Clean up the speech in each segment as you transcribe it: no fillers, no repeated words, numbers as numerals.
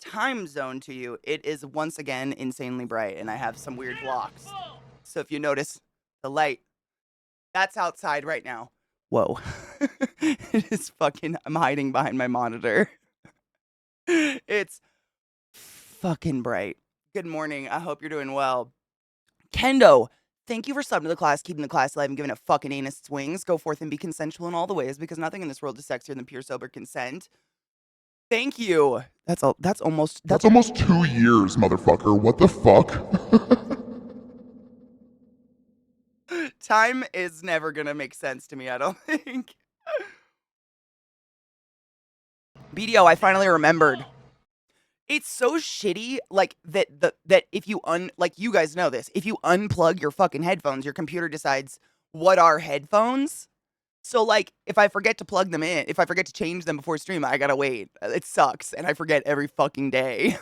time zone to you, it is once again insanely bright, and I have some weird blocks. So if you notice the light, that's outside right now. Whoa. It is fucking, I'm hiding behind my monitor. It's fucking bright. Good morning. I hope you're doing well. Kendo, thank you for subbing to the class, keeping the class alive, and giving it fucking anus swings. Go forth and be consensual in all the ways, because nothing in this world is sexier than pure sober consent. Thank you. That's all. That's almost. That's almost 2 years, motherfucker. What the fuck? Time is never gonna make sense to me, I don't think. BDO, I finally remembered. It's so shitty, like that if you like you guys know this, if you unplug your fucking headphones, your computer decides what are headphones. So like if I forget to plug them in, if I forget to change them before stream, I gotta wait. It sucks, and I forget every fucking day.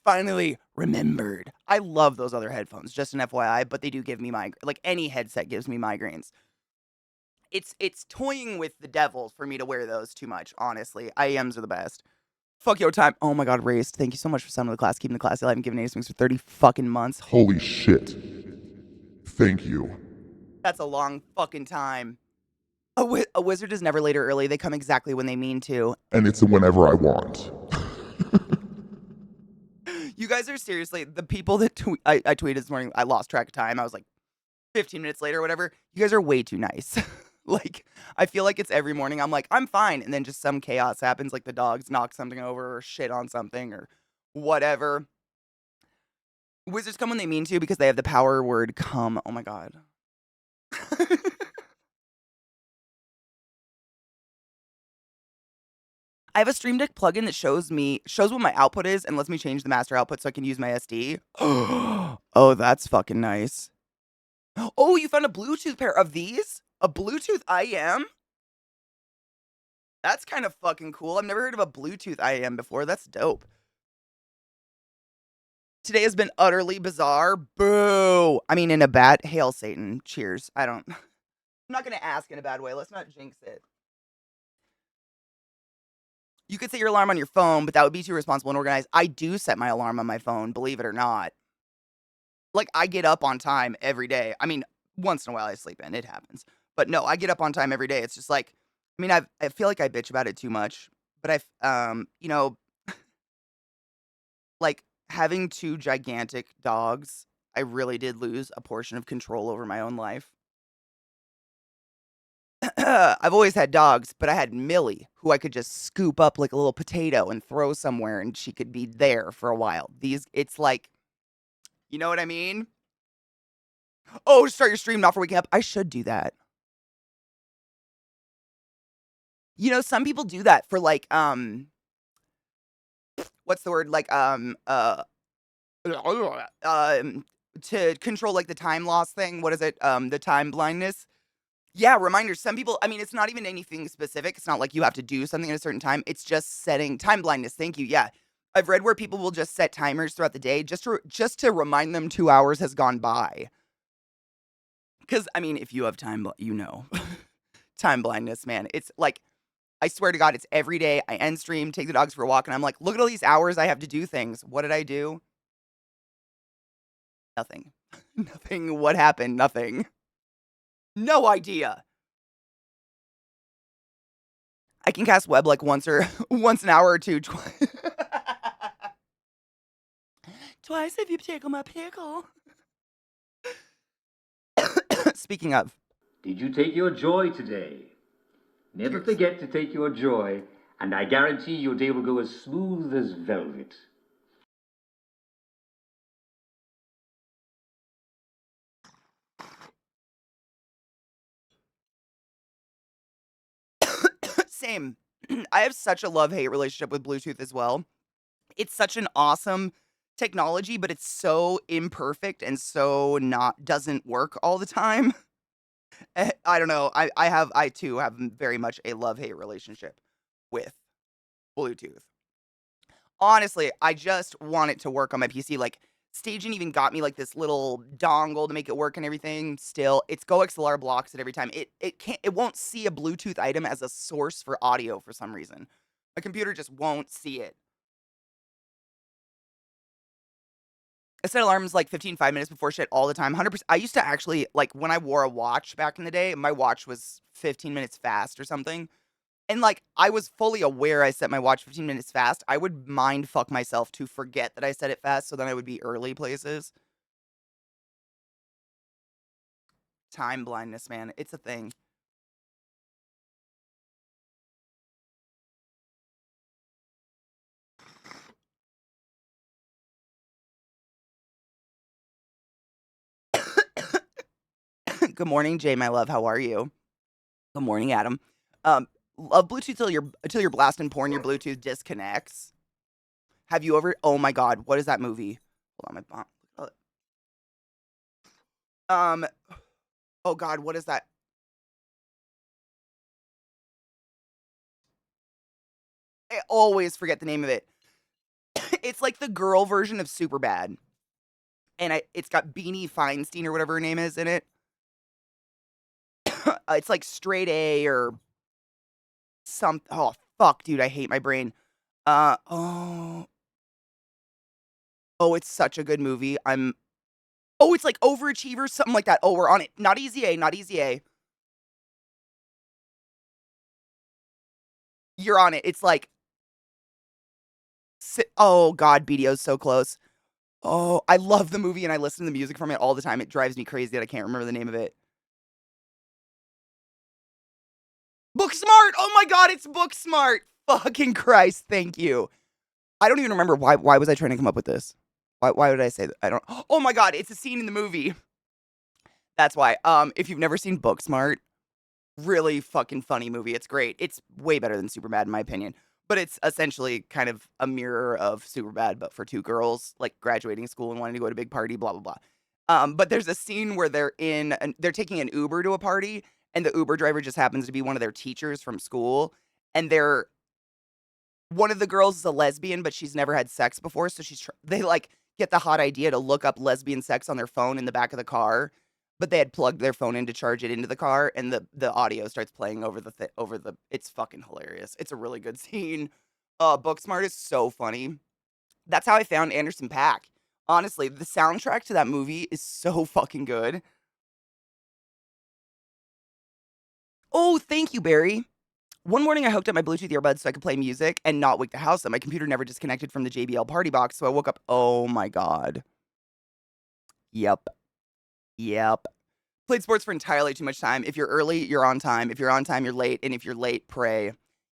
Finally remembered. I love those other headphones, just an FYI, but they do give me like any headset gives me migraines. It's toying with the devil for me to wear those too much, honestly. IEMs are the best. Fuck your time. Oh my god, Raced. Thank you so much for summoning the class, keeping the class alive, and giving swings for 30 fucking months. Holy shit. Thank you. That's a long fucking time. A wizard is never late or early. They come exactly when they mean to. And it's whenever I want. You guys are seriously, the people that I tweeted this morning, I lost track of time. I was like 15 minutes later or whatever. You guys are way too nice. Like, I feel like it's every morning. I'm like, I'm fine. And then just some chaos happens, like the dogs knock something over or shit on something or whatever. Wizards come when they mean to because they have the power word come. Oh my god. I have a Stream Deck plugin that shows what my output is and lets me change the master output so I can use my SD. Oh, that's fucking nice. Oh, you found a Bluetooth pair of these? A Bluetooth IEM? That's kind of fucking cool. I've never heard of a Bluetooth IEM before. That's dope. Today has been utterly bizarre. Boo. I mean, in a bad... Hail Satan. Cheers. I'm not going to ask in a bad way. Let's not jinx it. You could set your alarm on your phone, but that would be too responsible and organized. I do set my alarm on my phone, believe it or not. Like, I get up on time every day. I mean, once in a while I sleep in. It happens. But no, I get up on time every day. It's just like, I mean, I feel like I bitch about it too much. But you know, like, having 2 gigantic dogs, I really did lose a portion of control over my own life. I've always had dogs, but I had Millie, who I could just scoop up like a little potato and throw somewhere, and she could be there for a while. It's like, you know what I mean? Oh, start your stream, not for waking up. I should do that. You know, some people do that for like, what's the word? Like, to control like the time loss thing. What is it? The time blindness. Yeah, reminders. Some people, I mean, it's not even anything specific. It's not like you have to do something at a certain time. It's just setting time blindness. Thank you. Yeah. I've read where people will just set timers throughout the day just to remind them 2 hours has gone by. Cuz I mean, if you have time, you know. Time blindness, man. It's like, I swear to God, it's every day. I end stream, take the dogs for a walk, and I'm like, look at all these hours I have to do things. What did I do? Nothing. Nothing. What happened? Nothing. No idea. I can cast web like once an hour or two. Twice if you tickle my pickle. Speaking of. Did you take your joy today? Never forget to take your joy, and I guarantee your day will go as smooth as velvet. Same. I have such a love-hate relationship with Bluetooth as well. It's such an awesome technology, but it's so imperfect and so doesn't work all the time. I don't know. I too have very much a love-hate relationship with Bluetooth. Honestly, I just want it to work on my PC. Like, Staging even got me like this little dongle to make it work and everything. Still, its GoXLR blocks it every time. It won't see a Bluetooth item as a source for audio for some reason. My computer just won't see it. I set alarms like 15, 5 minutes before shit all the time. 100%. I used to actually, like, when I wore a watch back in the day, my watch was 15 minutes fast or something. And, like, I was fully aware I set my watch 15 minutes fast. I would mind fuck myself to forget that I set it fast so then I would be early places. Time blindness, man. It's a thing. Good morning, Jay, my love. How are you? Good morning, Adam. Love Bluetooth till you're blasting porn, your Bluetooth disconnects. Have you ever? Oh my God, what is that movie? Hold on, my mom. Oh God, what is that? I always forget the name of it. It's like the girl version of Superbad, and it's got Beanie Feinstein or whatever her name is in it. It's like Straight A or some. Oh fuck, dude, I hate my brain. Oh, it's such a good movie. Oh, it's like Overachievers, something like that. Oh, we're on it. Not Easy A, not Easy A. You're on it. It's like, oh God, BDO's so close. Oh, I love the movie and I listen to the music from it all the time. It drives me crazy that I can't remember the name of it. Booksmart! Oh my God, it's Booksmart! Fucking Christ, thank you. I don't even remember why was I trying to come up with this? Why would I say that? I don't. Oh my God, it's a scene in the movie. That's why. If you've never seen Booksmart, really fucking funny movie. It's great. It's way better than Superbad in my opinion. But it's essentially kind of a mirror of Superbad, but for two girls, like graduating school and wanting to go to a big party, blah blah blah. But there's a scene where they're taking an Uber to a party, and the Uber driver just happens to be one of their teachers from school, and one of the girls is a lesbian, but she's never had sex before, so they like get the hot idea to look up lesbian sex on their phone in the back of the car, but they had plugged their phone in to charge it into the car, and the audio starts playing over the. It's fucking hilarious. It's a really good scene. Booksmart is so funny. That's how I found Anderson .Paak. Honestly, the soundtrack to that movie is so fucking good. Oh, thank you, Barry. One morning, I hooked up my Bluetooth earbuds so I could play music and not wake the house up. My computer never disconnected from the JBL party box, so I woke up. Oh my God. Yep. Yep. Played sports for entirely too much time. If you're early, you're on time. If you're on time, you're late. And if you're late, pray.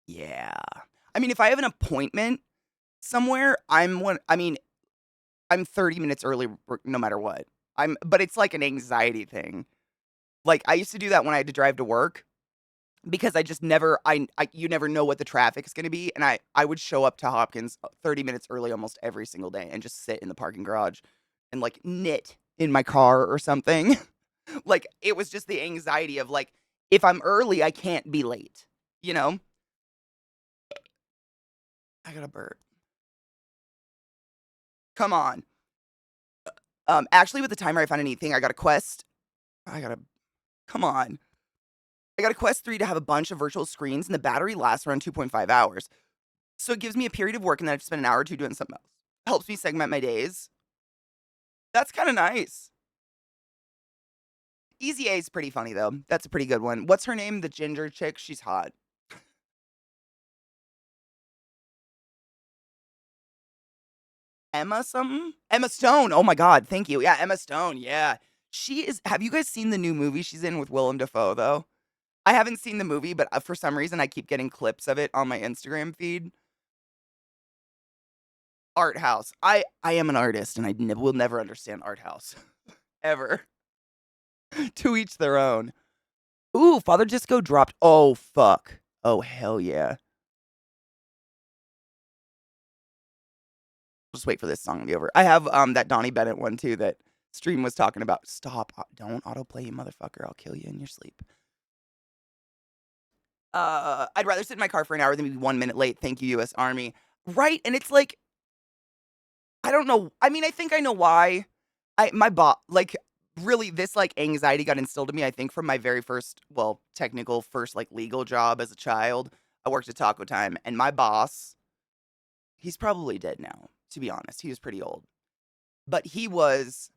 Yeah. I mean, if I have an appointment somewhere, I'm 30 minutes early no matter what. But it's like an anxiety thing. Like I used to do that when I had to drive to work because I just never you never know what the traffic is going to be, and I would show up to Hopkins 30 minutes early almost every single day and just sit in the parking garage and like knit in my car or something. Like it was just the anxiety of like if I'm early, I can't be late, you know? I got to burp. Come on. Actually with the timer I found a neat thing. I got a quest. I got to Come on. I got a Quest 3 to have a bunch of virtual screens, and the battery lasts around 2.5 hours. So it gives me a period of work, and then I have to spend an hour or two doing something else. Helps me segment my days. That's kind of nice. Easy A is pretty funny, though. That's a pretty good one. What's her name? The ginger chick? She's hot. Emma something? Emma Stone. Oh my God. Thank you. Yeah, Emma Stone. Yeah. She is. Have you guys seen the new movie she's in with Willem Dafoe, though? I haven't seen the movie, but for some reason, I keep getting clips of it on my Instagram feed. Art house. I am an artist, and I will never understand art house. Ever. To each their own. Ooh, Father Disco dropped. Oh, fuck. Oh, hell yeah. Just wait for this song to be over. I have that Donnie Bennett one too that Stream was talking about. Stop. Don't autoplay, you motherfucker. I'll kill you in your sleep. I'd rather sit in my car for an hour than be 1 minute late. Thank you, US Army. Right? And it's like, I don't know. I mean, I think I know why. Like, really, this like anxiety got instilled in me, I think, from my very first, well, technical first like legal job as a child. I worked at Taco Time, and my boss, he's probably dead now, to be honest. He was pretty old. but he was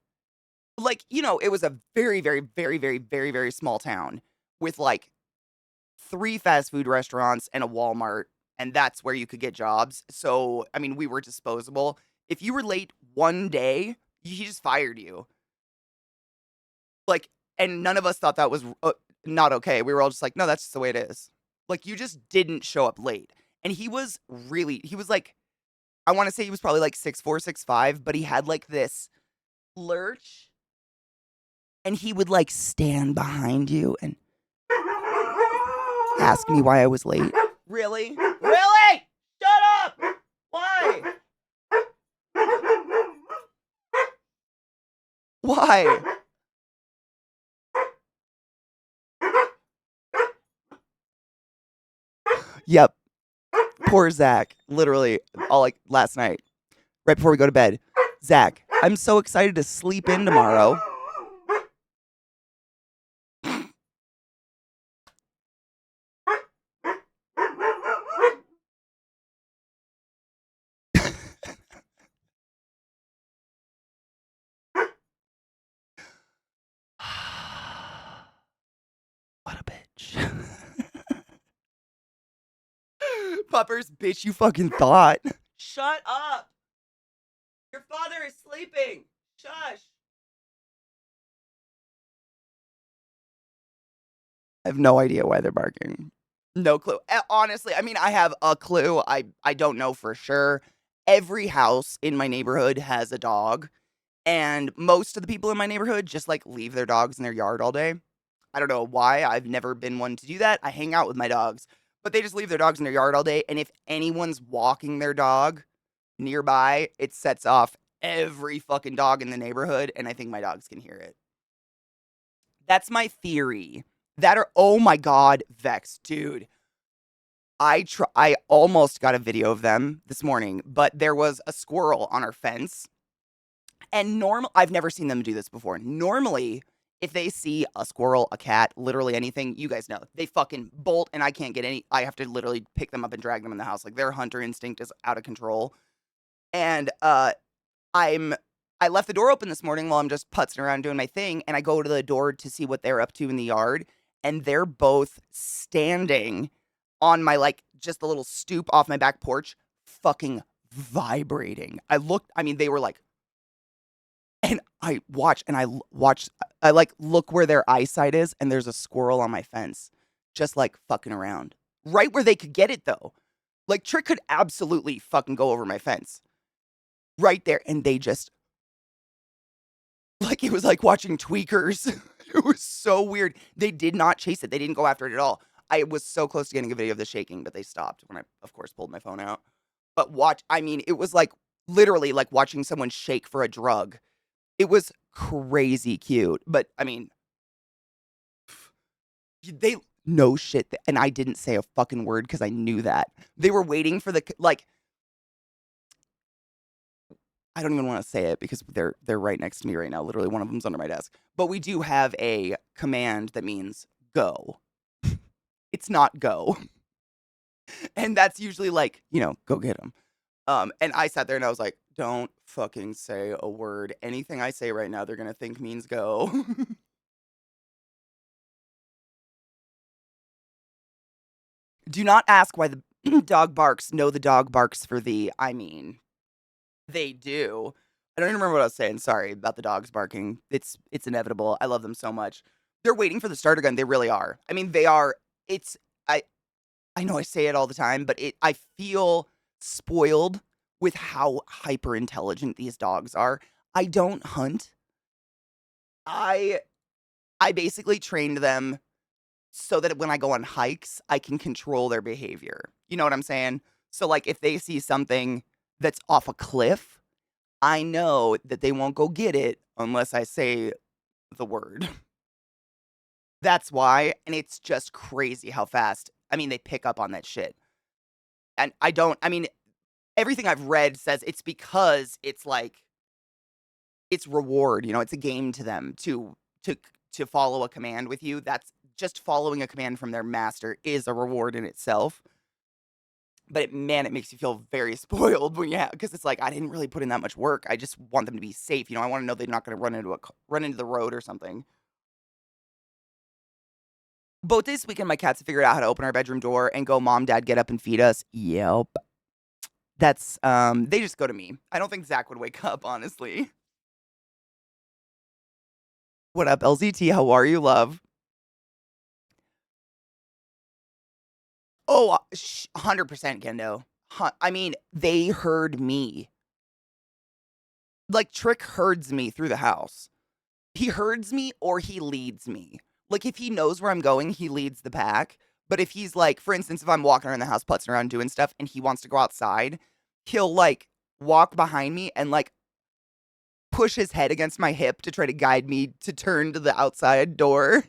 like, it was a very, very, very, very, very, very small town with like 3 fast food restaurants and a Walmart, and that's where you could get jobs. So, I mean, we were disposable. If you were late one day, he just fired you. Like, and none of us thought that was not okay. We were all just like, no, that's just the way it is. Like, you just didn't show up late. And he was like, I want to say he was probably like 6'4", 6'5", but he had like this lurch, and he would like stand behind you and ask me why I was late. Really? Really? Shut up! Why? Why? Yep. Poor Zach. Literally, all like last night, right before we go to bed. Zach, I'm so excited to sleep in tomorrow. What a bitch. Puppers, bitch, you fucking thought. Shut up. Your father is sleeping. Shush. I have no idea why they're barking. No clue. Honestly, I mean, I have a clue. I don't know for sure. Every house in my neighborhood has a dog, and most of the people in my neighborhood just like leave their dogs in their yard all day. I don't know why. I've never been one to do that. I hang out with my dogs, but they just leave their dogs in their yard all day, and if anyone's walking their dog nearby, it sets off every fucking dog in the neighborhood, and I think my dogs can hear it. That's my theory. Oh my god, Vex, dude. I almost got a video of them this morning, but there was a squirrel on our fence. And I've never seen them do this before. Normally, if they see a squirrel, a cat, literally anything, you guys know, they fucking bolt, and I have to literally pick them up and drag them in the house. Like, their hunter instinct is out of control. And I left the door open this morning while I'm just putzing around doing my thing, and I go to the door to see what they're up to in the yard, and they're both standing on my, like, just the little stoop off my back porch, fucking vibrating. They were like, and I like look where their eyesight is, and there's a squirrel on my fence, just like fucking around. Right where they could get it though. Like, Trick could absolutely fucking go over my fence. Right there, and they just, like, it was like watching tweakers. It was so weird. They did not chase it. They didn't go after it at all. I was so close to getting a video of the shaking, but they stopped when I, of course, pulled my phone out. But it was like literally like watching someone shake for a drug. It was crazy cute. But I mean, they, no shit. And I didn't say a fucking word because I knew that. They were waiting for like, I don't even want to say it because they're right next to me right now. Literally, one of them's under my desk. But we do have a command that means go. It's not go. And that's usually like, go get them. And I sat there and I was like, don't fucking say a word. Anything I say right now, they're going to think means go. Do not ask why the dog barks. No, the dog barks for thee. I mean, they do. I don't even remember what I was saying. Sorry about the dogs barking. It's inevitable. I love them so much. They're waiting for the starter gun. They really are. I mean, they are. I know I say it all the time, but I feel spoiled with how hyper intelligent these dogs are. I don't hunt. I basically trained them so that when I go on hikes, I can control their behavior. You know what I'm saying? So like if they see something that's off a cliff, I know that they won't go get it unless I say the word. That's why, and it's just crazy how fast. I mean, they pick up on that shit. And everything I've read says it's because it's like it's reward, it's a game to them to follow a command with you. That's just following a command from their master is a reward in itself. But man, it makes you feel very spoiled when you have, because it's like, I didn't really put in that much work. I just want them to be safe. I want to know they're not going to run into the road or something. Both this weekend, my cats have figured out how to open our bedroom door and go, Mom, Dad, get up and feed us. Yep. That's, they just go to me. I don't think Zach would wake up, honestly. What up, LZT? How are you, love? Oh, 100% Kendo. I mean, they heard me. Like, Trick herds me through the house. He herds me or he leads me. Like, if he knows where I'm going, he leads the pack. But if he's like, for instance, if I'm walking around the house, putzing around doing stuff, and he wants to go outside, he'll like walk behind me and like push his head against my hip to try to guide me to turn to the outside door.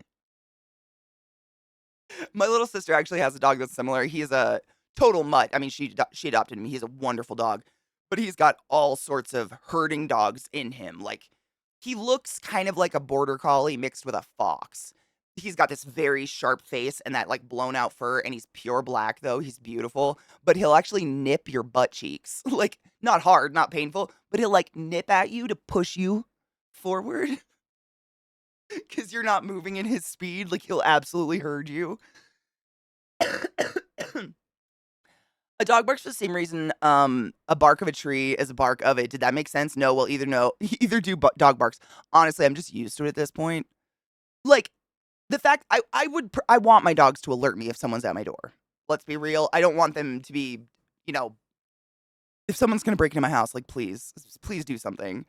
My little sister actually has a dog that's similar. He is a total mutt. I mean, she adopted him. He's a wonderful dog, but he's got all sorts of herding dogs in him. Like, he looks kind of like a border collie mixed with a fox. He's got this very sharp face and that like blown out fur, and he's pure black though. He's beautiful, but he'll actually nip your butt cheeks. Like, not hard, not painful, but he'll like nip at you to push you forward because you're not moving in his speed. Like, he'll absolutely herd you. A dog barks for the same reason a bark of a tree is a bark of it. Did that make sense? No, well, either do dog barks. Honestly, I'm just used to it at this point. Like, the fact I want my dogs to alert me if someone's at my door. Let's be real. I don't want them to be, if someone's going to break into my house, like, please do something.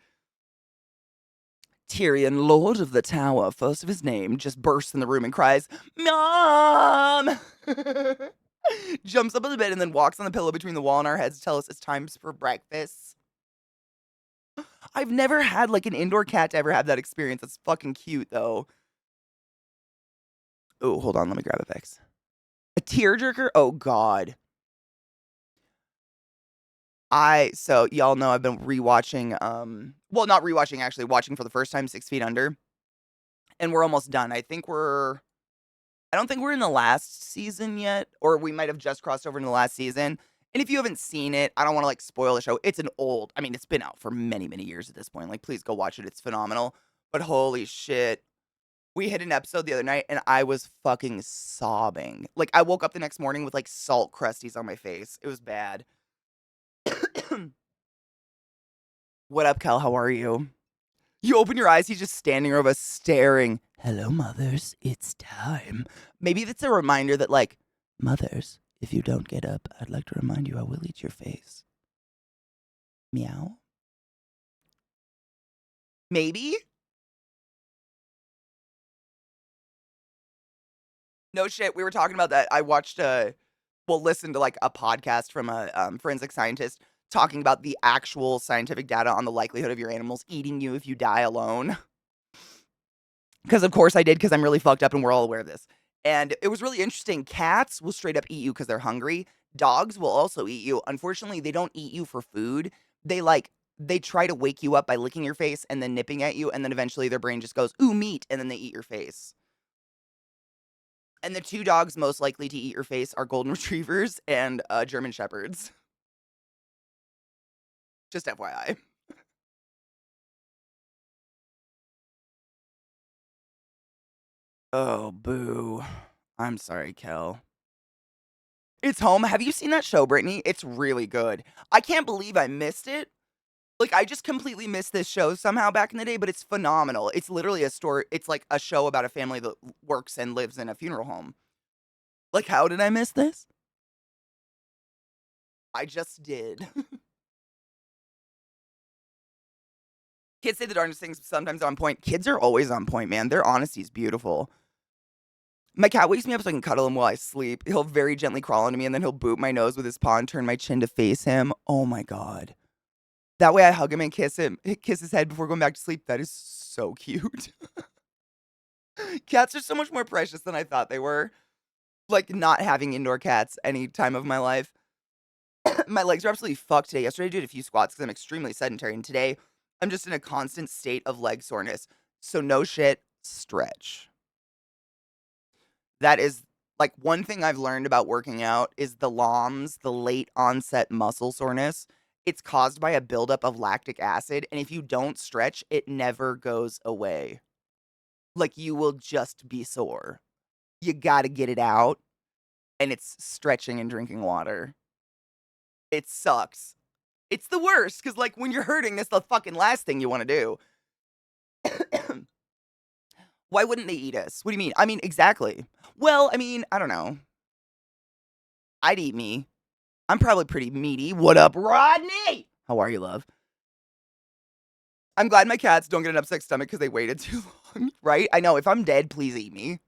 Tyrion, Lord of the Tower, first of his name, just bursts in the room and cries, Mom! Jumps up on the bed and then walks on the pillow between the wall and our heads to tell us it's time for breakfast. I've never had, like, an indoor cat to ever have that experience. That's fucking cute, though. Oh, hold on. Let me grab a fix. A tearjerker? Oh, God. So y'all know I've been rewatching, well, not rewatching, actually, watching for the first time 6 Feet Under. And we're almost done. I don't think we're in the last season yet, or we might have just crossed over into the last season. And if you haven't seen it, I don't want to like spoil the show. It's it's been out for many, many years at this point. Like, please go watch it. It's phenomenal. But holy shit. We hit an episode the other night and I was fucking sobbing. Like, I woke up the next morning with like salt crusties on my face. It was bad. What up, Cal? How are you? You open your eyes, he's just standing over us staring. Hello, mothers. It's time. Maybe that's a reminder that, like, mothers, if you don't get up, I'd like to remind you I will eat your face. Meow? Maybe? No shit. We were talking about that. I watched listened to like a podcast from a forensic scientist talking about the actual scientific data on the likelihood of your animals eating you if you die alone. Because of course I did, because I'm really fucked up and we're all aware of this. And it was really interesting. Cats will straight up eat you because they're hungry. Dogs will also eat you. Unfortunately, they don't eat you for food. They try to wake you up by licking your face and then nipping at you, and then eventually their brain just goes, ooh, meat, and then they eat your face. And the two dogs most likely to eat your face are golden retrievers and German shepherds. Just FYI. Oh, boo. I'm sorry, Kel. It's Home. Have you seen that show, Brittany? It's really good. I can't believe I missed it. Like, I just completely missed this show somehow back in the day, but it's phenomenal. It's literally a story. It's like a show about a family that works and lives in a funeral home. Like, how did I miss this? I just did. Kids say the darndest things, sometimes on point. Kids are always on point, man. Their honesty is beautiful. My cat wakes me up so I can cuddle him while I sleep. He'll very gently crawl onto me, and then he'll boot my nose with his paw and turn my chin to face him. Oh my God. That way I hug him and kiss his head before going back to sleep. That is so cute. Cats are so much more precious than I thought they were. Like, not having indoor cats any time of my life. My legs are absolutely fucked today. Yesterday I did a few squats because I'm extremely sedentary, and today I'm just in a constant state of leg soreness. So no shit, stretch. That is Like, one thing I've learned about working out is the LOMS, the late onset muscle soreness. It's caused by a buildup of lactic acid, and if you don't stretch, it never goes away. Like, you will just be sore. You gotta get it out, and it's stretching and drinking water. It sucks. It's the worst, because, like, when you're hurting, that's the fucking last thing you wanna do. Why wouldn't they eat us? What do you mean? I mean, exactly. Well, I mean, I don't know. I'd eat me. I'm probably pretty meaty. What up, Rodney? How are you, love? I'm glad my cats don't get an upset stomach because they waited too long, right? I know. If I'm dead, please eat me.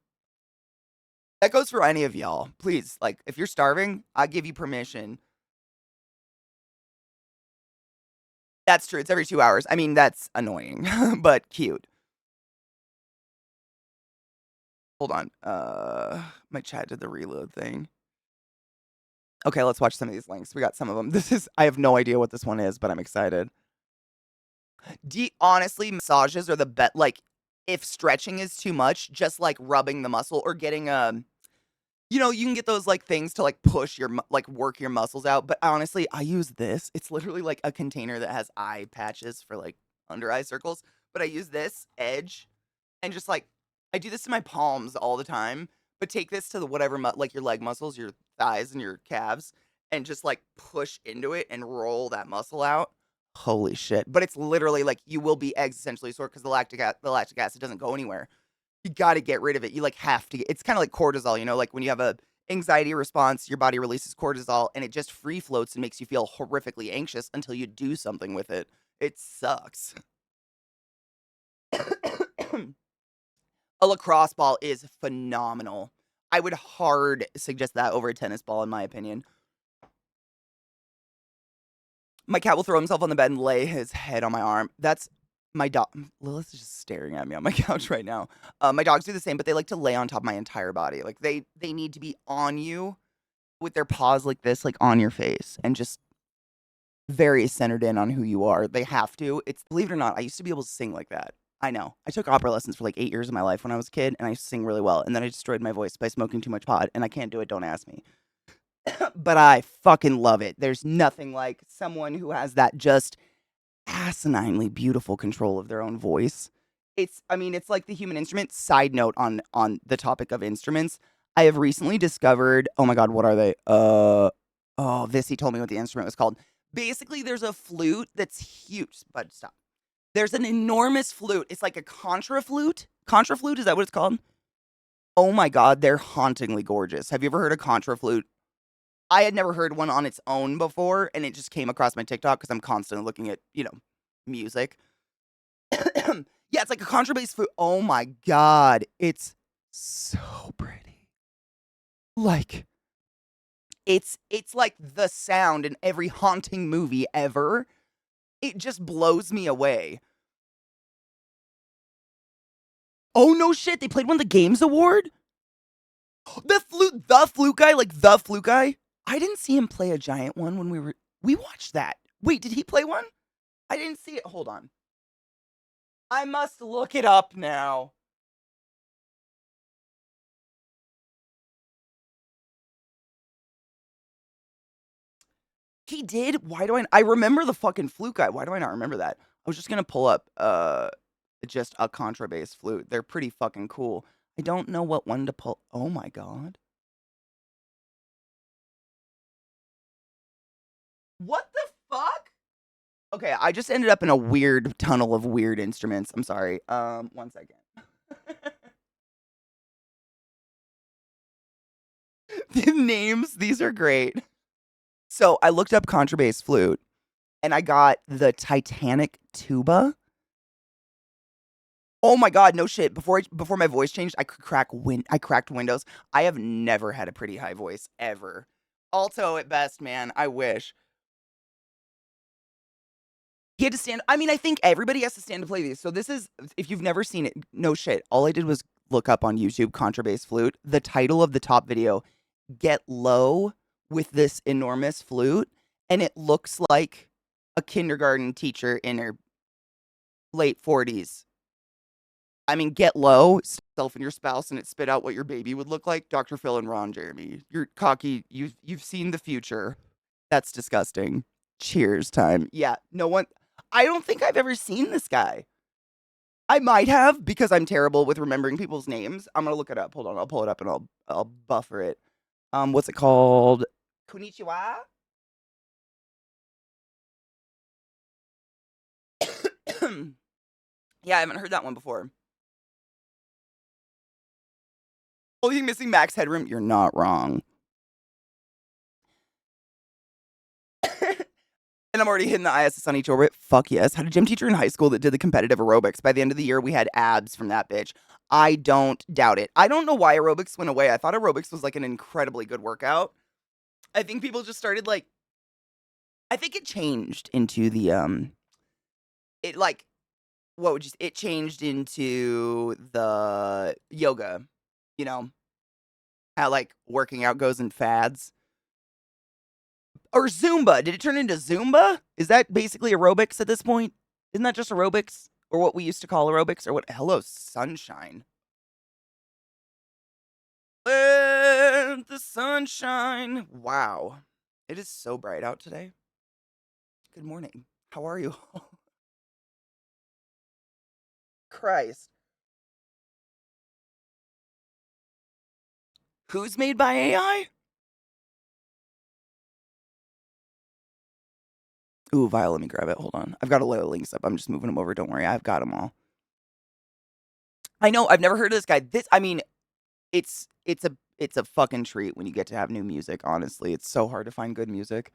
That goes for any of y'all. Please, like, if you're starving, I give you permission. That's true. It's every 2 hours. I mean, that's annoying, but cute. Hold on. My chat did the reload thing. Okay, let's watch some of these links. We got some of them. I have no idea what this one is, but I'm excited. Honestly, massages are the best. Like, if stretching is too much, just like rubbing the muscle or getting you know, you can get those like things to like push your like work your muscles out. But honestly, I use this. It's literally like a container that has eye patches for like under eye circles. But I use this edge and just like I do this in my palms all the time. But take this to the whatever like your leg muscles, your thighs and your calves, and just like push into it and roll that muscle out. Holy shit. But it's literally like you will be existentially sore because the lactic acid doesn't go anywhere. You got to get rid of it. You like have to. It's kind of like cortisol, you know, like when you have a anxiety response, your body releases cortisol and it just free floats and makes you feel horrifically anxious until you do something with it. It sucks. A lacrosse ball is phenomenal. I would hard suggest that over a tennis ball, in my opinion. My cat will throw himself on the bed and lay his head on my arm. That's my dog. Lilith's just staring at me on my couch right now. My dogs do the same, but they like to lay on top of my entire body. Like they need to be on you with their paws like this, like on your face, and just very centered in on who you are. They have to. It's believe it or not, I used to be able to sing like that. I know. I took opera lessons for like 8 years of my life when I was a kid, and I sing really well. And then I destroyed my voice by smoking too much pot, and I can't do it. Don't ask me. But I fucking love it. There's nothing like someone who has that just asininely beautiful control of their own voice. I mean, it's like the human instrument. Side note on the topic of instruments, I have recently discovered, oh my god, what are they? He told me what the instrument was called. Basically, there's a flute that's huge, but stop. There's an enormous flute. It's like a contra flute. Contra flute, is that what it's called? Oh my god, they're hauntingly gorgeous. Have you ever heard a contra flute? I had never heard one on its own before, and it just came across my TikTok because I'm constantly looking at, you know, music. Yeah, it's like a contrabass flute. Oh my god, it's so pretty. Like, it's like the sound in every haunting movie ever. It just blows me away. Oh no shit, they played one of the Games Award? The flute guy, like the flute guy. I didn't see him play a giant one when we watched that. Wait, did he play one? I didn't see it. Hold on. I must look it up now. He did? Why do I remember the fucking flute guy. Why do I not remember that? I was just gonna pull up just a contrabass flute. They're pretty fucking cool. I don't know what one to pull. Oh my god. What the fuck? Okay, I just ended up in a weird tunnel of weird instruments. I'm sorry. One second. The names, these are great. So I looked up contrabass flute and I got the Titanic tuba. Oh my god, no shit. Before my voice changed, I cracked windows. I have never had a pretty high voice ever. Alto at best, man. I wish. He had to stand. I mean, I think everybody has to stand to play these. So this is, if you've never seen it, no shit. All I did was look up on YouTube contrabass flute. The title of the top video, Get Low with this enormous flute, and it looks like a kindergarten teacher in her late 40s I mean, get low, self and your spouse, and it spit out what your baby would look like. Dr. Phil and Ron Jeremy. You're cocky. You've seen the future. That's disgusting. Cheers time. Yeah, no one. I don't think I've ever seen this guy. I might have because I'm terrible with remembering people's names. I'm gonna look it up. Hold on, I'll pull it up and I'll buffer it. What's it called? Konnichiwa? Yeah, I haven't heard that one before. Only thing missing max headroom. You're not wrong. And I'm already hitting the ISS on each orbit. Fuck yes. Had a gym teacher in high school that did the competitive aerobics. By the end of the year, we had abs from that bitch. I don't doubt it. I don't know why aerobics went away. I thought aerobics was like an incredibly good workout. I think people just started like, I think it changed into the, it like, what would you say? It changed into the yoga, you know, how like working out goes in fads. Or Zumba. Did it turn into Zumba? Is that basically aerobics at this point? Isn't that just aerobics? Or what we used to call aerobics? Or what? Hello, sunshine. Let the sunshine. Wow. It is so bright out today. Good morning. How are you? Christ. Who's made by AI? Ooh, Vile, let me grab it. Hold on. I've got a lot of links up. I'm just moving them over. Don't worry. I've got them all. I know. I've never heard of this guy. I mean, it's a fucking treat when you get to have new music, honestly. It's so hard to find good music.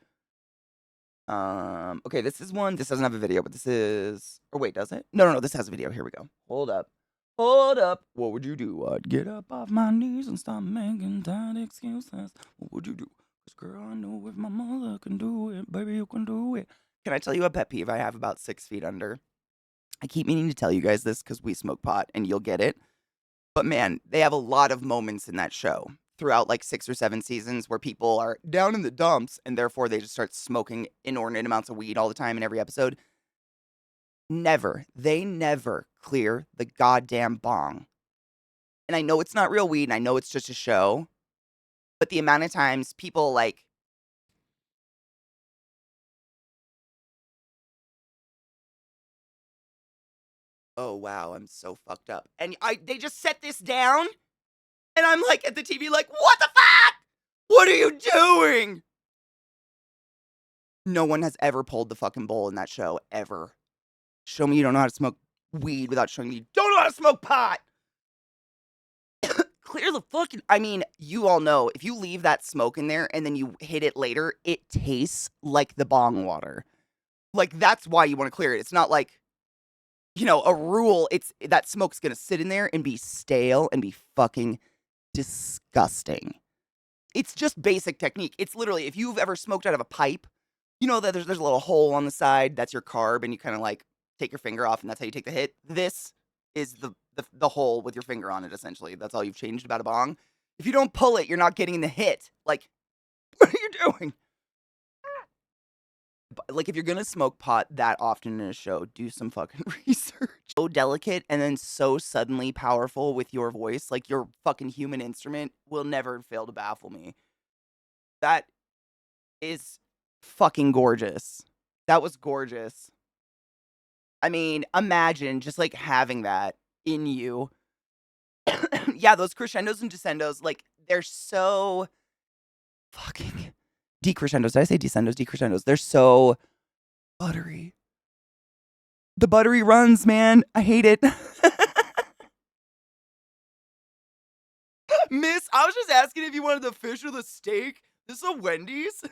Okay, this is one. This doesn't have a video, but this is. Or wait, does it? No, this has a video. Here we go. Hold up. What would you do? I'd get up off my knees and stop making tired excuses. What would you do? 'Cause girl, I know if my mother can do it, baby, you can do it. Can I tell you a pet peeve I have about 6 feet under? I keep meaning to tell you guys this because we smoke pot and you'll get it. But man, they have a lot of moments in that show throughout like 6 or 7 seasons where people are down in the dumps and therefore they just start smoking inordinate amounts of weed all the time in every episode. They never clear the goddamn bong. And I know it's not real weed and I know it's just a show, but the amount of times people like, oh wow, I'm so fucked up. And they just set this down and I'm like at the TV like, what the fuck? What are you doing? No one has ever pulled the fucking bowl in that show, ever. Show me you don't know how to smoke weed without showing me you don't know how to smoke pot. Clear the fucking. I mean, you all know if you leave that smoke in there and then you hit it later, it tastes like the bong water. Like, that's why you want to clear it. It's not like, a rule. It's that smoke's gonna sit in there and be stale and be fucking disgusting. It's just basic technique. It's literally, if you've ever smoked out of a pipe, you know that there's a little hole on the side, that's your carb, and you kind of like take your finger off, and that's how you take the hit. This is the hole with your finger on it, essentially. That's all you've changed about a bong. If you don't pull it, you're not getting the hit. Like, what are you doing? Like, if you're gonna smoke pot that often in a show, do some fucking research. So delicate and then so suddenly powerful with your voice, like your fucking human instrument will never fail to baffle me. That is fucking gorgeous. That was gorgeous. I mean, imagine just like having that in you. Yeah, those crescendos and descendos, like they're so fucking decrescendos. Did I say descendos? Decrescendos. They're so buttery. The buttery runs, man. I hate it. Miss, I was just asking if you wanted the fish or the steak. This is a Wendy's.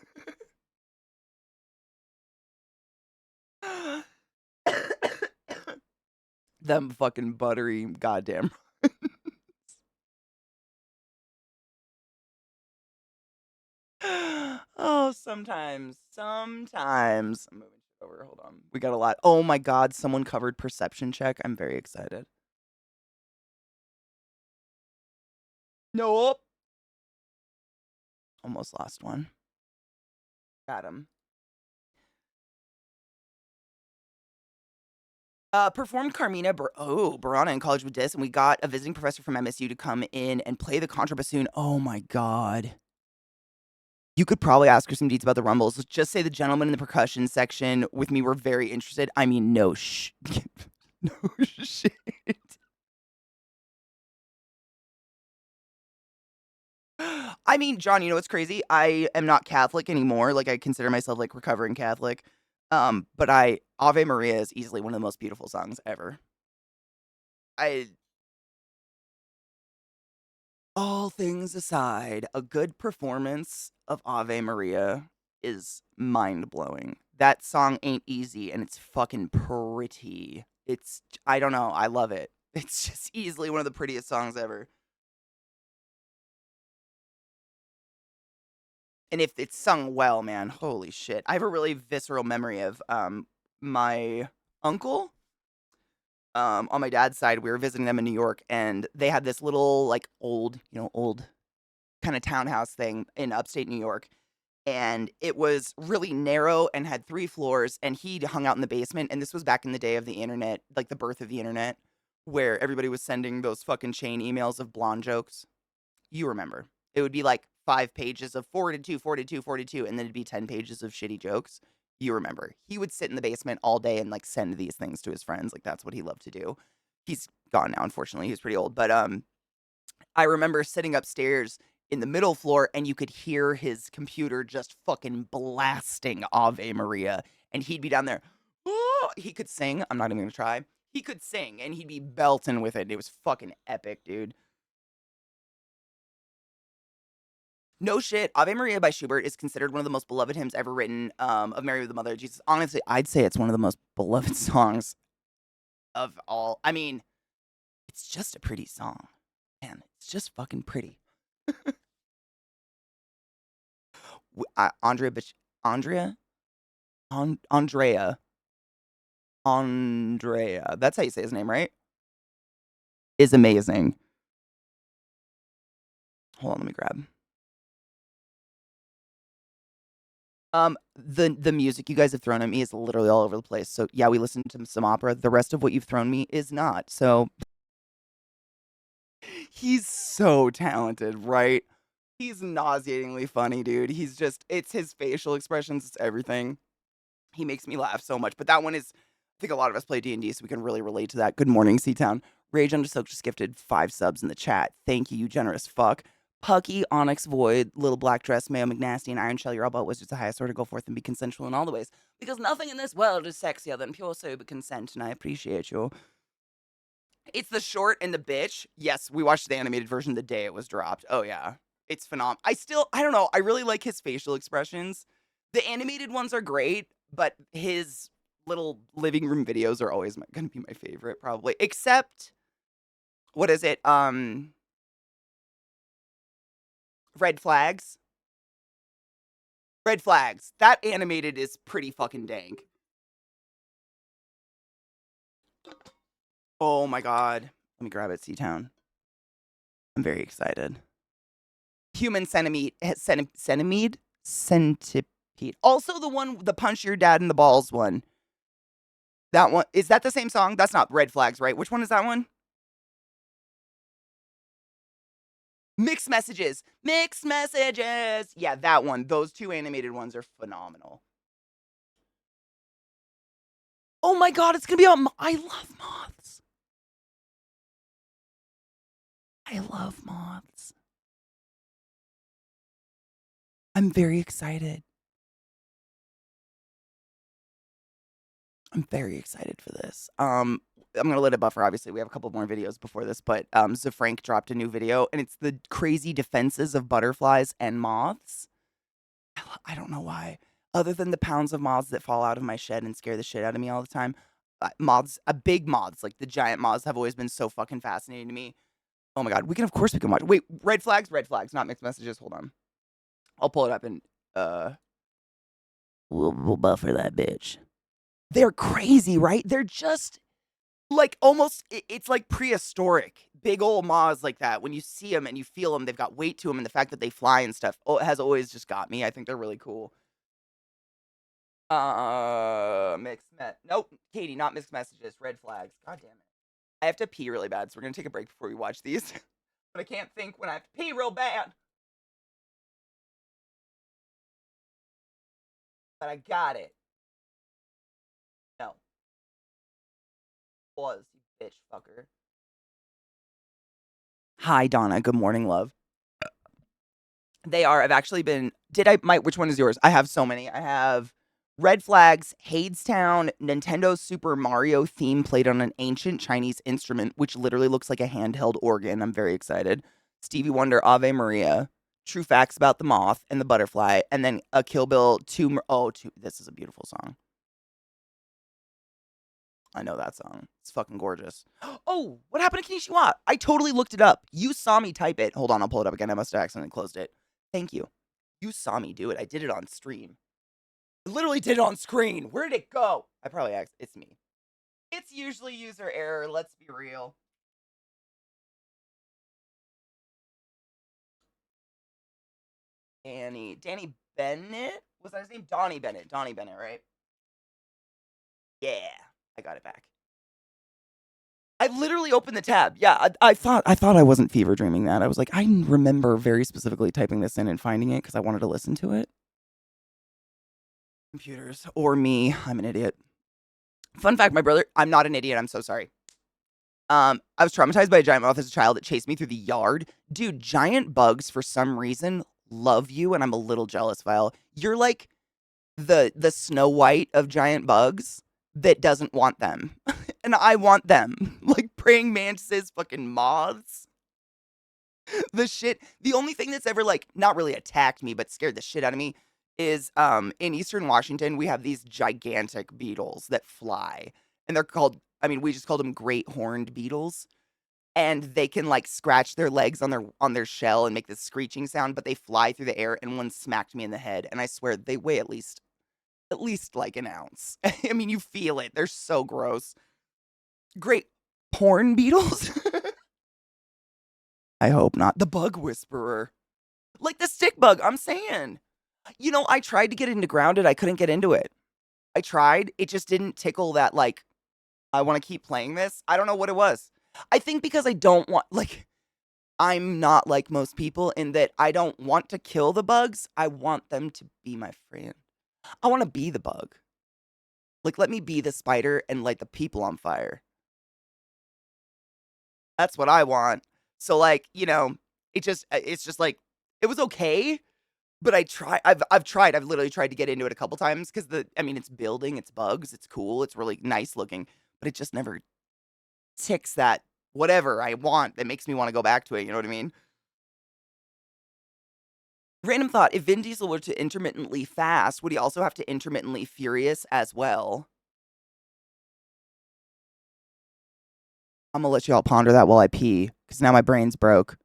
Them fucking buttery goddamn. Oh, sometimes. I'm moving shit over. Hold on. We got a lot. Oh my god, someone covered perception check. I'm very excited. Nope. Almost lost one. Got him. Performed Carmina Burana in College with Dis, and we got a visiting professor from MSU to come in and play the contrabassoon. Oh my god. You could probably ask her some deets about the Rumbles. Let's just say the gentlemen in the percussion section with me were very interested. I mean, no no shit. I mean, John, you know what's crazy? I am not Catholic anymore. Like I consider myself like recovering Catholic. But Ave Maria is easily one of the most beautiful songs ever. I All things aside, a good performance of Ave Maria is mind blowing. That song ain't easy and it's fucking pretty. I don't know, I love it. It's just easily one of the prettiest songs ever. And if it's sung well, man, holy shit. I have a really visceral memory of my uncle on my dad's side. We were visiting them in New York and they had this little like old kind of townhouse thing in upstate New York. And it was really narrow and had 3 floors, and he hung out in the basement, and this was back in the day of the internet, like the birth of the internet, where everybody was sending those fucking chain emails of blonde jokes. You remember. It would be like 5 pages of forwarded to, forwarded to, forwarded to, and then it'd be 10 pages of shitty jokes. You remember. He would sit in the basement all day and like send these things to his friends. Like that's what he loved to do. He's gone now, unfortunately. He was pretty old, but I remember sitting upstairs in the middle floor and you could hear his computer just fucking blasting Ave Maria. And he'd be down there. Oh, he could sing. I'm not even going to try. He could sing and he'd be belting with it. It was fucking epic, dude. No shit. Ave Maria by Schubert is considered one of the most beloved hymns ever written of Mary with the Mother of Jesus. Honestly, I'd say it's one of the most beloved songs of all. I mean, it's just a pretty song. Man, it's just fucking pretty. Andrea, Andrea, Andrea, Andrea. That's how you say his name, right? Is amazing. Hold on, let me grab. The music you guys have thrown at me is literally all over the place. So yeah, we listened to some opera. The rest of what you've thrown me is not. So he's so talented, right? He's nauseatingly funny, dude. It's his facial expressions, it's everything. He makes me laugh so much. But that one is, I think a lot of us play D&D, so we can really relate to that. Good morning, Seatown. Rage Under Silk just gifted 5 subs in the chat. Thank you, you generous fuck. Pucky, Onyx Void, Little Black Dress, Mayo McNasty, and Iron Shell, you're all about wizards the highest order. Go forth and be consensual in all the ways. Because nothing in this world is sexier than pure sober consent, and I appreciate you. It's the short and the bitch. Yes, we watched the animated version the day it was dropped. Oh, yeah. It's phenomenal. I don't know. I really like his facial expressions. The animated ones are great, but his little living room videos are always going to be my favorite, probably. Except, what is it? Red Flags. Red Flags. That animated is pretty fucking dank. Oh my god. Let me grab it, Seatown. I'm very excited. Human centipede. Centipede. Also the punch your dad in the balls one. That one. Is that the same song? That's not Red Flags, right? Which one is that one? Mixed Messages. Mixed Messages. Yeah, that one. Those 2 animated ones are phenomenal. Oh my god, it's gonna be on. I love moths. I love moths. I'm very excited. I'm very excited for this. I'm gonna let it buffer. Obviously, we have a couple more videos before this, but Zafrank dropped a new video, and it's the crazy defenses of butterflies and moths. I don't know why. Other than the pounds of moths that fall out of my shed and scare the shit out of me all the time, big moths, like the giant moths, have always been so fucking fascinating to me. Oh my god, of course we can watch. Wait, red flags, not mixed messages. Hold on, I'll pull it up and we'll buffer that bitch. They're crazy, right? They're just like almost, it's like prehistoric. Big old moths like that. When you see them and you feel them, they've got weight to them, and the fact that they fly and stuff has always just got me. I think they're really cool. Nope, Katie, not mixed messages. Red flags. God damn it. I have to pee really bad, so we're gonna take a break before we watch these. But I can't think when I have to pee real bad. But I got it. No. Was, you bitch fucker. Hi, Donna. Good morning, love. They are. I've actually been. Which one is yours? I have so many. I have Red Flags, Hadestown, Nintendo Super Mario theme played on an ancient Chinese instrument, which literally looks like a handheld organ. I'm very excited. Stevie Wonder, Ave Maria, True Facts About the Moth and the Butterfly, and then a Kill Bill 2. This is a beautiful song. I know that song. It's fucking gorgeous. Oh, what happened to Kinishiwa? I totally looked it up. You saw me type it. Hold on, I'll pull it up again. I must have accidentally closed it. Thank you. You saw me do it. I did it on stream. I literally did it on screen. Where did it go? It's me. It's usually user error. Let's be real. Danny Bennett? Was that his name? Donnie Bennett, right? Yeah, I got it back. I literally opened the tab. Yeah, I thought I wasn't fever dreaming that. I was like, I remember very specifically typing this in and finding it because I wanted to listen to it. Computers or me, I'm an idiot. Fun fact, my brother, I'm not an idiot. I'm so sorry. I was traumatized by a giant moth as a child that chased me through the yard. Dude, giant bugs for some reason love you, and I'm a little jealous, Vile. You're like the Snow White of giant bugs that doesn't want them. And I want them. Like praying mantises, fucking moths. The only thing that's ever like not really attacked me, but scared the shit out of me is in Eastern Washington, we have these gigantic beetles that fly. And they're called, we just called them great horned beetles. And they can like scratch their legs on their shell and make this screeching sound, but they fly through the air, and one smacked me in the head. And I swear they weigh at least like an ounce. You feel it. They're so gross. Great porn beetles? I hope not. The bug whisperer. Like the stick bug, I'm saying. I tried to get into Grounded. I couldn't get into it. I tried. It just didn't tickle that, like, I want to keep playing this. I don't know what it was. I think because I don't want, like, I'm not like most people in that I don't want to kill the bugs. I want them to be my friend. I want to be the bug. Like, let me be the spider and light the people on fire. That's what I want. So, like, it's just like, it was okay, but I've tried. I've literally tried to get into it a couple times because it's building, it's bugs, it's cool, it's really nice looking, but it just never ticks that whatever I want that makes me want to go back to it. You know what I mean? Random thought, if Vin Diesel were to intermittently fast, would he also have to intermittently furious as well? I'm gonna let you all ponder that while I pee, because now my brain's broke.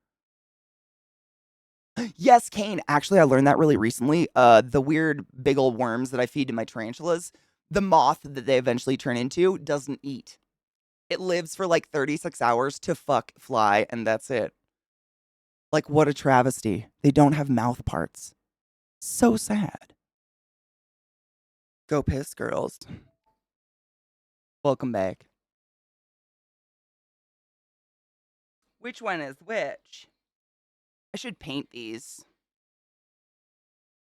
Yes, Kane. Actually, I learned that really recently. The weird big old worms that I feed to my tarantulas, the moth that they eventually turn into doesn't eat. It lives for like 36 hours to fuck fly, and that's it. Like, what a travesty. They don't have mouth parts. So sad. Go piss, girls. Welcome back. Which one is which? I should paint these.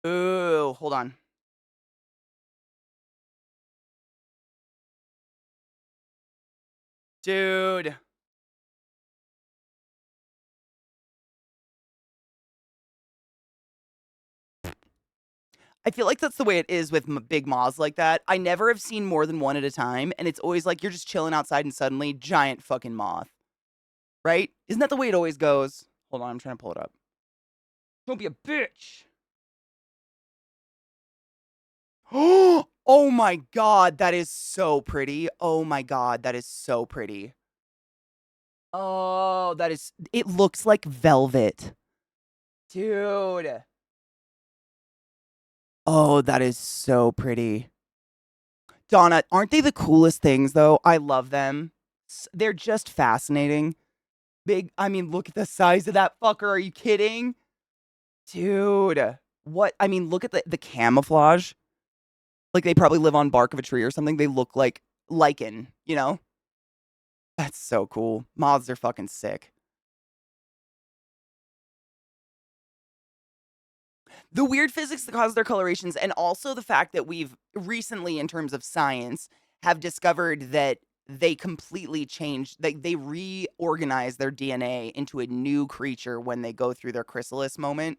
Ooh, hold on. Dude. I feel like that's the way it is with big moths like that. I never have seen more than one at a time, and it's always like you're just chilling outside and suddenly giant fucking moth. Right? Isn't that the way it always goes? Hold on, I'm trying to pull it up. Don't be a bitch. Oh my god, that is so pretty. Oh my god, that is so pretty. Oh, it looks like velvet. Dude. Oh, that is so pretty. Donna, aren't they the coolest things though? I love them. They're just fascinating. Look at the size of that fucker. Are you kidding? Dude. What? Look at the camouflage. Like they probably live on bark of a tree or something. They look like lichen, you know? That's so cool. Moths are fucking sick. The weird physics that cause their colorations, and also the fact that we've recently, in terms of science, have discovered that they completely changed, they reorganize their DNA into a new creature when they go through their chrysalis moment.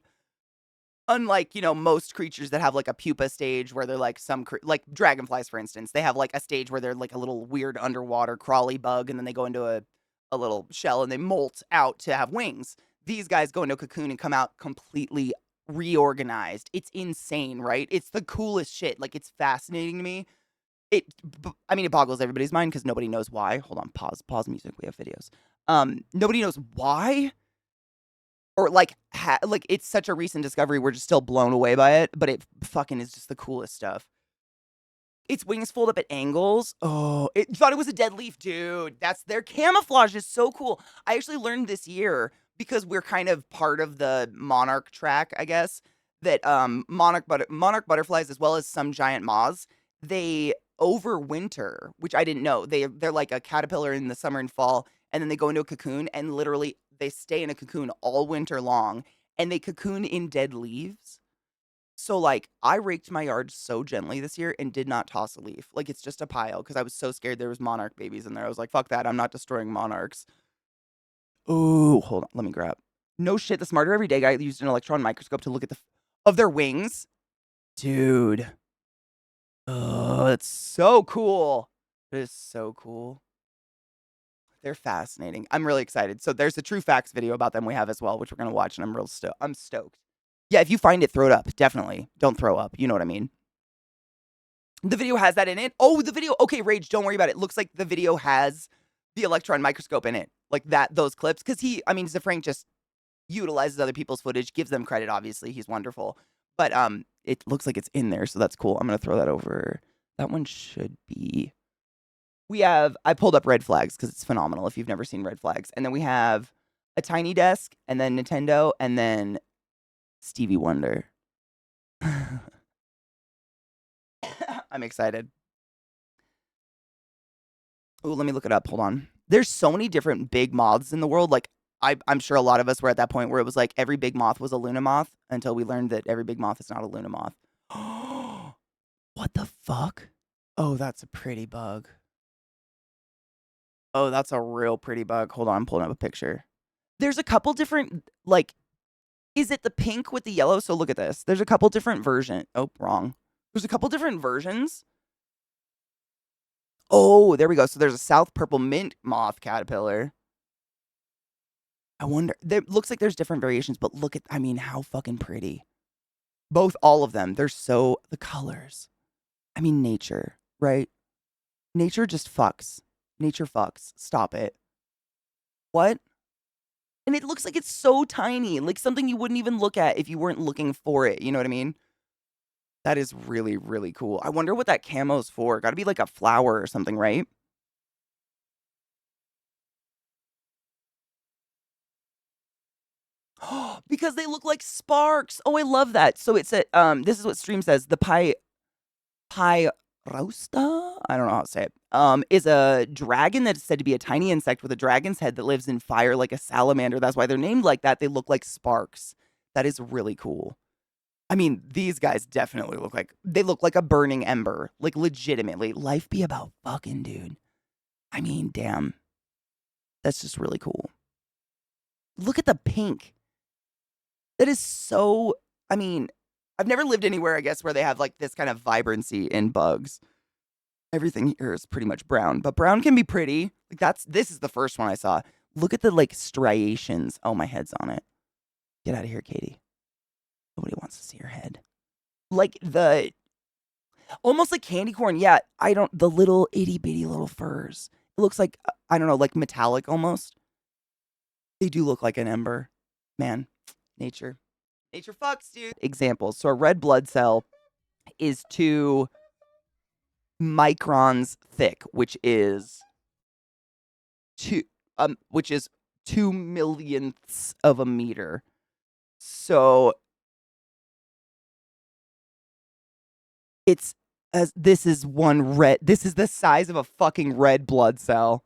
Unlike, you know, most creatures that have like a pupa stage where they're like like dragonflies, for instance, they have like a stage where they're like a little weird underwater crawly bug, and then they go into a little shell and they molt out to have wings. These guys go into a cocoon and come out completely reorganized. It's insane, right? It's the coolest shit. Like, it's fascinating to me. I mean, it boggles everybody's mind because nobody knows why. Hold on, pause music. We have videos. Nobody knows why, or like it's such a recent discovery. We're just still blown away by it, but it fucking is just the coolest stuff. Its wings fold up at angles. Oh, it thought it was a dead leaf, dude. That's their camouflage is so cool. I actually learned this year because we're kind of part of the monarch track, I guess, that monarch butterflies, as well as some giant moths, they overwinter, which I didn't know. They're like a caterpillar in the summer and fall, and then they go into a cocoon, and literally they stay in a cocoon all winter long, and they cocoon in dead leaves. So, like, I raked my yard so gently this year and did not toss a leaf. Like, it's just a pile because I was so scared there was monarch babies in there. I was like, fuck that. I'm not destroying monarchs. Ooh, hold on. Let me grab. No shit. The Smarter Everyday guy used an electron microscope to look at of their wings. Dude. Oh, it's so cool. It is so cool. They're fascinating. I'm really excited. So there's a true facts video about them we have as well, which we're going to watch, and I'm stoked. Yeah, if you find it, throw it up. Definitely. Don't throw up. You know what I mean? The video has that in it. Oh, the video. Okay, Rage, don't worry about it. Looks like the video has the electron microscope in it. Like those clips. Because Zafrank just utilizes other people's footage, gives them credit, obviously. He's wonderful. But it looks like it's in there, so that's cool. I'm going to throw that over. That one should be. I pulled up Red Flags because it's phenomenal if you've never seen Red Flags. And then we have a Tiny Desk, and then Nintendo, and then Stevie Wonder. I'm excited. Oh, let me look it up. Hold on. There's so many different big moths in the world. Like, I'm sure a lot of us were at that point where it was like every big moth was a Luna moth until we learned that every big moth is not a Luna moth. What the fuck? Oh, that's a pretty bug. Oh, that's a real pretty bug. Hold on, I'm pulling up a picture. There's a couple different, like, is it the pink with the yellow? So look at this. There's a couple different versions. Oh, wrong. There's a couple different versions. Oh, there we go. So there's a South Purple Mint moth caterpillar. I wonder, looks like there's different variations, but look at, how fucking pretty. All of them. The colors. Nature, right? Nature just fucks. Nature fucks. Stop it. What? And it looks like it's so tiny, like something you wouldn't even look at if you weren't looking for it. You know what I mean? That is really, really cool. I wonder what that camo's for. Gotta be like a flower or something, right? Because they look like sparks. Oh, I love that. So it's this is what Stream says. The Pyrosta, I don't know how to say it, is a dragon that is said to be a tiny insect with a dragon's head that lives in fire like a salamander. That's why they're named like that. They look like sparks. That is really cool. These guys definitely they look like a burning ember. Like, legitimately. Life be about fucking, dude. Damn. That's just really cool. Look at the pink. That is so, I've never lived anywhere, I guess, where they have like this kind of vibrancy in bugs. Everything here is pretty much brown, but brown can be pretty. Like, this is the first one I saw. Look at the like striations. Oh, my head's on it. Get out of here, Katie. Nobody wants to see your head. Like almost like candy corn. Yeah, the little itty bitty little furs. It looks like, I don't know, like metallic almost. They do look like an ember. Man, nature. Nature fucks, dude. Examples. So a red blood cell is 2 microns thick, which is 2 millionths of a meter. So it's As this is this is the size of a fucking red blood cell.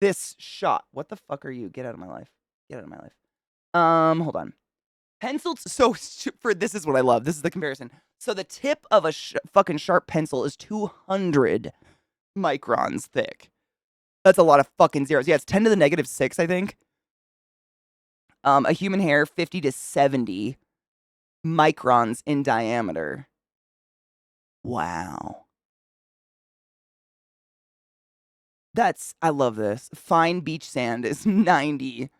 This shot. What the fuck are you? Get out of my life. Get out of my life. Hold on. Penciled. So for this is what I love. This is the comparison. So the tip of a fucking sharp pencil is 200 microns thick. That's a lot of fucking zeros. Yeah, it's 10 to the negative 6, I think. A human hair, 50 to 70 microns in diameter. Wow. I love this. Fine beach sand is 90.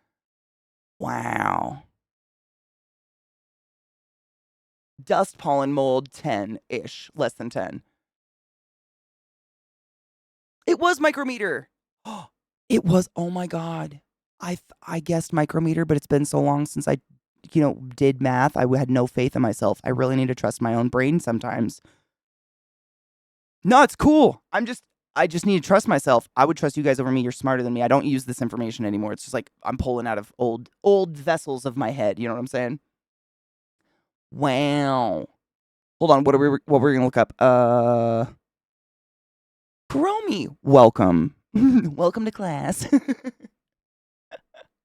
Wow. Dust pollen mold, 10-ish. Less than 10. It was micrometer. It was, oh my God. I guessed micrometer, but it's been so long since I, did math. I had no faith in myself. I really need to trust my own brain sometimes. No, it's cool. I just need to trust myself. I would trust you guys over me. You're smarter than me. I don't use this information anymore. It's just like I'm pulling out of old vessels of my head. You know what I'm saying? Wow. Hold on. What we're gonna look up? Chromie. Welcome. Welcome to class.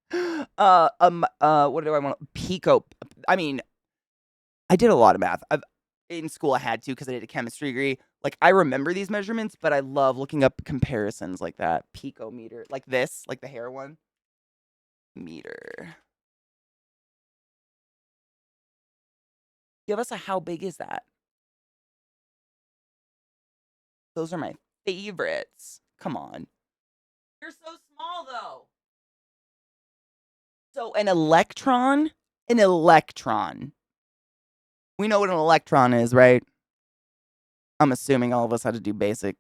What do I want? Pico. I mean, I did a lot of math. In school I had to because I did a chemistry degree. Like I remember these measurements, but I love looking up comparisons like that. Picometer, like this, like the hair one. Meter. Give us a how big is that? Those are my favorites. Come on. You're so small though. So an electron? An electron. We know what an electron is, right? I'm assuming all of us had to do basic,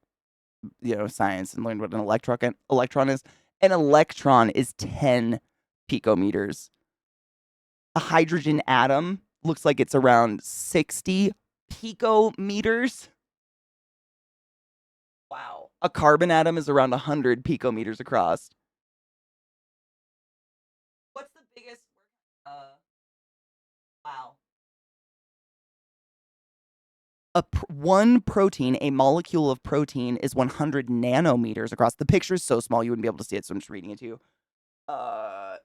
science and learn what an electron is. An electron is 10 picometers. A hydrogen atom looks like it's around 60 picometers. Wow. A carbon atom is around 100 picometers across. What's the biggest? Wow. One protein, a molecule of protein, is 100 nanometers across. The picture is so small you wouldn't be able to see it, so I'm just reading it to you. Oh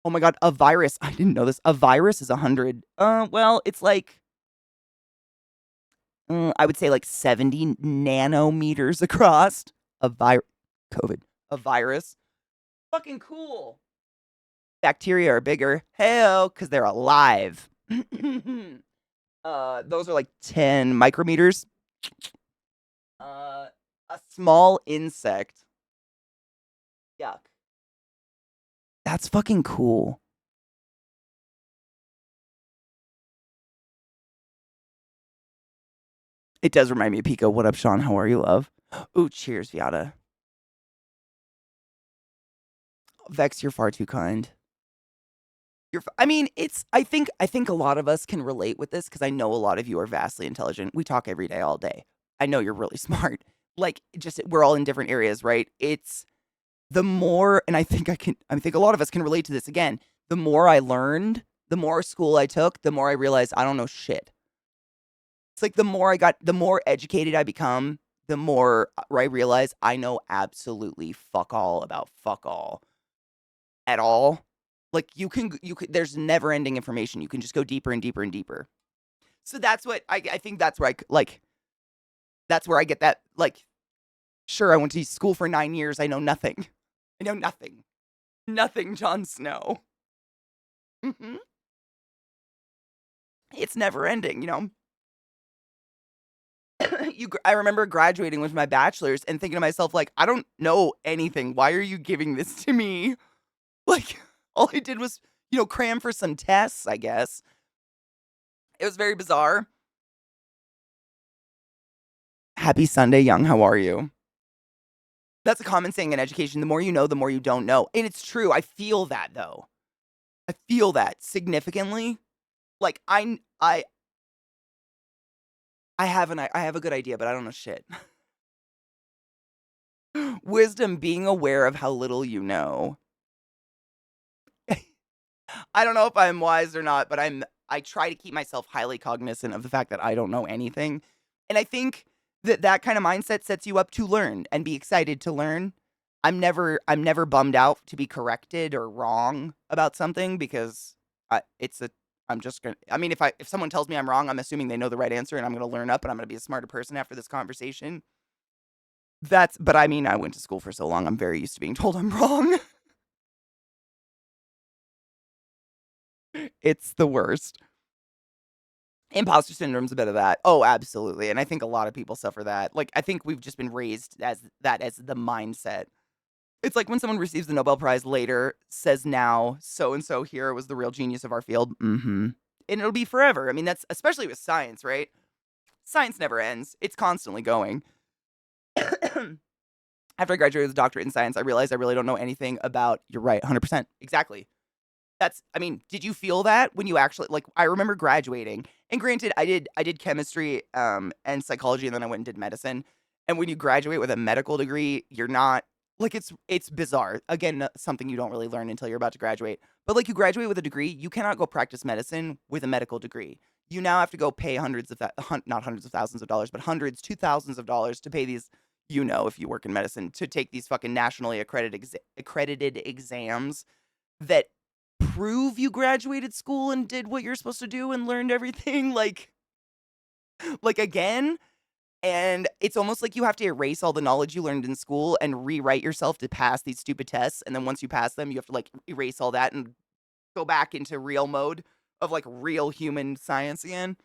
my God, a virus. I didn't know this. A virus is 100. Well, it's like, I would say like 70 nanometers across. COVID. A virus. Fucking cool. Bacteria are bigger. Hell, because they're alive. Those are like 10 micrometers. A small insect. Yuck. That's fucking cool. It does remind me of Pico. What up, Sean? How are you, love? Ooh, cheers, Viata. Vex, you're far too kind. I think a lot of us can relate with this because I know a lot of you are vastly intelligent. We talk every day, all day. I know you're really smart. Like, just we're all in different areas, right? It's the more, and I think a lot of us can relate to this again. The more I learned, the more school I took, the more I realized I don't know shit. It's like the more educated I become, the more I realize I know absolutely fuck all about fuck all at all. Like you can there's never ending information. You can just go deeper and deeper and deeper. So that's what I think that's where that's where I get that, like, sure, I went to school for 9 years. I know nothing. I know nothing. Nothing, Jon Snow. Mhm. It's never ending, I remember graduating with my bachelor's and thinking to myself, like, I don't know anything. Why are you giving this to me? Like, all I did was, cram for some tests, I guess. It was very bizarre. Happy Sunday, Young. How are you? That's a common saying in education. The more you know, the more you don't know. And it's true. I feel that, though. I feel that significantly. Like, I have a good idea, but I don't know shit. Wisdom, being aware of how little you know. I don't know if I'm wise or not, but I try to keep myself highly cognizant of the fact that I don't know anything. And I think that kind of mindset sets you up to learn and be excited to learn. I'm never bummed out to be corrected or wrong about something because it's a I'm just gonna. I mean, if someone tells me I'm wrong, I'm assuming they know the right answer, and I'm gonna learn up, and I'm gonna be a smarter person after this conversation. But I mean, I went to school for so long, I'm very used to being told I'm wrong. It's the worst. Imposter syndrome's a bit of that. Oh, absolutely. And I think a lot of people suffer that. Like, I think we've just been raised as that as the mindset. It's like when someone receives the Nobel Prize later, says now, so and so here was the real genius of our field. Mm-hmm. And it'll be forever. I mean, that's especially with science, right? Science never ends. It's constantly going. After I graduated with a doctorate in science, I realized I really don't know anything about, you're right, 100%. Exactly. I mean, did you feel that when you actually, like, I remember graduating, and granted, I did chemistry, and psychology, and then I went and did medicine. And when you graduate with a medical degree, you're not, like, it's bizarre. Again, something you don't really learn until you're about to graduate. But like, you graduate with a degree, you cannot go practice medicine with a medical degree. You now have to go pay not hundreds of thousands of dollars, but hundreds to thousands of dollars to pay these, if you work in medicine, to take these fucking nationally accredited exams that prove you graduated school and did what you're supposed to do and learned everything, like again. And it's almost like you have to erase all the knowledge you learned in school and rewrite yourself to pass these stupid tests. And then once you pass them, you have to like erase all that and go back into real mode of like real human science again.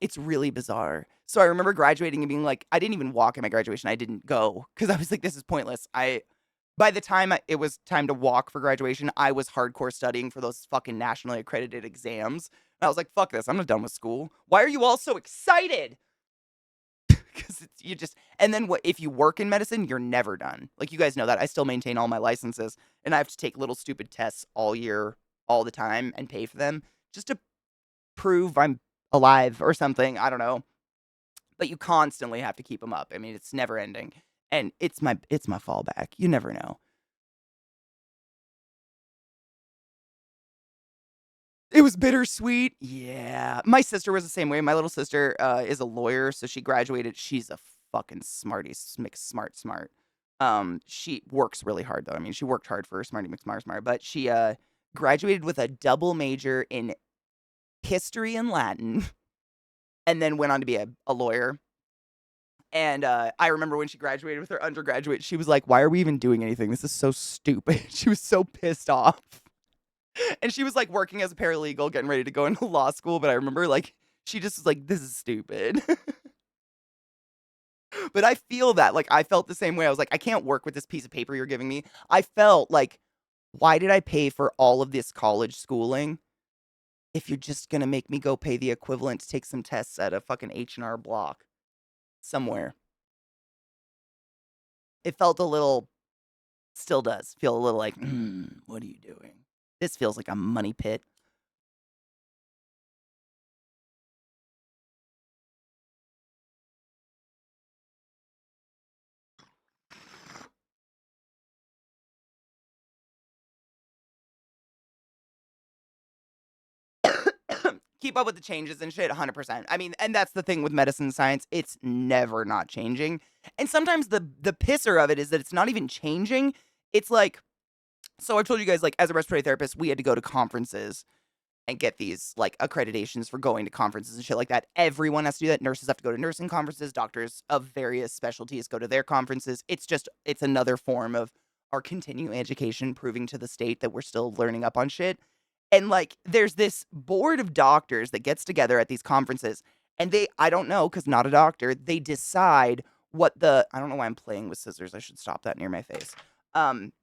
It's really bizarre. So I remember graduating and being like, I didn't even walk at my graduation. I didn't go because I was like, this is pointless. By the time it was time to walk for graduation, I was hardcore studying for those fucking nationally accredited exams. And I was like, fuck this. I'm not done with school. Why are you all so excited? Because you just, and then what, if you work in medicine, you're never done. Like, you guys know that. I still maintain all my licenses, and I have to take little stupid tests all year, all the time, and pay for them just to prove I'm alive or something. I don't know. But you constantly have to keep them up. I mean, it's never ending. And it's my fallback. You never know. It was bittersweet. Yeah. My sister was the same way. My little sister is a lawyer, so she graduated. She's a fucking smarty, smart. She works really hard though. I mean, she worked hard for her smarty McSmart, but she graduated with a double major in history and Latin, and then went on to be a lawyer. And I remember when she graduated with her undergraduate, she was like, "Why are we even doing anything? This is so stupid." She was so pissed off. And she was like working as a paralegal, getting ready to go into law school. But I remember like she just was like, "This is stupid." But I feel that. Like, I felt the same way. I was like, I can't work with this piece of paper you're giving me. I felt like, why did I pay for all of this college schooling if you're just gonna make me go pay the equivalent to take some tests at a fucking H&R Block somewhere? It felt a little, still does feel a little like, what are you doing? This feels like a money pit. Keep up with the changes and shit 100%. I mean, and that's the thing with medicine and science, it's never not changing. And sometimes the pisser of it is that it's not even changing. It's like, so I've told you guys, like, as a respiratory therapist, we had to go to conferences and get these like accreditations for going to conferences and shit like that. Everyone has to do that. Nurses have to go to nursing conferences, doctors of various specialties go to their conferences. It's another form of our continuing education, proving to the state that we're still learning up on shit. And like, there's this board of doctors that gets together at these conferences, and I don't know, because not a doctor, they decide I don't know why I'm playing with scissors. I should stop that near my face. Um,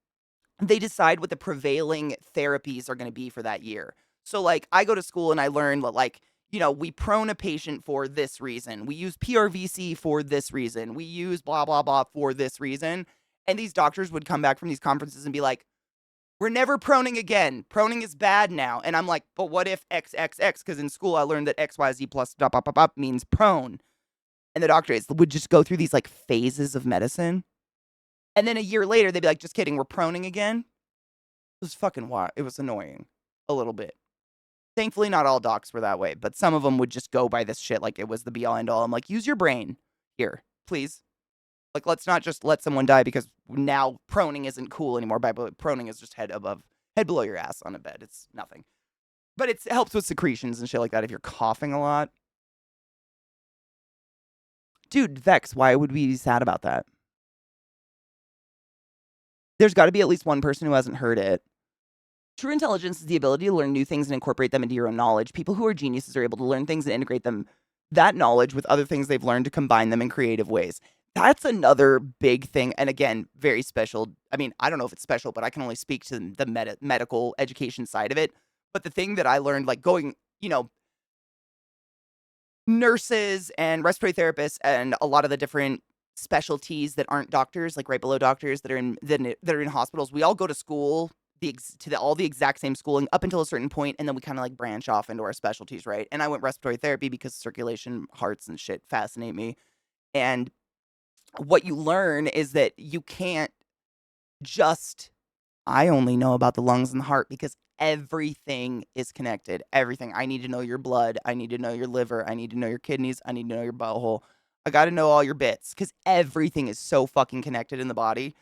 they decide what the prevailing therapies are going to be for that year. So like, I go to school and I learn that, like, we prone a patient for this reason. We use PRVC for this reason. We use blah, blah, blah for this reason. And these doctors would come back from these conferences and be like, we're never proning again. Proning is bad now. And I'm like, but what if XXX? Because in school I learned that XYZ plus dot, dot, dot, dot means prone. And the doctors would just go through these like phases of medicine. And then a year later, they'd be like, just kidding, we're proning again. It was fucking wild. It was annoying. A little bit. Thankfully, not all docs were that way, but some of them would just go by this shit like it was the be all end all. I'm like, use your brain here, please. Like, let's not just let someone die because now proning isn't cool anymore. Proning is just head below your ass on a bed. It's nothing. But it helps with secretions and shit like that if you're coughing a lot. Dude, Vex, why would we be sad about that? There's got to be at least one person who hasn't heard it. True intelligence is the ability to learn new things and incorporate them into your own knowledge. People who are geniuses are able to learn things and integrate that knowledge with other things they've learned to combine them in creative ways. That's another big thing. And again, very special. I mean, I don't know if it's special, but I can only speak to the medical education side of it. But the thing that I learned, like going, nurses and respiratory therapists and a lot of the different specialties that aren't doctors, like right below doctors that are in hospitals, we all go to school all the exact same schooling up until a certain point, and then we kind of like branch off into our specialties, right? And I went respiratory therapy because circulation, hearts, and shit fascinate me. And what you learn is that you can't just, I only know about the lungs and the heart because everything is connected. Everything. I need to know your blood. I need to know your liver. I need to know your kidneys. I need to know your butthole. I got to know all your bits because everything is so fucking connected in the body.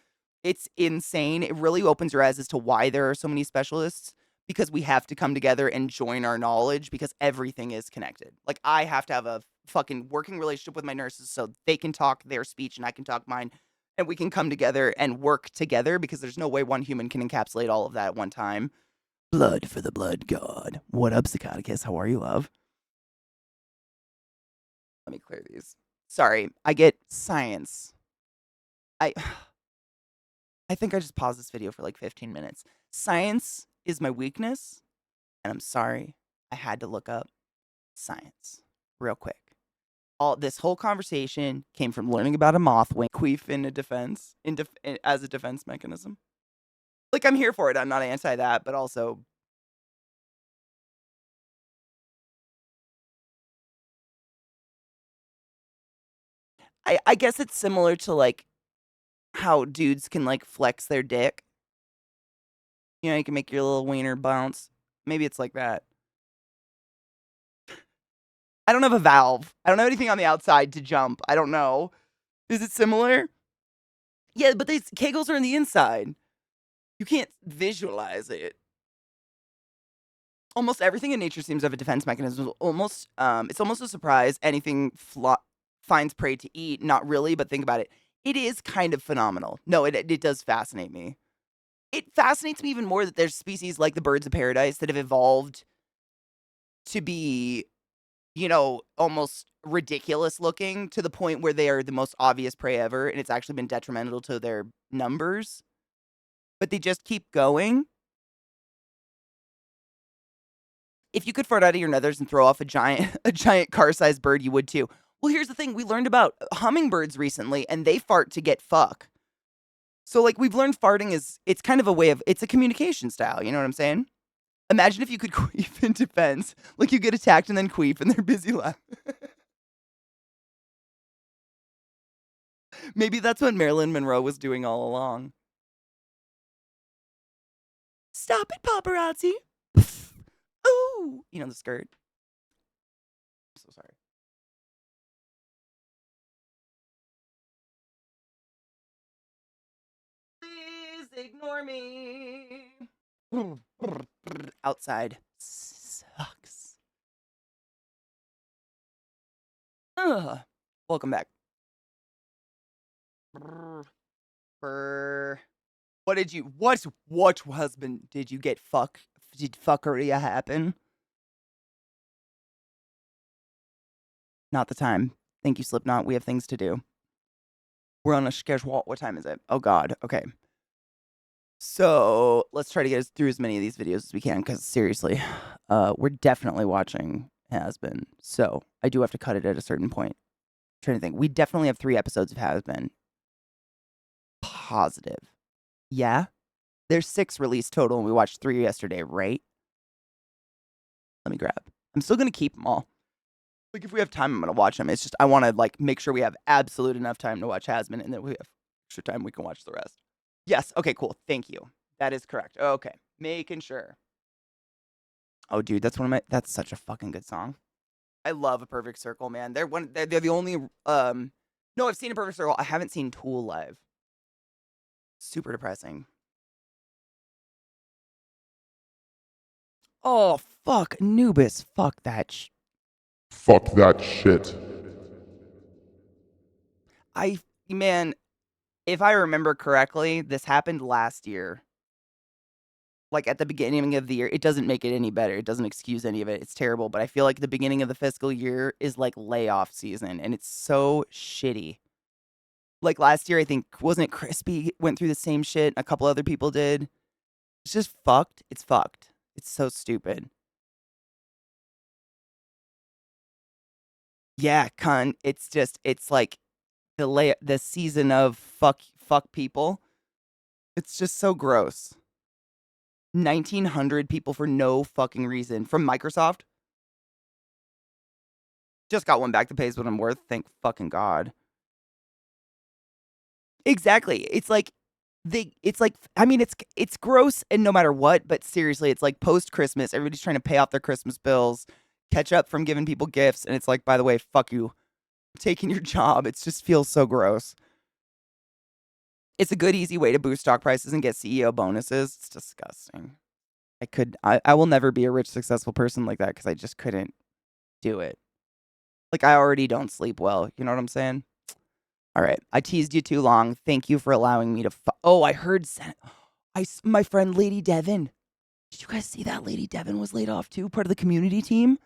It's insane. It really opens your eyes as to why there are so many specialists, because we have to come together and join our knowledge because everything is connected. Like, I have to have a fucking working relationship with my nurses so they can talk their speech and I can talk mine, and we can come together and work together because there's no way one human can encapsulate all of that at one time. Blood for the blood god. What up, ClassyKatie? How are you, love? Let me clear these. Sorry, I get science. I think I just paused this video for like 15 minutes. Science is my weakness, and I'm sorry. I had to look up science real quick. This whole conversation came from learning about a moth wing queef in a defense, as a defense mechanism. Like, I'm here for it. I'm not anti that, but also I guess it's similar to like how dudes can like flex their dick. You can make your little wiener bounce. Maybe it's like that. I don't have a valve. I don't have anything on the outside to jump. I don't know. Is it similar? Yeah, but these kegels are on the inside. You can't visualize it. Almost everything in nature seems to have a defense mechanism. It's almost a surprise anything finds prey to eat. Not really, but think about it. It is kind of phenomenal. No, it does fascinate me. It fascinates me even more that there's species like the birds of paradise that have evolved to be, almost ridiculous looking to the point where they are the most obvious prey ever, and it's actually been detrimental to their numbers. But they just keep going. If you could fart out of your nethers and throw off a giant car-sized bird, you would too. Well, here's the thing. We learned about hummingbirds recently, and they fart to get fuck. So, like, we've learned farting it's kind of it's a communication style. You know what I'm saying? Imagine if you could queef in defense. Like, you get attacked and then queef, and they're busy laughing. Maybe that's what Marilyn Monroe was doing all along. Stop it, paparazzi. Ooh. The skirt. I'm so sorry. Please ignore me. Outside sucks. Ugh. Welcome back. What husband did you get did fuckery happen? Not the time. Thank you, Slipknot. We have things to do. We're on a schedule. What time is it? Oh god. Okay. So let's try to get through as many of these videos as we can, because seriously, we're definitely watching Hazbin. So I do have to cut it at a certain point. I'm trying to think. We definitely have 3 episodes of Hazbin. Positive. Yeah? There's 6 released total, and we watched 3 yesterday, right? Let me grab. I'm still going to keep them all. Like, if we have time, I'm going to watch them. It's just, I want to, like, make sure we have absolute enough time to watch Hazbin, and then we have extra time we can watch the rest. Yes. Okay, cool. Thank you. That is correct. Okay. Making sure. Oh, dude, that's such a fucking good song. I love A Perfect Circle, man. They're the only no, I've seen A Perfect Circle. I haven't seen Tool live. Super depressing. Oh, fuck Anubis. Fuck that Fuck that shit. man, if I remember correctly, this happened last year. Like at the beginning of the year. It doesn't make it any better. It doesn't excuse any of it. It's terrible, but I feel like the beginning of the fiscal year is like layoff season and it's so shitty. Like last year, I think, wasn't it Crispy went through the same shit? A couple other people did. It's just fucked. It's fucked. It's so stupid. Yeah, cunt. It's like the season of fuck people. It's just so gross. 1,900 people for no fucking reason from Microsoft. Just got one back that pays what I'm worth. Thank fucking God. Exactly. I mean it's gross and no matter what, but seriously, it's like post Christmas, everybody's trying to pay off their Christmas bills, catch up from giving people gifts, and it's like, by the way, fuck you. I'm taking your job. It just feels so gross. It's a good easy way to boost stock prices and get CEO bonuses. It's disgusting. I will never be a rich successful person like that because I just couldn't do it. Like I already don't sleep well, you know what I'm saying? All right, I teased you too long. Thank you for allowing me to. Oh, I heard. My friend Lady Devin. Did you guys see that Lady Devin was laid off too? Part of the community team.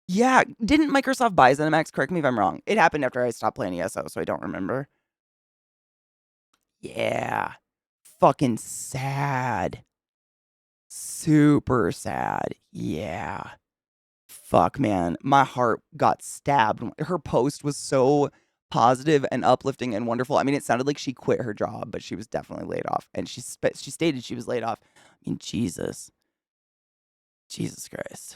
Yeah, didn't Microsoft buy ZeniMax? Correct me if I'm wrong. It happened after I stopped playing ESO, so I don't remember. Yeah, fucking sad. Super sad. Yeah. Fuck, man. My heart got stabbed. Her post was so positive and uplifting and wonderful. I mean, it sounded like she quit her job, but she was definitely laid off. And she stated she was laid off. I mean, Jesus. Jesus Christ.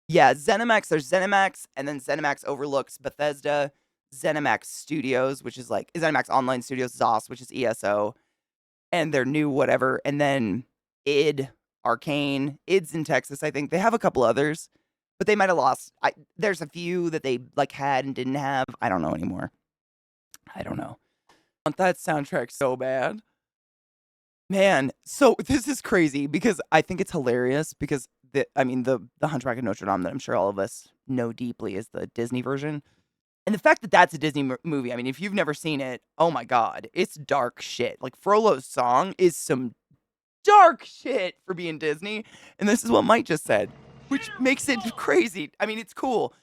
Yeah, ZeniMax. There's ZeniMax, and then ZeniMax overlooks Bethesda, ZeniMax Studios, which is like ZeniMax Online Studios, ZOS, which is ESO, and their new whatever, and then id Arcane. Id's in Texas, I think. They have a couple others, but they might have lost. There's a few that they like had and didn't have. I don't know anymore. I don't know. I want that soundtrack so bad. Man, so this is crazy because I think it's hilarious because the Hunchback of Notre Dame that I'm sure all of us know deeply is the Disney version. And the fact that that's a Disney movie, I mean, if you've never seen it, oh my God, it's dark shit. Like Frollo's song is some dark shit for being Disney. And this is what Mike just said, which makes it crazy. I mean, it's cool.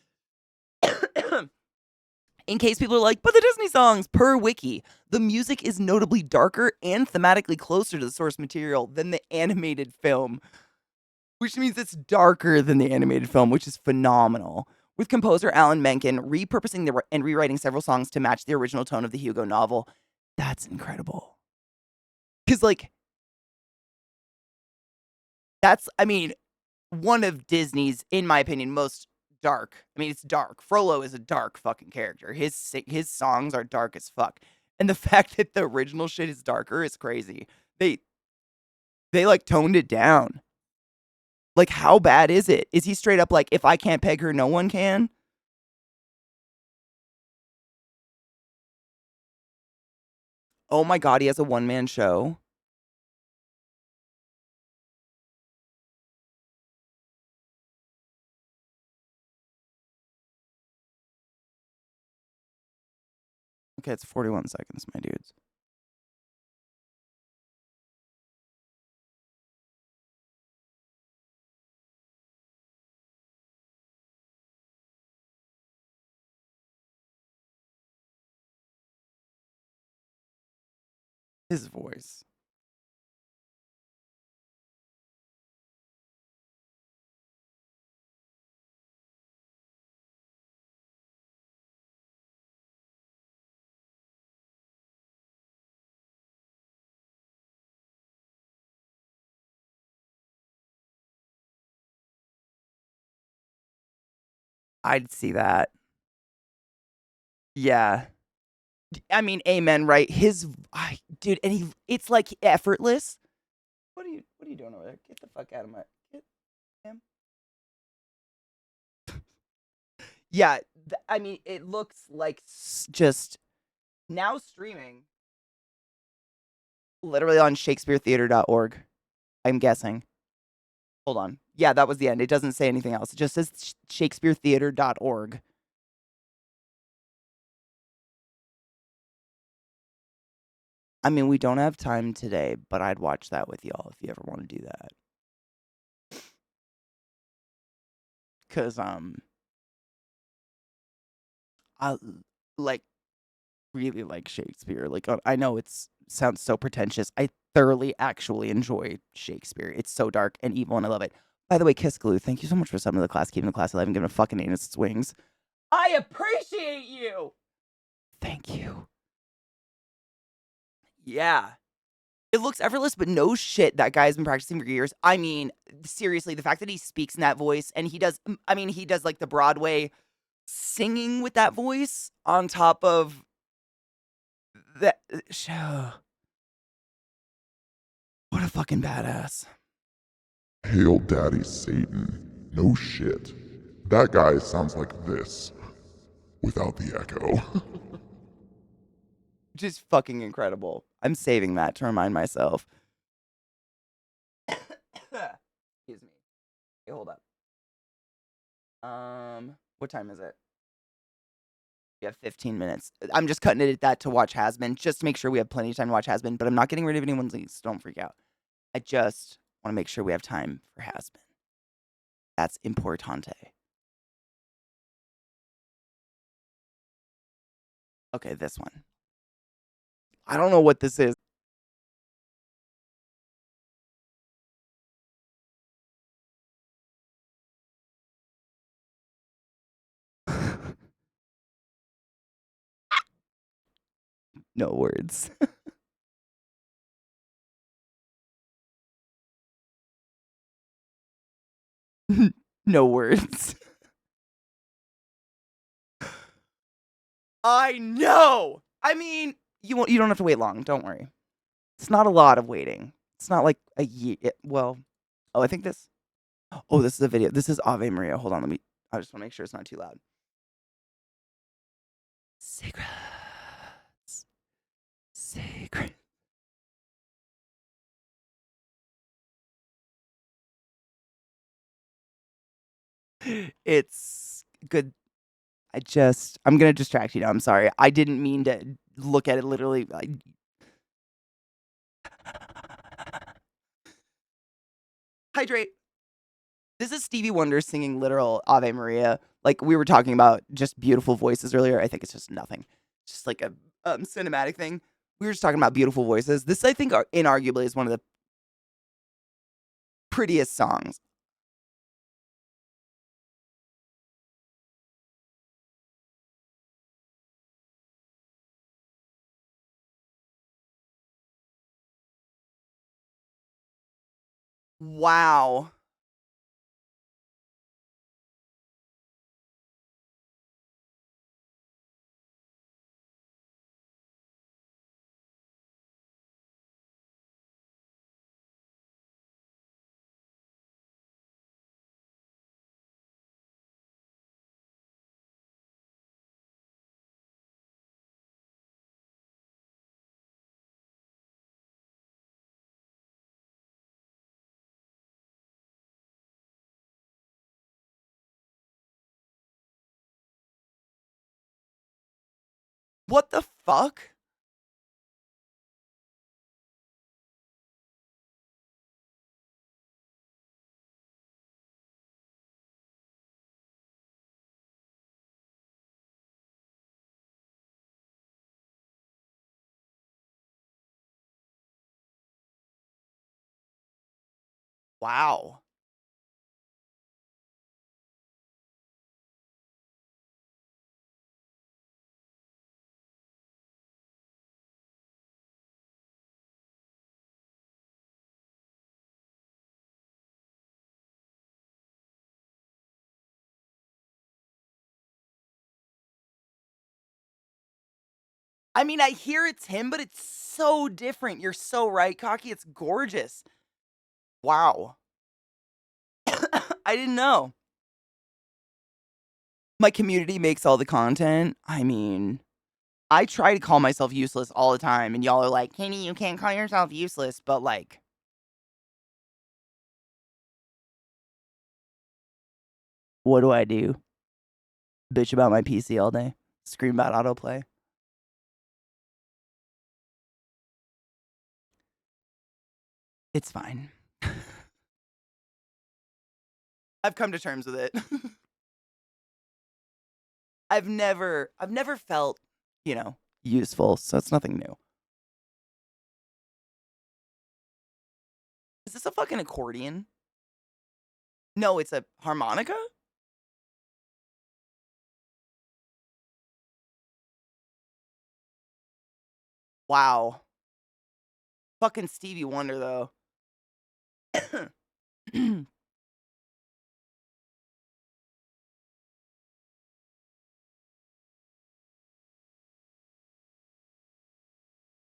In case people are like, but the Disney songs, per wiki, the music is notably darker and thematically closer to the source material than the animated film, which means it's darker than the animated film, which is phenomenal. With composer Alan Menken repurposing and rewriting several songs to match the original tone of the Hugo novel. That's incredible. Because, like, that's, I mean, one of Disney's, in my opinion, most dark. I mean, it's dark. Frollo is a dark fucking character. His songs are dark as fuck. And the fact that the original shit is darker is crazy. They like toned it down. Like, how bad is it? Is he straight up like, if I can't peg her, no one can? Oh my God, he has a one-man show. Okay, it's 41 seconds, my dudes. His voice. I'd see that. Yeah. I mean, amen, right? Dude, and it's like effortless. What are you doing over there? Get the fuck out of my Yeah, I mean, it looks like just now streaming literally on shakespearetheater.org, I'm guessing. Hold on. Yeah, that was the end. It doesn't say anything else. It just says shakespearetheater.org. I mean, we don't have time today, but I'd watch that with y'all if you ever want to do that. Cause I like really like Shakespeare. Like I know it's sounds so pretentious. I thoroughly actually enjoy Shakespeare. It's so dark and evil and I love it. By the way, Kiss Glue, thank you so much for summoning the class, keeping the class alive and giving a fucking anus its wings. I appreciate you. Thank you. Yeah. It looks effortless, but no shit, that guy's been practicing for years. I mean, seriously, the fact that he speaks in that voice and he does like the Broadway singing with that voice on top of that show. What a fucking badass. Hail Daddy Satan. No shit. That guy sounds like this. Without the echo. Just fucking incredible. I'm saving that to remind myself. Excuse me. Okay, hold up. What time is it? We have 15 minutes. I'm just cutting it at that to watch Hazbin, just to make sure we have plenty of time to watch Hazbin, but I'm not getting rid of anyone's leads, so don't freak out. I just want to make sure we have time for Hazbin. That's importante. Okay, this one. I don't know what this is. No words. No words. I know. I mean, you don't have to wait long. Don't worry. It's not a lot of waiting. It's not like a year. Well, oh, I think this. Oh, this is a video. This is Ave Maria. Hold on. I just want to make sure it's not too loud. Secrets. Secret. It's good. I'm going to distract you now. I'm sorry. I didn't mean to look at it literally. Hydrate. This is Stevie Wonder singing literal Ave Maria. Like we were talking about just beautiful voices earlier. I think it's just nothing. Just like a cinematic thing. We were just talking about beautiful voices. This, I think, inarguably is one of the prettiest songs. Wow. What the fuck? Wow. I mean, I hear it's him, but it's so different. You're so right, Cocky. It's gorgeous. Wow. I didn't know. My community makes all the content. I mean, I try to call myself useless all the time, and y'all are like, Katie, you can't call yourself useless, but like, what do I do? Bitch about my PC all day, scream about autoplay. It's fine. I've come to terms with it. I've never felt, useful, so it's nothing new. Is this a fucking accordion? No, it's a harmonica? Wow. Fucking Stevie Wonder, though.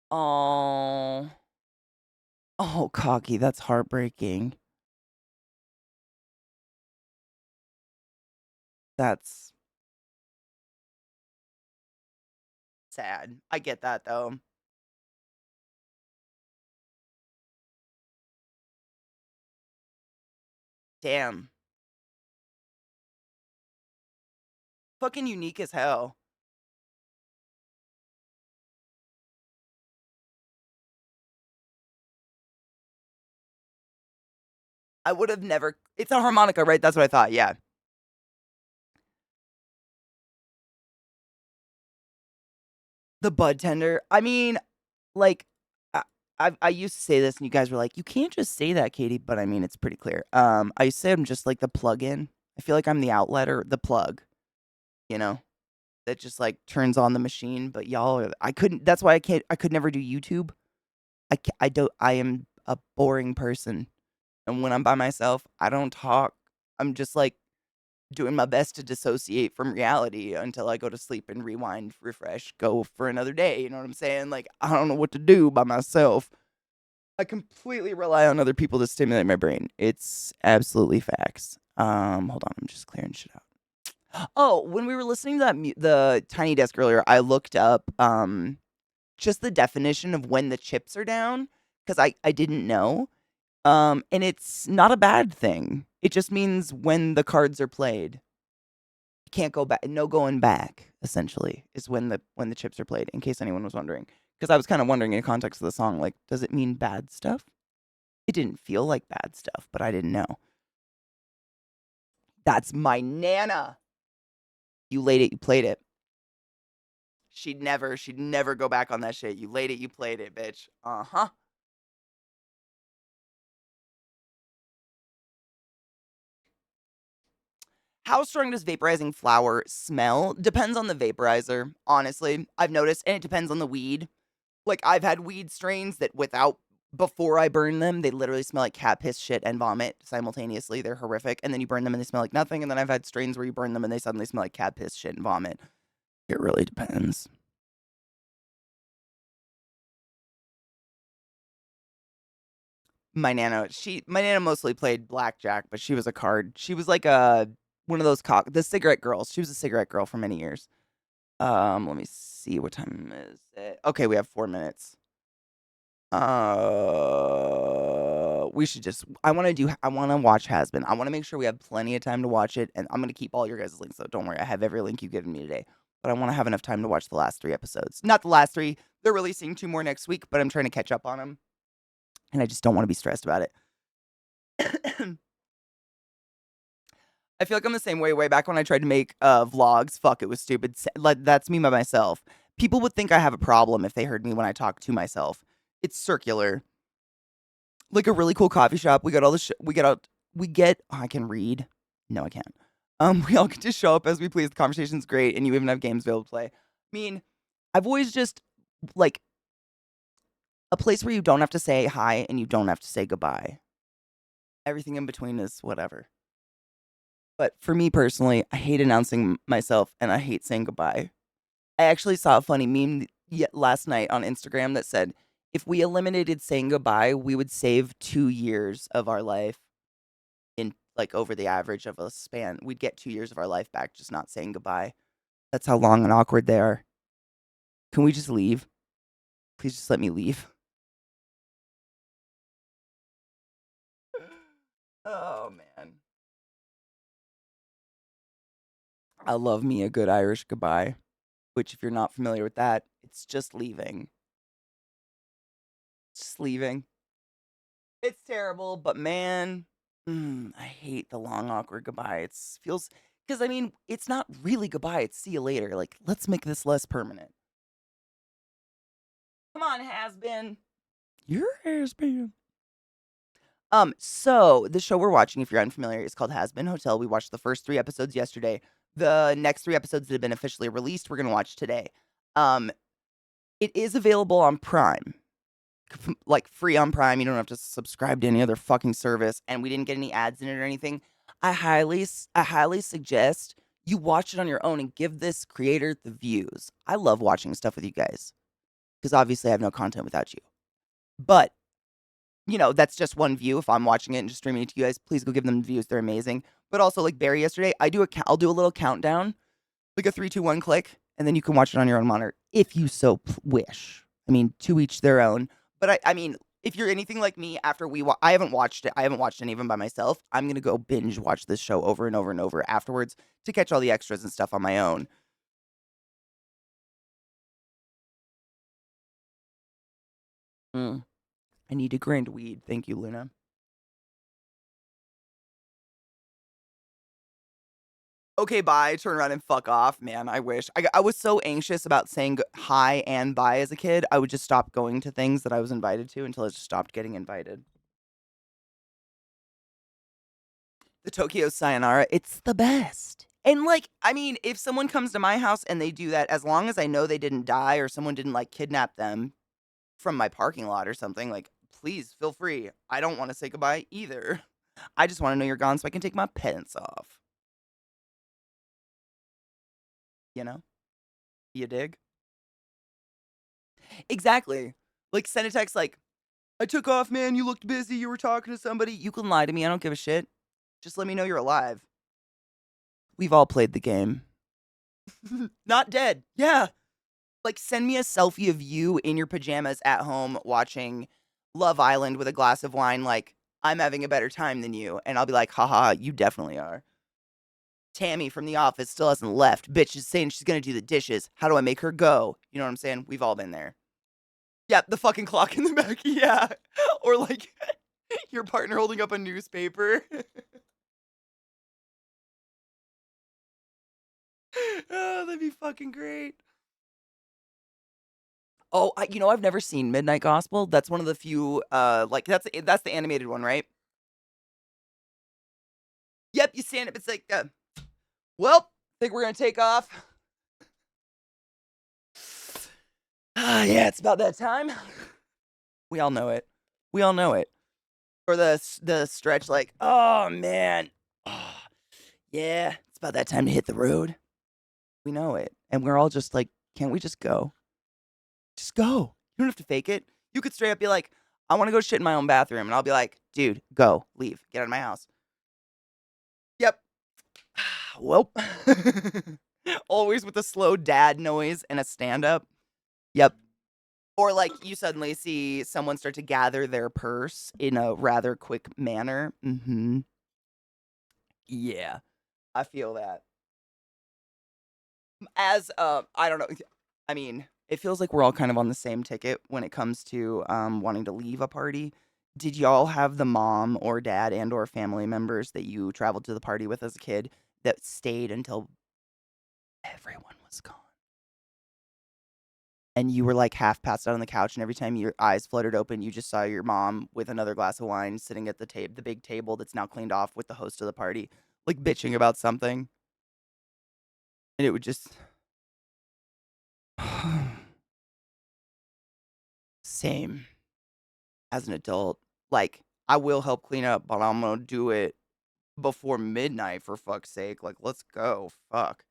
Oh. Oh, cocky, that's heartbreaking. That's sad. I get that, though. Damn. Fucking unique as hell. I would have never. It's a harmonica, right? That's what I thought. Yeah. The bud tender. I mean, like, I used to say this, and you guys were like, "You can't just say that, Katie." But I mean, it's pretty clear. I used to say I'm just like the plug-in. I feel like I'm the outlet or the plug. You know, that just like turns on the machine. But y'all, I couldn't. That's why I can't. I could never do YouTube. I don't. I am a boring person, and when I'm by myself, I don't talk. I'm just like doing my best to dissociate from reality until I go to sleep and rewind, refresh, go for another day. You know what I'm saying? Like, I don't know what to do by myself. I completely rely on other people to stimulate my brain. It's absolutely facts. Hold on, I'm just clearing shit out. Oh, when we were listening to the Tiny Desk earlier, I looked up just the definition of when the chips are down because I didn't know. And it's not a bad thing. It just means when the cards are played. You can't go back. No going back, essentially, is when the chips are played, in case anyone was wondering. Because I was kind of wondering in context of the song, like, does it mean bad stuff? It didn't feel like bad stuff, but I didn't know. That's my Nana. You laid it, you played it. She'd never go back on that shit. You laid it, you played it, bitch. Uh-huh. How strong does vaporizing flower smell? Depends on the vaporizer, honestly. I've noticed, and it depends on the weed. Like, I've had weed strains that before I burn them, they literally smell like cat piss, shit, and vomit simultaneously. They're horrific. And then you burn them and they smell like nothing. And then I've had strains where you burn them and they suddenly smell like cat piss, shit, and vomit. It really depends. My Nana mostly played blackjack, but she was a card. She was like one of those the cigarette girls. She was a cigarette girl for many years. Let me see, what time is it? Okay, we have 4 minutes. We should just. I want to watch Hazbin. I want to make sure we have plenty of time to watch it, and I'm gonna keep all your guys' links though. Don't worry, I have every link you've given me today. But I want to have enough time to watch the last 3 episodes. Not the last 3. They're releasing 2 more next week, but I'm trying to catch up on them, and I just don't want to be stressed about it. I feel like I'm the same way back when I tried to make vlogs. Fuck, it was stupid. Like, that's me by myself. People would think I have a problem if they heard me when I talk to myself. It's circular. Like a really cool coffee shop. We got all the oh, I can read. No, I can't. We all get to show up as we please. The conversation's great, and you even have games available to play. I mean, I've always just like a place where you don't have to say hi and you don't have to say goodbye. Everything in between is whatever. But for me personally, I hate announcing myself and I hate saying goodbye. I actually saw a funny meme last night on Instagram that said, if we eliminated saying goodbye, we would save 2 years of our life in like over the average of a span. We'd get 2 years of our life back just not saying goodbye. That's how long and awkward they are. Can we just leave? Please just let me leave. Oh man. I love me a good Irish goodbye, which if you're not familiar with that, it's just leaving. Just leaving. It's terrible, but man, I hate the long awkward goodbye. It feels because I mean, it's not really goodbye. It's see you later. Like, let's make this less permanent. Come on, Hazbin. You're Hazbin. So the show we're watching, if you're unfamiliar, is called Hazbin Hotel. We watched the first 3 episodes yesterday. The next 3 episodes that have been officially released, we're gonna watch today. Um, it is available on Prime. Like free on Prime. You don't have to subscribe to any other fucking service, and we didn't get any ads in it or anything. I highly suggest you watch it on your own and give this creator the views. I love watching stuff with you guys because obviously I have no content without you. But that's just one view. If I'm watching it and just streaming it to you guys, please go give them views. They're amazing. But also, like Barry yesterday, I'll do a little countdown, like a 3, 2, 1 click, and then you can watch it on your own monitor if you so wish. I mean, to each their own. But I mean, if you're anything like me, after I haven't watched it. I haven't watched any of them by myself. I'm gonna go binge watch this show over and over and over afterwards to catch all the extras and stuff on my own. Mm. I need a grand weed. Thank you, Luna. Okay, bye. Turn around and fuck off, man. I wish. I was so anxious about saying hi and bye as a kid. I would just stop going to things that I was invited to until I just stopped getting invited. The Tokyo Sayonara, it's the best. And like, I mean, if someone comes to my house and they do that, as long as I know they didn't die or someone didn't like kidnap them from my parking lot or something, like, please feel free. I don't want to say goodbye either. I just want to know you're gone so I can take my pants off. You know? You dig? Exactly. Like, send a text like, I took off, man. You looked busy. You were talking to somebody. You can lie to me. I don't give a shit. Just let me know you're alive. We've all played the game. Not dead. Yeah. Like, send me a selfie of you in your pajamas at home watching Love Island with a glass of wine. Like, I'm having a better time than you. And I'll be like, haha, you definitely are. Tammy from the office still hasn't left. Bitch is saying she's gonna do the dishes. How do I make her go? You know what I'm saying? We've all been there. Yeah, the fucking clock in the back. Yeah. Or like your partner holding up a newspaper. Oh, that'd be fucking great. Oh, I've never seen Midnight Gospel. That's one of the few. Like that's the animated one, right? Yep, you stand up. It's like, well, think we're gonna take off. Yeah, it's about that time. We all know it. We all know it. Or the stretch, like, oh man, oh, yeah, it's about that time to hit the road. We know it, and we're all just like, can't we just go? Just go. You don't have to fake it. You could straight up be like, I want to go shit in my own bathroom, and I'll be like, dude, go, leave, get out of my house. Yep. Well, always with a slow dad noise and a stand up. Yep. Or like you suddenly see someone start to gather their purse in a rather quick manner. Mm-hmm. Yeah, I feel that. As I don't know. I mean, it feels like we're all kind of on the same ticket when it comes to wanting to leave a party. Did y'all have the mom or dad and or family members that you traveled to the party with as a kid that stayed until everyone was gone? And you were like half passed out on the couch, and every time your eyes fluttered open, you just saw your mom with another glass of wine sitting at the big table that's now cleaned off with the host of the party, like bitching about something. And it would just same as an adult. Like, I will help clean up, but I'm gonna do it before midnight for fuck's sake. Like, let's go. Fuck.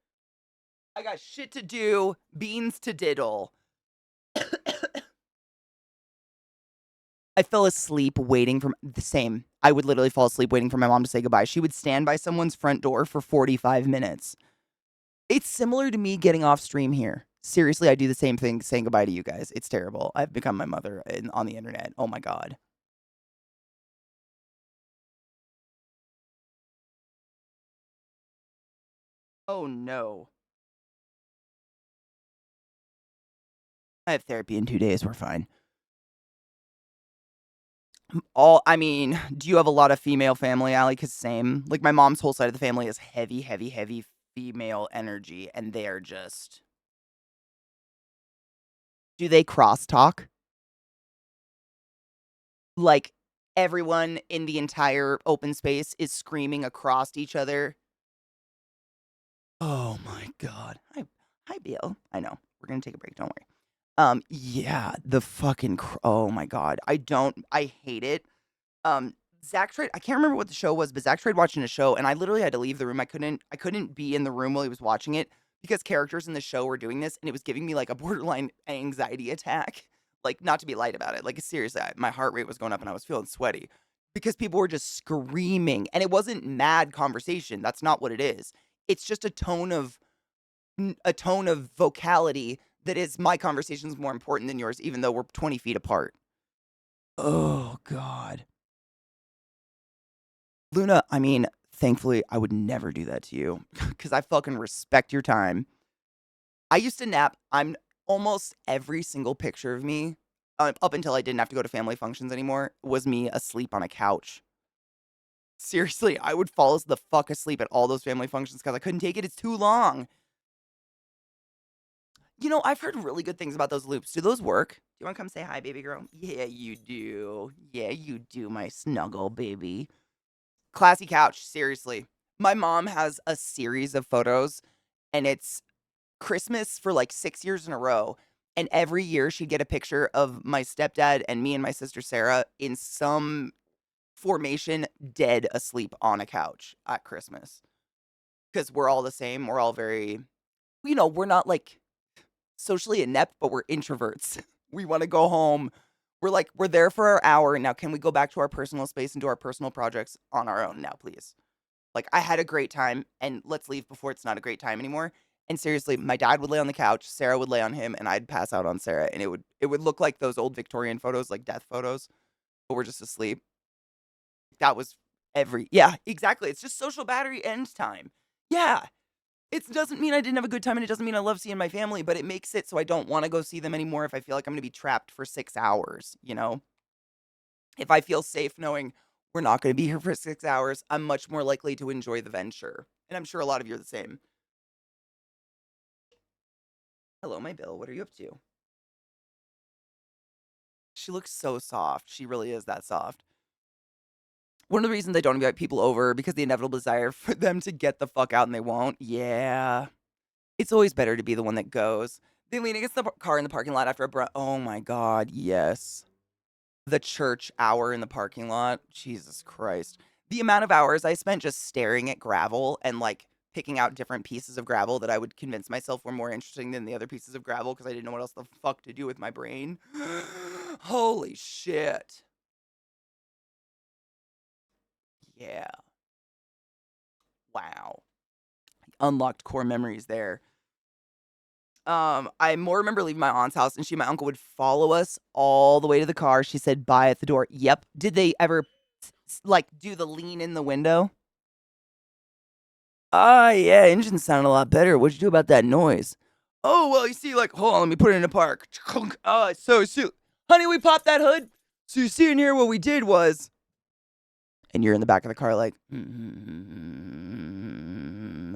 I got shit to do, beans to diddle. I fell asleep waiting for the same. I would literally fall asleep waiting for my mom to say goodbye. She would stand by someone's front door for 45 minutes. It's similar to me getting off stream here. Seriously, I do the same thing saying goodbye to you guys. It's terrible. I've become my mother on the internet. Oh my God. Oh no. I have therapy in 2 days. We're fine. I mean, do you have a lot of female family, Allie? Because same. Like, my mom's whole side of the family is heavy, heavy, heavy female energy, and they're just. Do they crosstalk? Like, everyone in the entire open space is screaming across each other. Oh my God. Hi, Bill. I know. We're gonna take a break. Don't worry. Yeah, the fucking. Oh my God. I hate it. Zach tried. I can't remember what the show was, but Zach tried watching a show, and I literally had to leave the room. I couldn't be in the room while he was watching it because characters in the show were doing this, and it was giving me like a borderline anxiety attack. Like, not to be light about it. Like, seriously, my heart rate was going up, and I was feeling sweaty because people were just screaming, and it wasn't mad conversation. That's not what it is. It's just a tone of vocality that is my conversation's more important than yours, even though we're 20 feet apart. Oh God. Luna, I mean, thankfully, I would never do that to you because I fucking respect your time. I used to nap. I'm almost every single picture of me, up until I didn't have to go to family functions anymore, was me asleep on a couch. Seriously, I would fall the fuck asleep at all those family functions because I couldn't take it. It's too long. I've heard really good things about those loops. Do those work? Do you want to come say hi, baby girl? Yeah, you do. Yeah, you do, my snuggle baby. Classy couch, seriously. My mom has a series of photos, and it's Christmas for like 6 years in a row. And every year she'd get a picture of my stepdad and me and my sister Sarah in some formation, dead asleep on a couch at Christmas. Because we're all the same. We're all very, we're not like socially inept, but we're introverts. We want to go home. We're there for our hour. Now, can we go back to our personal space and do our personal projects on our own now, please? Like, I had a great time, and let's leave before it's not a great time anymore. And seriously, my dad would lay on the couch, Sarah would lay on him, and I'd pass out on Sarah, and it would look like those old Victorian photos, like death photos, but we're just asleep. That was yeah, exactly. It's just social battery end time. Yeah. It doesn't mean I didn't have a good time, and it doesn't mean I love seeing my family, but it makes it so I don't want to go see them anymore if I feel like I'm going to be trapped for 6 hours, If I feel safe knowing we're not going to be here for 6 hours, I'm much more likely to enjoy the venture. And I'm sure a lot of you are the same. Hello, my Bill. What are you up to? She looks so soft. She really is that soft. One of the reasons I don't invite people over because the inevitable desire for them to get the fuck out and they won't. Yeah. It's always better to be the one that goes. They lean against the car in the parking lot after oh my God, yes. The church hour in the parking lot. Jesus Christ. The amount of hours I spent just staring at gravel and like picking out different pieces of gravel that I would convince myself were more interesting than the other pieces of gravel because I didn't know what else the fuck to do with my brain. Holy shit. Yeah. Wow. Unlocked core memories there. I more remember leaving my aunt's house, and my uncle would follow us all the way to the car. She said bye at the door. Yep. Did they ever like do the lean in the window? Ah, yeah, engine sounded a lot better. What'd you do about that noise? Oh, well, you see, like, hold on, let me put it in a park. Oh, so, honey, we popped that hood. So you see in here what we did was, and you're in the back of the car like,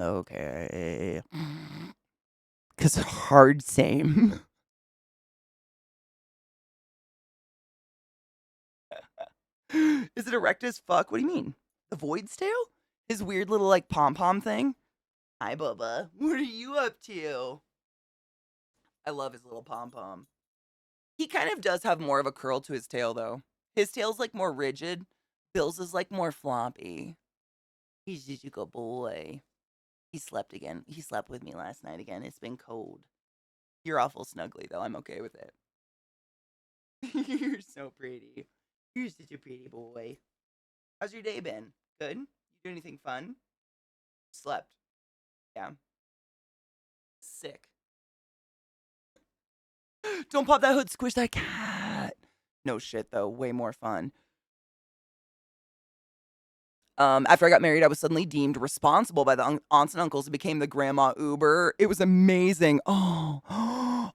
okay. Because hard same. Is it erect as fuck? What do you mean? The Void's tail? His weird little like pom pom thing? Hi, Bubba. What are you up to? I love his little pom pom. He kind of does have more of a curl to his tail, though. His tail's like more rigid. Bill's is like more floppy. He's just a good boy. He slept again. He slept with me last night again. It's been cold. You're awful snuggly, though. I'm okay with it. You're so pretty. You're such a pretty boy. How's your day been? Good? You do anything fun? Slept. Yeah. Sick. Don't pop that hood, squish that cat. No shit though, way more fun. After I got married, I was suddenly deemed responsible by the aunts and uncles and became the grandma Uber. It was amazing. Oh,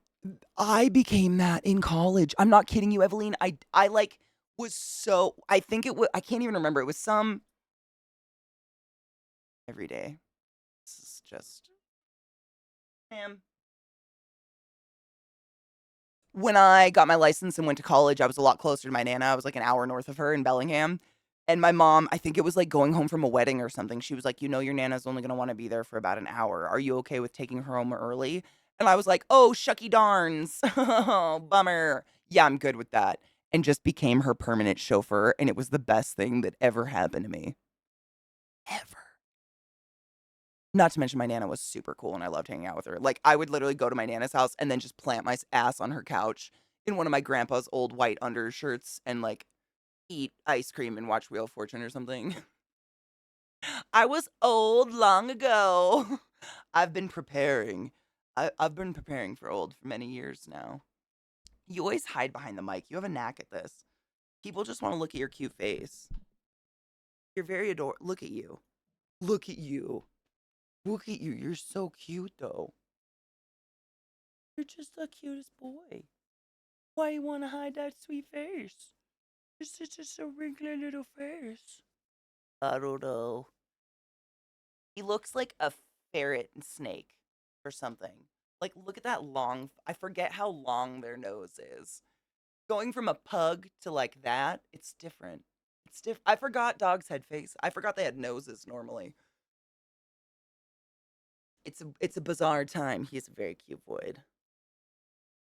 I became that in college. I'm not kidding you, Eveline. I like was so. I think it was. I can't even remember. It was some every day. This is just. When I got my license and went to college, I was a lot closer to my Nana. I was like an hour north of her in Bellingham. And my mom, I think it was like going home from a wedding or something. She was like, you know, your Nana's only going to want to be there for about an hour. Are you okay with taking her home early? And I was like, oh, shucky darns. Bummer. Yeah, I'm good with that. And just became her permanent chauffeur. And it was the best thing that ever happened to me. Ever. Not to mention my Nana was super cool and I loved hanging out with her. Like, I would literally go to my Nana's house and then just plant my ass on her couch in one of my grandpa's old white undershirts and, like, eat ice cream and watch Wheel of Fortune or something. I was old long ago. I've been preparing. I've been preparing for old for many years now. You always hide behind the mic. You have a knack at this. People just want to look at your cute face. You're very adorable. Look at you. Look at you. Look at you. You're so cute, though. You're just the cutest boy. Why you want to hide that sweet face? It's just a wrinkly little face. I don't know. He looks like a ferret and snake or something. Like, look at that long. I forget how long their nose is. Going from a pug to like that, it's different. It's different. I forgot dogs had face. I forgot they had noses normally. It's a bizarre time. He's a very cute void.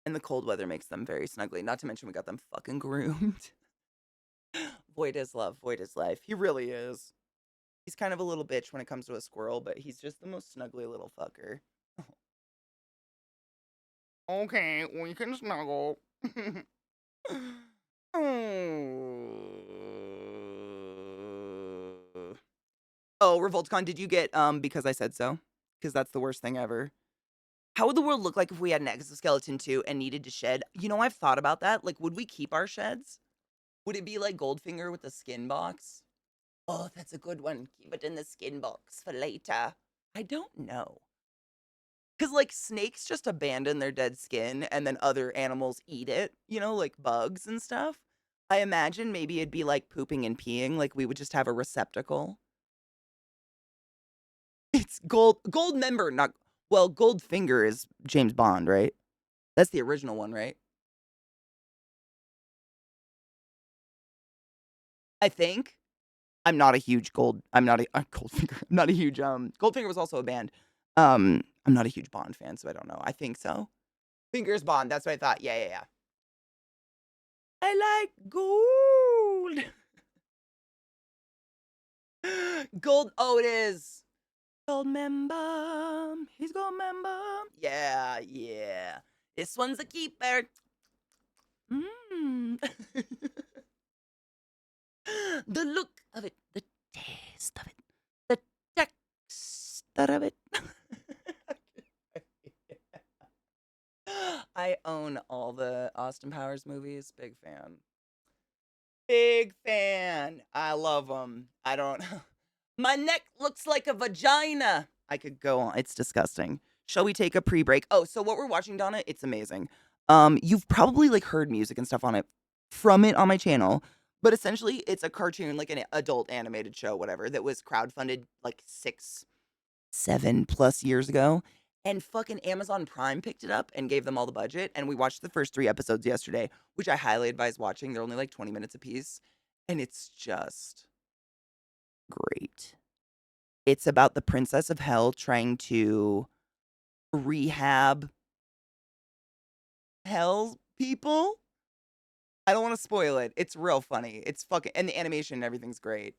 And the cold weather makes them very snuggly. Not to mention we got them fucking groomed. Void is love. Void is life. He really is. He's kind of a little bitch when it comes to a squirrel, but he's just the most snuggly little fucker. Okay, we can snuggle. Oh, RevoltCon, did you get because I said so? Because that's the worst thing ever. How would the world look like if we had an exoskeleton too and needed to shed? You know, I've thought about that. Like, would we keep our sheds? Would it be like Goldfinger with the skin box? Oh, that's a good one. Keep it in the skin box for later. I don't know. Because, like, snakes just abandon their dead skin and then other animals eat it, you know, like bugs and stuff. I imagine maybe it'd be like pooping and peeing, like we would just have a receptacle. It's gold member, not, well, Goldfinger is James Bond, right? That's the original one, right? I think. I'm not a Goldfinger. I'm not a huge Goldfinger was also a band. I'm not a huge Bond fan, so I don't know. I think so. Fingers Bond, that's what I thought. Yeah, yeah, yeah. I like gold. Gold, oh, it is. Gold member. He's gold member. Yeah, yeah. This one's a keeper. Mm. The look of it, the taste of it, the texture of it. I own all the Austin Powers movies. Big fan. Big fan. I love them. I don't. My neck looks like a vagina. I could go on. It's disgusting. Shall we take a pre-break? Oh, so what we're watching, Donna, it's amazing. You've probably like heard music and stuff on it from it on my channel, but essentially it's a cartoon, like an adult animated show, whatever, that was crowdfunded like 7+ years ago. And fucking Amazon Prime picked it up and gave them all the budget. And we watched the first 3 episodes yesterday, which I highly advise watching. They're only like 20 minutes apiece. And it's just great. It's about the Princess of Hell trying to rehab hell people. I don't want to spoil it. It's real funny. It's fucking, and the animation and everything's great.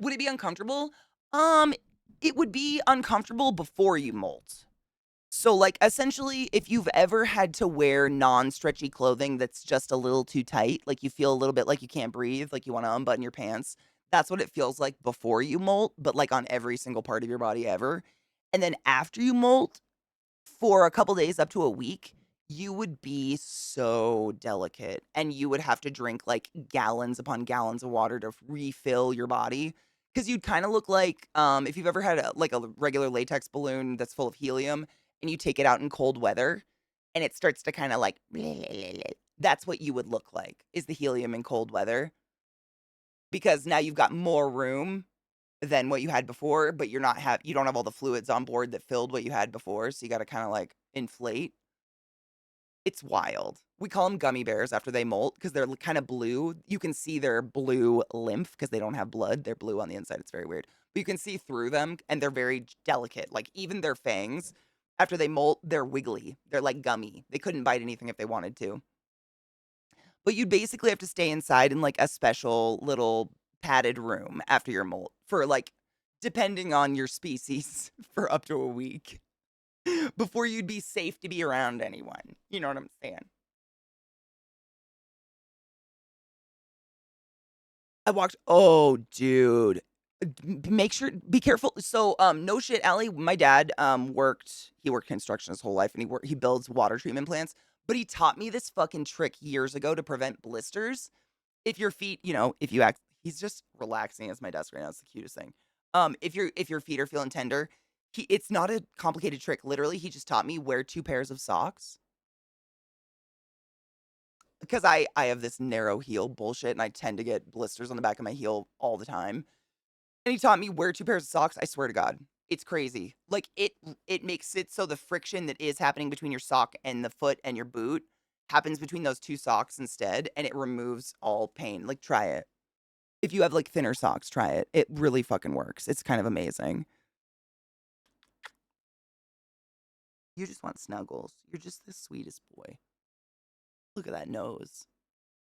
Would it be uncomfortable? It would be uncomfortable before you molt. So, like, essentially, if you've ever had to wear non-stretchy clothing that's just a little too tight, like you feel a little bit like you can't breathe, like you want to unbutton your pants, that's what it feels like before you molt, but like on every single part of your body ever. And then after you molt, for a couple days up to a week, you would be so delicate and you would have to drink like gallons upon gallons of water to refill your body because you'd kind of look like if you've ever had like a regular latex balloon that's full of helium and you take it out in cold weather and it starts to kind of like that's what you would look like is the helium in cold weather because now you've got more room than what you had before, but you don't have all the fluids on board that filled what you had before, so you gotta kinda, like, inflate. It's wild. We call them gummy bears after they molt because 'cause they're kinda blue. You can see their blue lymph because they don't have blood. They're blue on the inside, it's very weird. But you can see through them, and they're very delicate. Like, even their fangs, after they molt, they're wiggly. They're like gummy. They couldn't bite anything if they wanted to. But you'd basically have to stay inside in, like, a special little padded room after your molt for, like, depending on your species, for up to a week before you'd be safe to be around anyone. You know what I'm saying? I walked oh, dude. Make sure be careful. So, no shit, Allie, my dad, he worked construction his whole life, and he builds water treatment plants, but he taught me this fucking trick years ago to prevent blisters. If your feet, if you act he's just relaxing at my desk right now, it's the cutest thing. If your feet are feeling tender, it's not a complicated trick, literally, he just taught me wear 2 pairs of socks. Because I have this narrow heel bullshit, and I tend to get blisters on the back of my heel all the time. And he taught me wear 2 pairs of socks, I swear to God. It's crazy. Like, it makes it so the friction that is happening between your sock and the foot and your boot happens between those 2 socks instead, and it removes all pain. Like, try it. If you have, like, thinner socks, try it. It really fucking works. It's kind of amazing. You just want snuggles. You're just the sweetest boy. Look at that nose.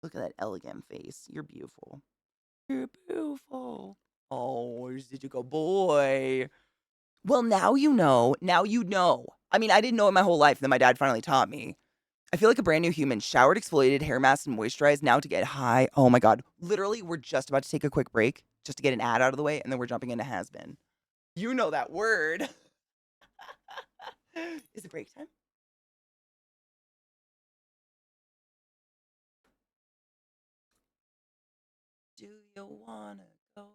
Look at that elegant face. You're beautiful. You're beautiful. Oh, where's did you go, boy? Well, now you know. Now you know. I mean, I didn't know it my whole life, then my dad finally taught me. I feel like a brand new human. Showered, exfoliated, hair masked, and moisturized now to get high. Oh my God. Literally, we're just about to take a quick break just to get an ad out of the way, and then we're jumping into Hazbin. You know that word. Is it break time? Do you wanna go?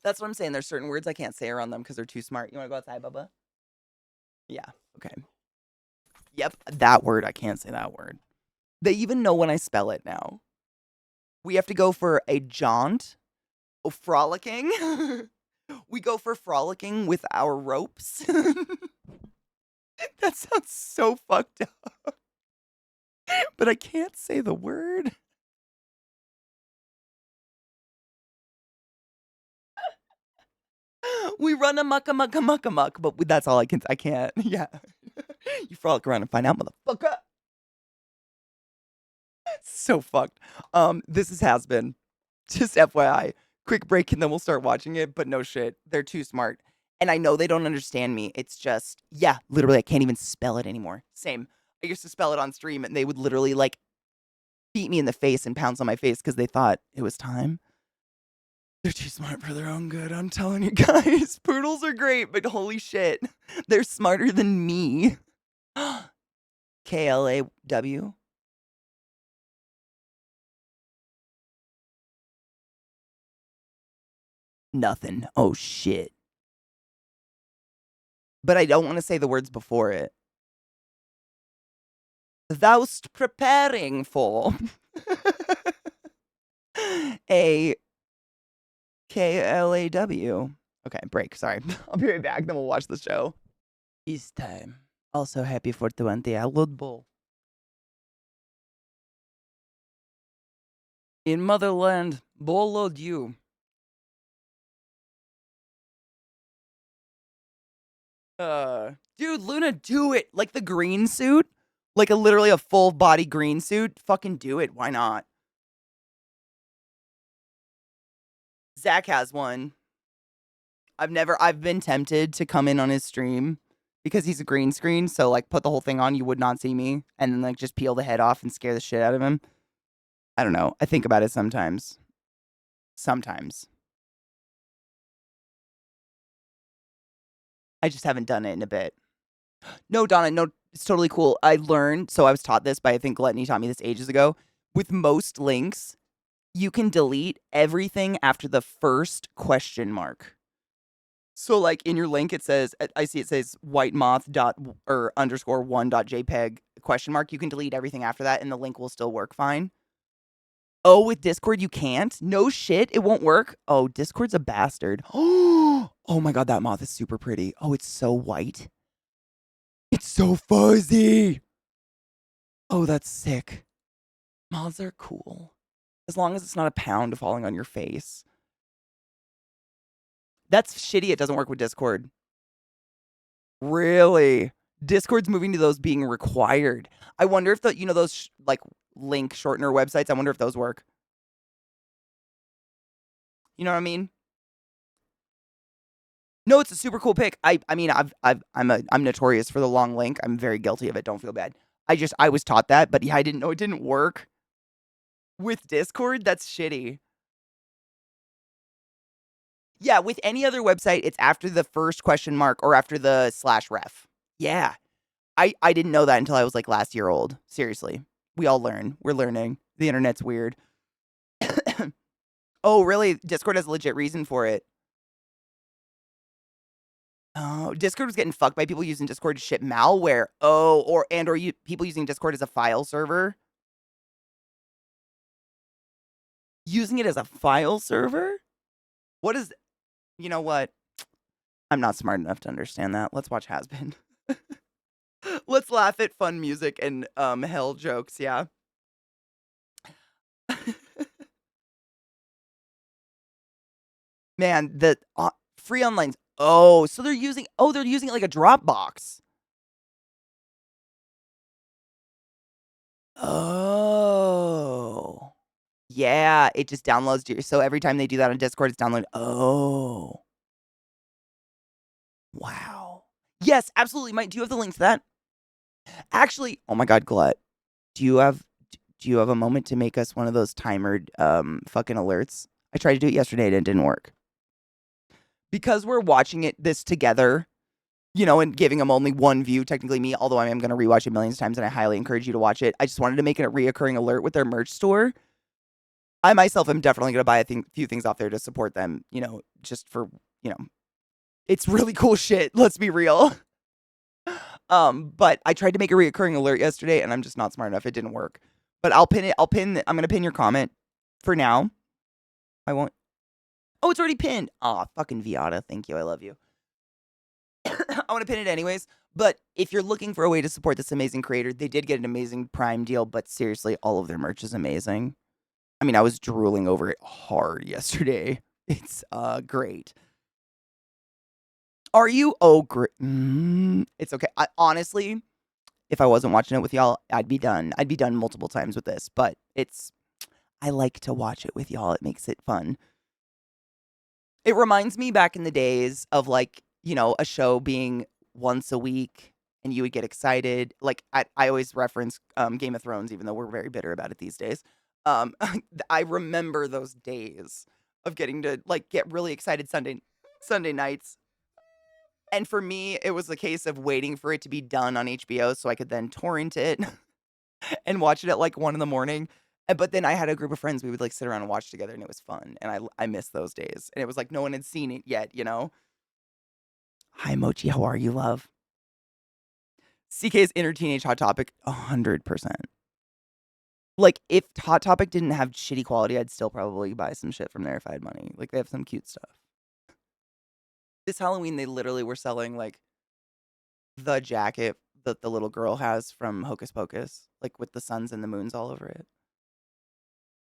That's what I'm saying. There's certain words I can't say around them because they're too smart. You wanna go outside, Bubba? Yeah. Okay. Yep. That word. I can't say that word. They even know when I spell it now. We have to go for a jaunt. Oh, frolicking. We go for frolicking with our ropes. That sounds so fucked up. But I can't say the word. We run amok, but that's all I can't. Yeah. You frolic around and find out, motherfucker. So fucked. This has been just FYI. Quick break and then we'll start watching it, but no shit. They're too smart. And I know they don't understand me. It's just, yeah, literally, I can't even spell it anymore. Same. I used to spell it on stream and they would literally like beat me in the face and pounce on my face because they thought it was time. They're too smart for their own good. I'm telling you guys, poodles are great, but holy shit, they're smarter than me. KLAW. Nothing. Oh shit. But I don't want to say the words before it. Thou'st preparing for a KLAW. Okay, break. Sorry. I'll be right back. Then we'll watch the show. East time. Also happy 420 Outload Bull. In motherland, bull load you. Dude, Luna, do it. Like the green suit, like literally a full body green suit. Fucking do it. Why not? Zach has one. I've been tempted to come in on his stream because he's a green screen. So like put the whole thing on, you would not see me, and then like just peel the head off and scare the shit out of him. I don't know. I think about it sometimes. Sometimes. I just haven't done it in a bit. No, Donna, no, it's totally cool. I learned, so I was taught this by, I think Gluttony taught me this ages ago. With most links, you can delete everything after the first question mark. So, like in your link, it says, I see it says white moth dot or underscore one dot JPEG question mark. You can delete everything after that, and the link will still work fine. Oh, with Discord, you can't? No shit, it won't work? Oh, Discord's a bastard. Oh my god, that moth is super pretty. Oh, it's so white. It's so fuzzy. Oh, that's sick. Moths are cool. As long as it's not a pound falling on your face. That's shitty. It doesn't work with Discord. Really? Discord's moving to those being required. I wonder if the, those like link shortener websites, I wonder if those work. You know what I mean? No, it's a super cool pick. I'm notorious for the long link. I'm very guilty of it. Don't feel bad. I was taught that, but yeah, I didn't know it didn't work. With Discord, that's shitty. Yeah, with any other website, it's after the first question mark or after the /ref. Yeah. I didn't know that until I was like last year old. Seriously. We all learn. We're learning. The internet's weird. Oh, really? Discord has a legit reason for it. Oh, Discord was getting fucked by people using Discord to ship malware. Oh, or people using Discord as a file server. Using it as a file server? What is... You know what? I'm not smart enough to understand that. Let's watch Hazbin. Let's laugh at fun music and hell jokes, yeah. Man, the free online. Oh, so they're using it like a Dropbox. Oh. Yeah, it just downloads so every time they do that on Discord, it's downloaded. Oh. Wow. Yes, absolutely. Mike, do you have the link to that? Actually, oh my god, Glut. Do you have a moment to make us one of those timered fucking alerts? I tried to do it yesterday and it didn't work. Because we're watching this together, and giving them only one view, technically me, although I am going to rewatch it millions of times and I highly encourage you to watch it. I just wanted to make it a reoccurring alert with their merch store. I myself am definitely going to buy a few things off there to support them, just for, it's really cool shit. Let's be real. But I tried to make a reoccurring alert yesterday and I'm just not smart enough. It didn't work. But I'm going to pin your comment for now. I won't. Oh, it's already pinned. Aw, fucking Viata. Thank you. I love you. I want to pin it anyways. But if you're looking for a way to support this amazing creator, they did get an amazing Prime deal, but seriously, all of their merch is amazing. I mean, I was drooling over it hard yesterday. It's great. Are you? Oh, great. It's okay. Honestly, if I wasn't watching it with y'all, I'd be done. I'd be done multiple times with this, but I like to watch it with y'all. It makes it fun. It reminds me back in the days of like, a show being once a week and you would get excited. Like I always reference Game of Thrones, even though we're very bitter about it these days. I remember those days of getting to like get really excited Sunday nights. And for me, it was a case of waiting for it to be done on HBO so I could then torrent it and watch it at like 1 a.m. But then I had a group of friends we would like sit around and watch together and it was fun. And I miss those days. And it was like no one had seen it yet, Hi, Mochi. How are you, love? CK's inner teenage Hot Topic, 100%. Like, if Hot Topic didn't have shitty quality, I'd still probably buy some shit from there if I had money. Like, they have some cute stuff. This Halloween, they literally were selling, like, the jacket that the little girl has from Hocus Pocus. Like, with the suns and the moons all over it.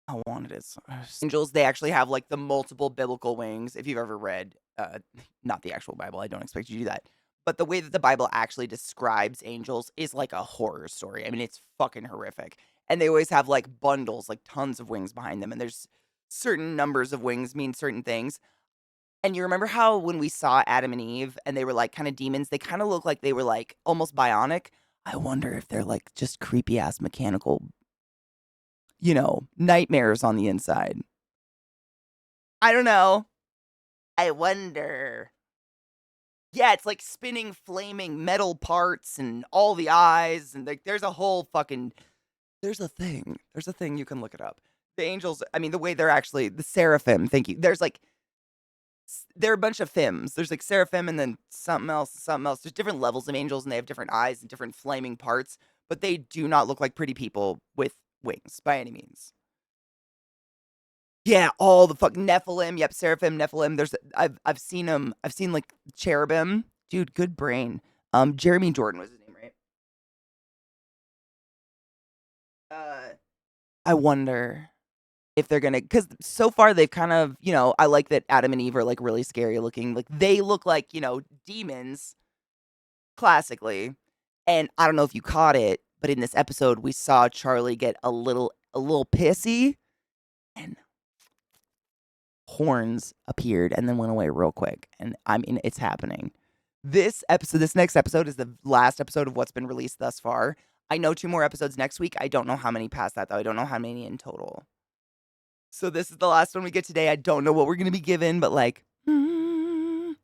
I wanted it. Angels, they actually have, like, the multiple biblical wings. If you've ever read, not the actual Bible, I don't expect you to do that. But the way that the Bible actually describes angels is like a horror story. I mean, it's fucking horrific. And they always have, like, bundles, like, tons of wings behind them. And there's certain numbers of wings mean certain things. And you remember how when we saw Adam and Eve and they were like kind of demons, they kind of look like they were like almost bionic. I wonder if they're like just creepy ass mechanical, nightmares on the inside. I don't know. I wonder. Yeah, it's like spinning, flaming metal parts and all the eyes. And like, there's a whole fucking. There's a thing. There's a thing you can look it up. The angels, I mean, the way they're actually. The seraphim, thank you. There's like. There are a bunch of fims. There's like seraphim and then something else, something else. There's different levels of angels and they have different eyes and different flaming parts. But they do not look like pretty people with wings by any means. Yeah, all the fuck Nephilim. Yep, Seraphim, Nephilim. I've seen them. I've seen like cherubim. Dude, good brain. Jeremy Jordan was his name, right? I wonder if they're gonna, because so far they've kind of, I like that Adam and Eve are like really scary looking. Like they look like, demons classically. And I don't know if you caught it, but in this episode we saw Charlie get a little pissy and horns appeared and then went away real quick. And I mean, it's happening. This next episode is the last episode of what's been released thus far. I know 2 more episodes next week. I don't know how many past that, though. I don't know how many in total. So this is the last one we get today. I don't know what we're going to be given, but like, I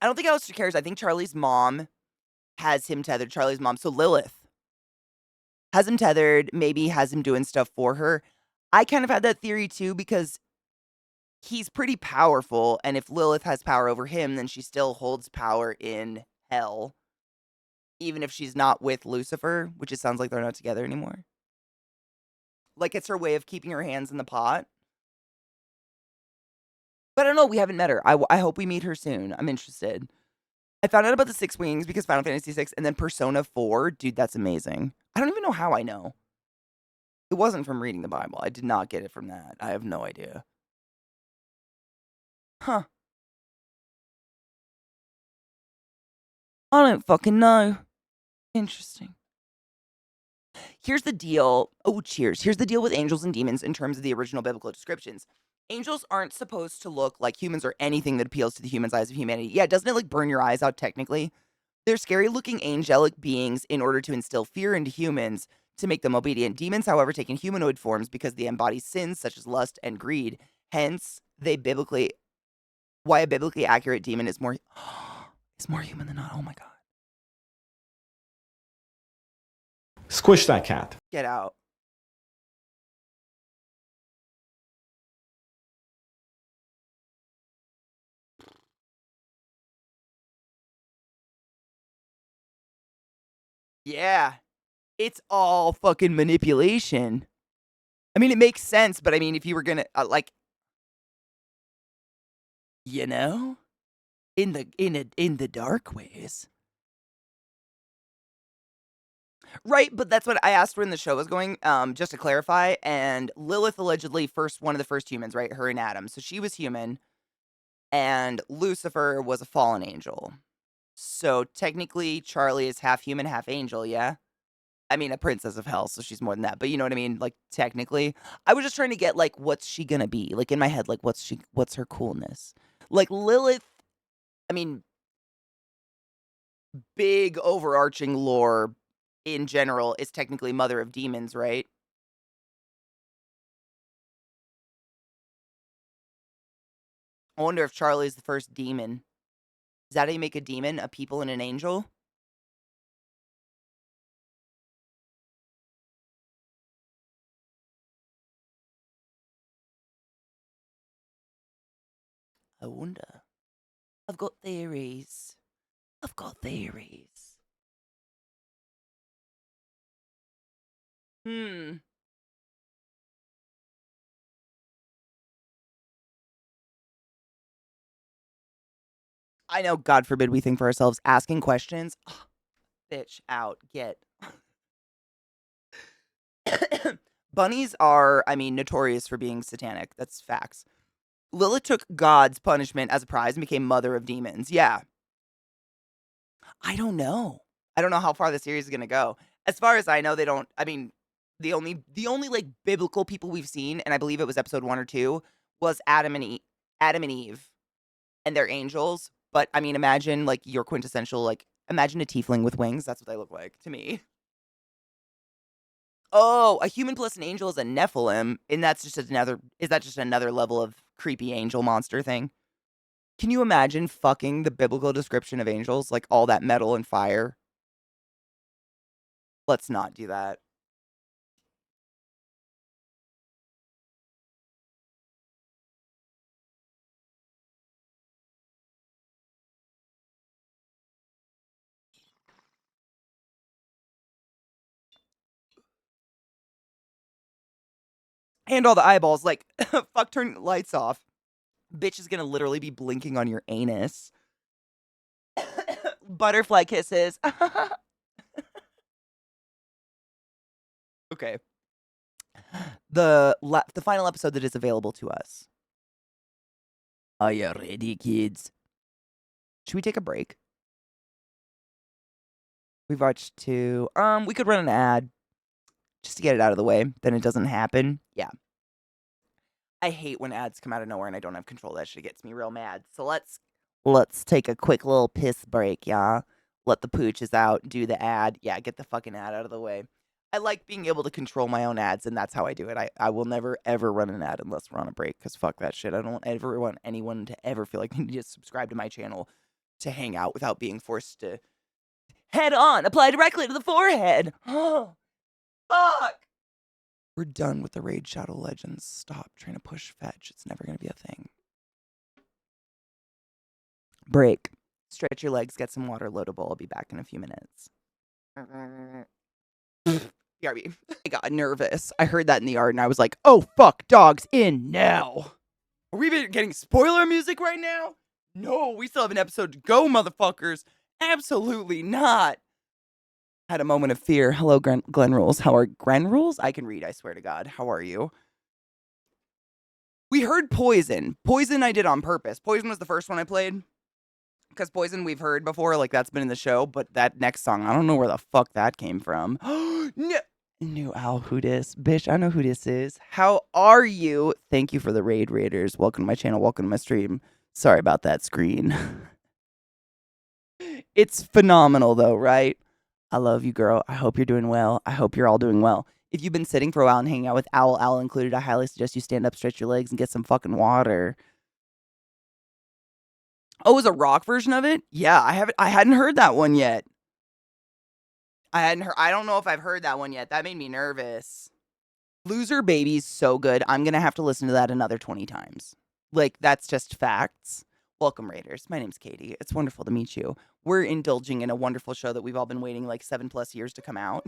don't think Alistair cares. I think Charlie's mom has him tethered. Charlie's mom. So Lilith has him tethered, maybe has him doing stuff for her. I kind of had that theory too because he's pretty powerful. And if Lilith has power over him, then she still holds power in hell. Even if she's not with Lucifer, which it sounds like they're not together anymore. Like it's her way of keeping her hands in the pot. But I don't know. We haven't met her. I hope we meet her soon. I'm interested. I found out about the 6 Wings because Final Fantasy 6 and then Persona 4. Dude, that's amazing. I don't even know how I know. It wasn't from reading the Bible. I did not get it from that. I have no idea. Huh. I don't fucking know. Interesting. Here's the deal. Oh, cheers. Here's the deal with angels and demons in terms of the original biblical descriptions. Angels aren't supposed to look like humans or anything that appeals to the human's eyes of humanity. Yeah, doesn't it like burn your eyes out technically? They're scary looking angelic beings in order to instill fear into humans to make them obedient. Demons, however, take in humanoid forms because they embody sins such as lust and greed. Hence, why a biblically accurate demon is more human than not. Oh my god. Squish that cat. Get out. Yeah. It's all fucking manipulation. I mean, it makes sense, but I mean, if you were gonna, in the dark ways. Right, but that's what I asked when the show was going, just to clarify, and Lilith allegedly one of the first humans, right? Her and Adam. So she was human, and Lucifer was a fallen angel. So technically, Charlie is half human, half angel, yeah? I mean, a princess of hell, so she's more than that. But you know what I mean? Like, technically. I was just trying to get, like, what's she gonna be? Like, in my head, like, what's her coolness? Like, Lilith, I mean, big overarching lore in general is technically mother of demons, right? I wonder if Charlie's the first demon. Is that how you make a demon? A people and an angel? I wonder. I've got theories. I've got theories. I know, God forbid we think for ourselves. Asking questions. Ugh, bitch, out. Get. Bunnies are, I mean, notorious for being satanic. That's facts. Lilith took God's punishment as a prize and became mother of demons. Yeah. I don't know. I don't know how far the series is going to go. As far as I know, they don't, I mean, The only like biblical people we've seen, and I believe it was episode 1 or 2, was Adam and Eve and their angels. But I mean, imagine like your quintessential, like imagine a tiefling with wings. That's what they look like to me. Oh, a human plus an angel is a Nephilim, and that's just another. Is that just another level of creepy angel monster thing? Can you imagine fucking the biblical description of angels, like all that metal and fire? Let's not do that. And all the eyeballs, like, fuck, turn the lights off. Bitch is gonna literally be blinking on your anus. Butterfly kisses. Okay. The final episode that is available to us. Are you ready, kids? Should we take a break? We've watched 2. We could run an ad just to get it out of the way. Then it doesn't happen. Yeah. I hate when ads come out of nowhere and I don't have control. That shit gets me real mad. So let's take a quick little piss break, yeah. Let the pooches out, do the ad. Yeah, get the fucking ad out of the way. I like being able to control my own ads, and that's how I do it. I will never, ever run an ad unless we're on a break, because fuck that shit. I don't ever want anyone to ever feel like they need to subscribe to my channel to hang out without being forced to head on, apply directly to the forehead. Oh, fuck. We're done with the Raid Shadow Legends. Stop trying to push fetch. It's never going to be a thing. Break. Stretch your legs, get some water, load a bowl. I'll be back in a few minutes. BRB. I got nervous. I heard that in the yard and I was like, oh fuck, dog's in now. Are we getting spoiler music right now? No, we still have an episode to go, motherfuckers. Absolutely not. Had a moment of fear. Hello, Glen Rules. How are Glen Rules? I can read, I swear to God. How are you? We heard Poison. Poison I did on purpose. Poison was the first one I played. Because Poison we've heard before, like that's been in the show, but that next song, I don't know where the fuck that came from. No. New Al, who dis? Bitch, I know who this is. How are you? Thank you for the raid, Raiders. Welcome to my channel. Welcome to my stream. Sorry about that screen. It's phenomenal though, right? I love you, girl. I hope you're doing well. I hope you're all doing well. If you've been sitting for a while and hanging out with Owl included, I highly suggest you stand up, stretch your legs, and get some fucking water. Oh, it was a rock version of it? Yeah, I hadn't heard that one yet. I don't know if I've heard that one yet. That made me nervous. Loser Baby's so good. I'm gonna have to listen to that another 20 times. Like, that's just facts. Welcome, Raiders. My name's Katie. It's wonderful to meet you. We're indulging in a wonderful show that we've all been waiting like 7+ years to come out.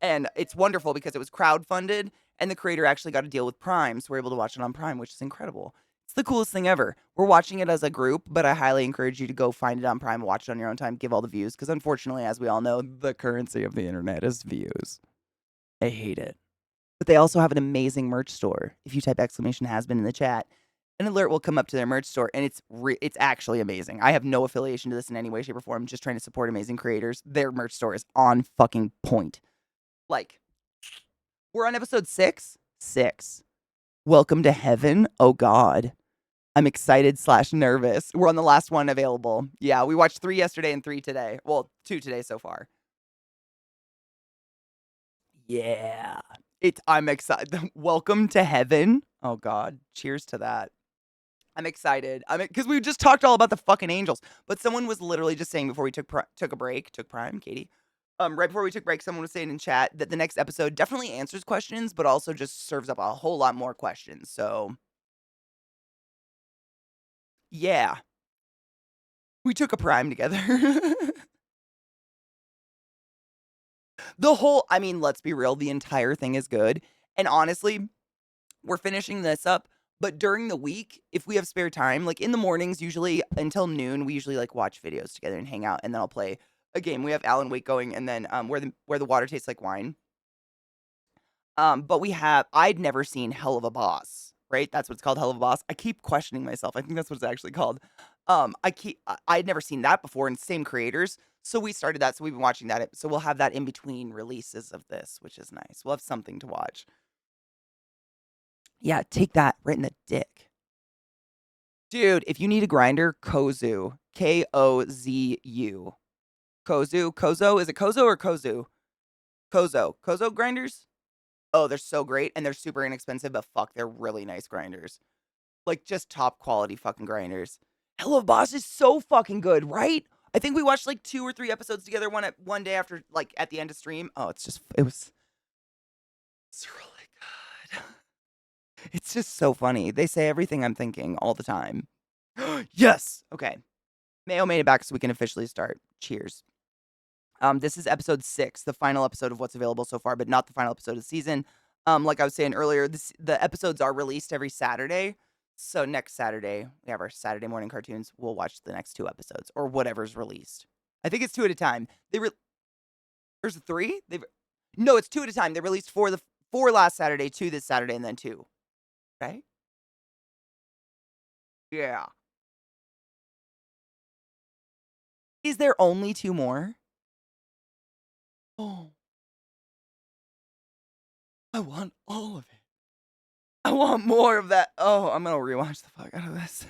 And it's wonderful because it was crowdfunded and the creator actually got a deal with Prime, so we're able to watch it on Prime, which is incredible. It's the coolest thing ever. We're watching it as a group, but I highly encourage you to go find it on Prime and watch it on your own time, give all the views, because unfortunately, as we all know, the currency of the internet is views. I hate it. But they also have an amazing merch store. If you type !Hazbin in the chat, an alert will come up to their merch store, and it's actually amazing. I have no affiliation to this in any way, shape, or form. I'm just trying to support amazing creators. Their merch store is on fucking point. Like, we're on episode 6? 6. Welcome to heaven? Oh, God. I'm excited / nervous. We're on the last one available. Yeah, we watched 3 yesterday and 3 today. Well, 2 today so far. Yeah. I'm excited. Welcome to heaven. Oh, God. Cheers to that. I'm excited. Because we just talked all about the fucking angels. But someone was literally just saying before we took a break, took Prime, Katie. Right before we took break, someone was saying in chat that the next episode definitely answers questions, but also just serves up a whole lot more questions. So, yeah. We took a Prime together. Let's be real, the entire thing is good. And honestly, we're finishing this up, but during the week, if we have spare time, like in the mornings, usually until noon, we usually like watch videos together and hang out, and then I'll play a game. We have Alan Wake going, and then where the water tastes like wine. But I'd never seen Hell of a Boss, right? That's what it's called, Hell of a Boss. I keep questioning myself. I think that's what it's actually called. I'd never seen that before, and same creators. So we started that. So we've been watching that. So we'll have that in between releases of this, which is nice. We'll have something to watch. Yeah, take that right in the dick. Dude, if you need a grinder, Kozu. Kozu. Kozo? Is it Kozo or Kozu? Kozo grinders? Oh, they're so great and they're super inexpensive, but fuck, they're really nice grinders. Like just top quality fucking grinders. Hello Boss is so fucking good, right? I think we watched like 2 or 3 episodes together one day after like at the end of stream. Oh, it's really good. It's just so funny. They say everything I'm thinking all the time. Yes. Okay. Mayo made it back so we can officially start. Cheers. This is episode 6, the final episode of what's available so far, but not the final episode of the season. Like I was saying earlier, the episodes are released every Saturday. So next Saturday, we have our Saturday morning cartoons. We'll watch the next 2 episodes or whatever's released. I think it's 2 at a time. There's 3? No, it's 2 at a time. They released 4 last Saturday, 2 this Saturday, and then 2. Right? Yeah. Is there only 2 more? Oh. I want all of it. I want more of that. Oh, I'm gonna rewatch the fuck out of this.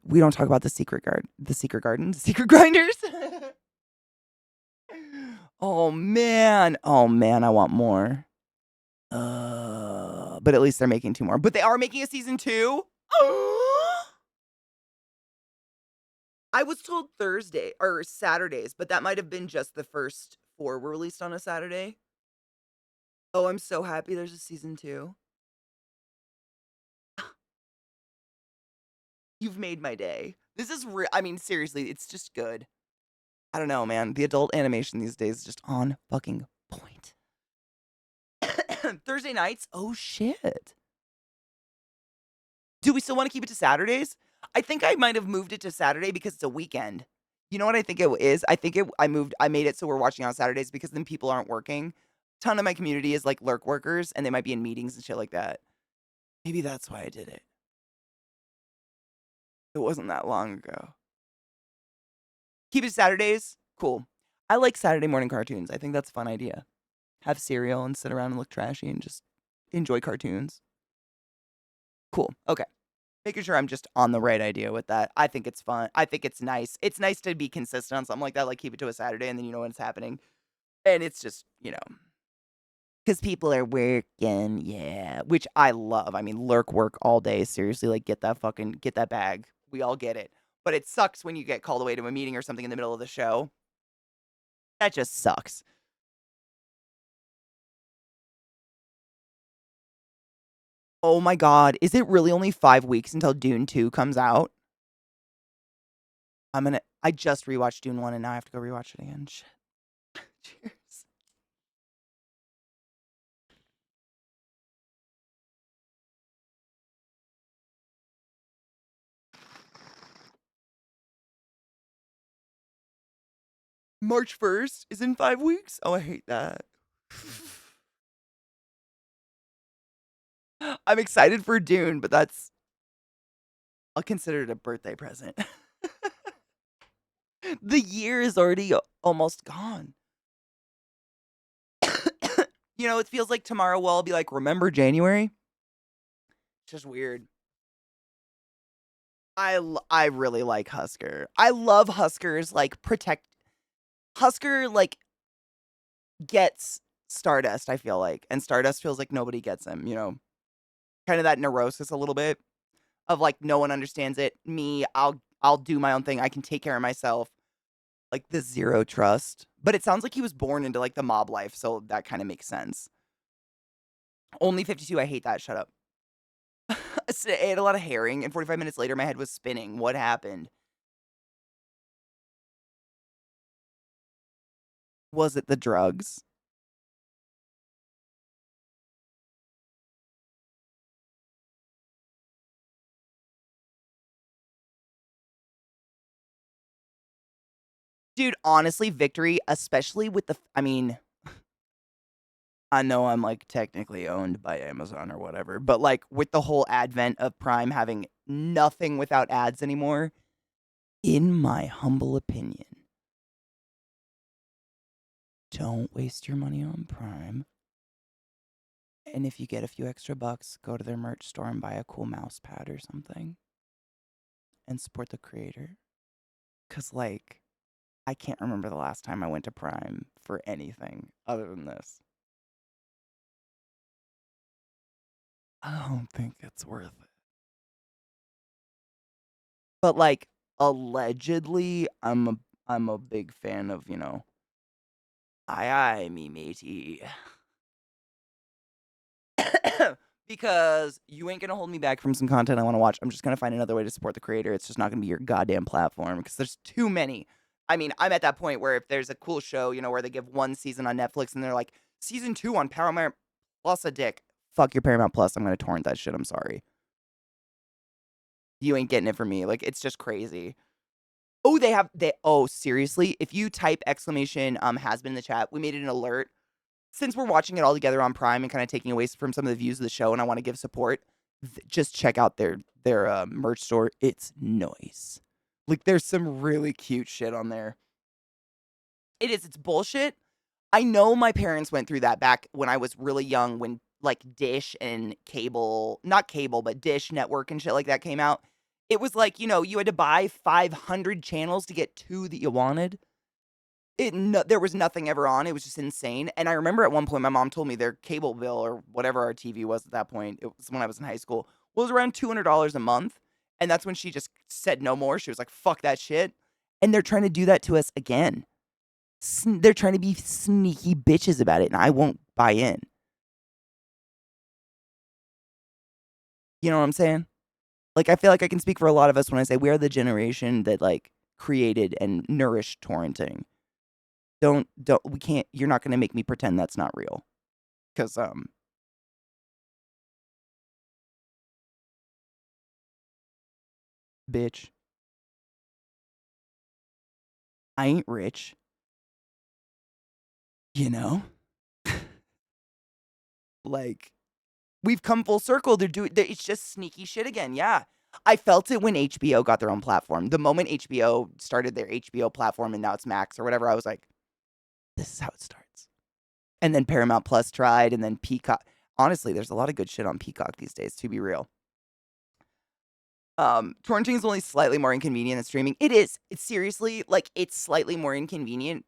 We don't talk about the secret grinders. Oh man, I want more. But at least they're making 2 more. But they are making a season 2. I was told Thursday or Saturdays, but that might have been just the first 4 were released on a Saturday. Oh, I'm so happy there's a season 2. You've made my day. This is I mean, seriously, it's just good. I don't know, man. The adult animation these days is just on fucking point. Thursday nights? Oh, shit. Do we still want to keep it to Saturdays? I think I might have moved it to Saturday because it's a weekend. You know what I think it is? I made it so we're watching on Saturdays because then people aren't working. Ton of my community is like lurk workers and they might be in meetings and shit like that. Maybe that's why I did it. It wasn't that long ago. Keep it Saturdays? Cool. I like Saturday morning cartoons. I think that's a fun idea. Have cereal and sit around and look trashy and just enjoy cartoons. Cool. Okay. Making sure I'm just on the right idea with that. I think it's fun. I think it's nice. It's nice to be consistent on something like that. Like keep it to a Saturday and then you know when it's happening. And it's just, because people are working. Yeah. Which I love. I mean, lurk work all day. Seriously, like get that bag. We all get it. But it sucks when you get called away to a meeting or something in the middle of the show. That just sucks. Oh my god, is it really only 5 weeks until Dune 2 comes out? I just rewatched Dune 1 and now I have to go rewatch it again. Shit. Cheers. March 1st is in 5 weeks? Oh, I hate that. I'm excited for Dune, but I'll consider it a birthday present. The year is already almost gone. It feels like tomorrow will all be like, remember January? It's just weird. I really like Husker. I love Husker's Husker gets Stardust, I feel like. And Stardust feels like nobody gets him, Kind of that neurosis a little bit of like no one understands it. Me, I'll do my own thing. I can take care of myself. Like the zero trust. But it sounds like he was born into like the mob life, so that kind of makes sense. Only 52, I hate that. Shut up. I ate a lot of herring, and 45 minutes later, my head was spinning. What happened? Was it the drugs? Dude, honestly, Victory, especially with I know I'm, like, technically owned by Amazon or whatever, but, like, with the whole advent of Prime having nothing without ads anymore, in my humble opinion, don't waste your money on Prime. And if you get a few extra bucks, go to their merch store and buy a cool mouse pad or something and support the creator. 'Cause, like, I can't remember the last time I went to Prime for anything other than this. I don't think it's worth it. But, like, allegedly, I'm a big fan of, you know, aye, aye, me matey. Because you ain't gonna hold me back from some content I wanna watch. I'm just gonna find another way to support the creator. It's just not gonna be your goddamn platform because there's too many. I mean, I'm at that point where if there's a cool show, you know, where they give one season on Netflix and they're like, season 2 on Paramount Plus a dick. Fuck your Paramount Plus. I'm gonna torrent that shit. I'm sorry. You ain't getting it from me. Like, it's just crazy. Oh, oh, seriously? If you type exclamation Hazbin in the chat, we made it an alert. Since we're watching it all together on Prime and kind of taking away from some of the views of the show and I want to give support, just check out their merch store. It's nice. Like, there's some really cute shit on there. It is. It's bullshit. I know my parents went through that back when I was really young, when like Dish and cable, not cable, but Dish Network and shit like that came out. It was like, you know, you had to buy 500 channels to get 2 that you wanted. There was nothing ever on. It was just insane. And I remember at one point, my mom told me their cable bill or whatever our TV was at that point, it was when I was in high school, was around $200 a month. And that's when she just said no more. She was like, fuck that shit. And they're trying to do that to us again. They're trying to be sneaky bitches about it, and I won't buy in. You know what I'm saying? Like, I feel like I can speak for a lot of us when I say we are the generation that, like, created and nourished torrenting. We can't, you're not gonna make me pretend that's not real. 'Cause, bitch, I ain't rich. You know? Like, we've come full circle. It's just sneaky shit again. Yeah. I felt it when HBO got their own platform. The moment HBO started their HBO platform and now it's Max or whatever, I was like, this is how it starts. And then Paramount Plus tried, and then Peacock. Honestly, there's a lot of good shit on Peacock these days, to be real. Torrenting is only slightly more inconvenient than streaming. It is. It's seriously, like, it's slightly more inconvenient,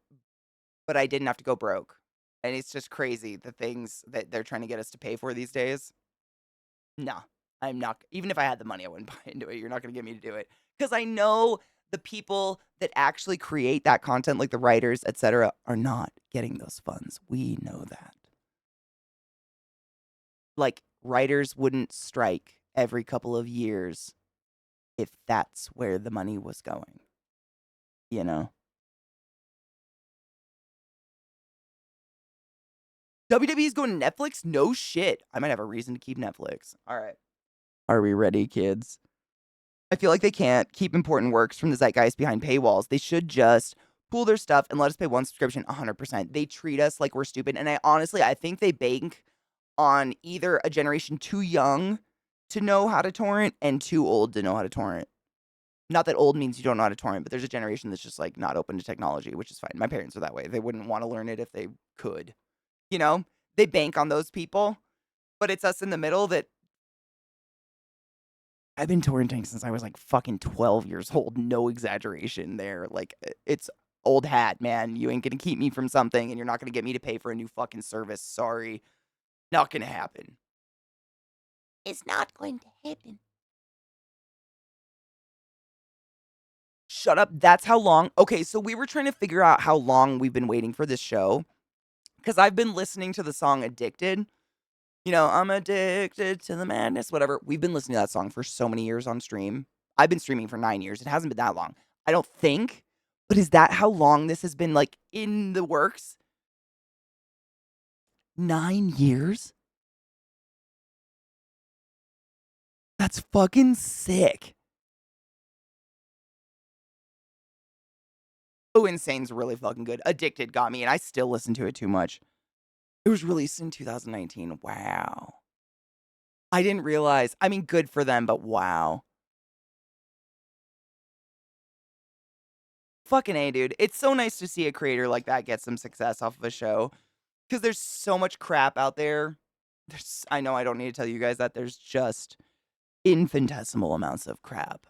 but I didn't have to go broke. And it's just crazy, the things that they're trying to get us to pay for these days. No, I'm not. Even if I had the money, I wouldn't buy into it. You're not going to get me to do it. Because I know the people that actually create that content, like the writers, etc., are not getting those funds. We know that. Like, writers wouldn't strike every couple of years if that's where the money was going. You know? WWE's going to Netflix? No shit. I might have a reason to keep Netflix. All right. Are we ready, kids? I feel like they can't keep important works from the zeitgeist behind paywalls. They should just pool their stuff and let us pay one subscription 100%. They treat us like we're stupid. And I think they bank on either a generation too young to know how to torrent and too old to know how to torrent. Not that old means you don't know how to torrent, but there's a generation that's just like not open to technology, which is fine. My parents are that way. They wouldn't want to learn it if they could. You know, they bank on those people, but it's us in the middle that I've been torrenting since I was like fucking 12 years old. No exaggeration there. Like, it's old hat, man. You ain't gonna keep me from something and you're not gonna get me to pay for a new fucking service. Sorry. Not gonna happen. It's not going to happen. Shut up. That's how long. Okay, so we were trying to figure out how long we've been waiting for this show. Because I've been listening to the song Addicted. You know, I'm addicted to the madness, whatever. We've been listening to that song for so many years on stream. I've been streaming for 9 years. It hasn't been that long. I don't think. But is that how long this has been, like, in the works? 9 years? That's fucking sick. Oh, Insane's really fucking good. Addicted got me, and I still listen to it too much. It was released in 2019. Wow. I didn't realize. I mean, good for them, but wow. Fucking A, dude. It's so nice to see a creator like that get some success off of a show. Because there's so much crap out there. I know I don't need to tell you guys that. There's just infinitesimal amounts of crap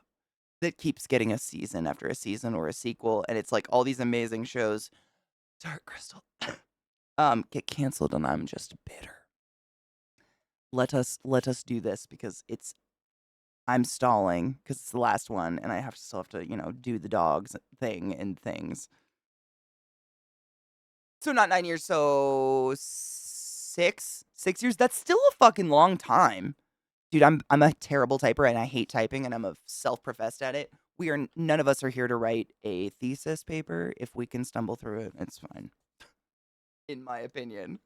that keeps getting a season after a season or a sequel. And it's like all these amazing shows. Dark Crystal. Get canceled and I'm just bitter. Let us do this because I'm stalling because it's the last one and I still have to, do the dogs thing and things. So not 9 years, so 6 years. That's still a fucking long time. Dude, I'm a terrible typer and I hate typing and I'm a self-professed at it. None of us are here to write a thesis paper. If we can stumble through it, it's fine. In my opinion.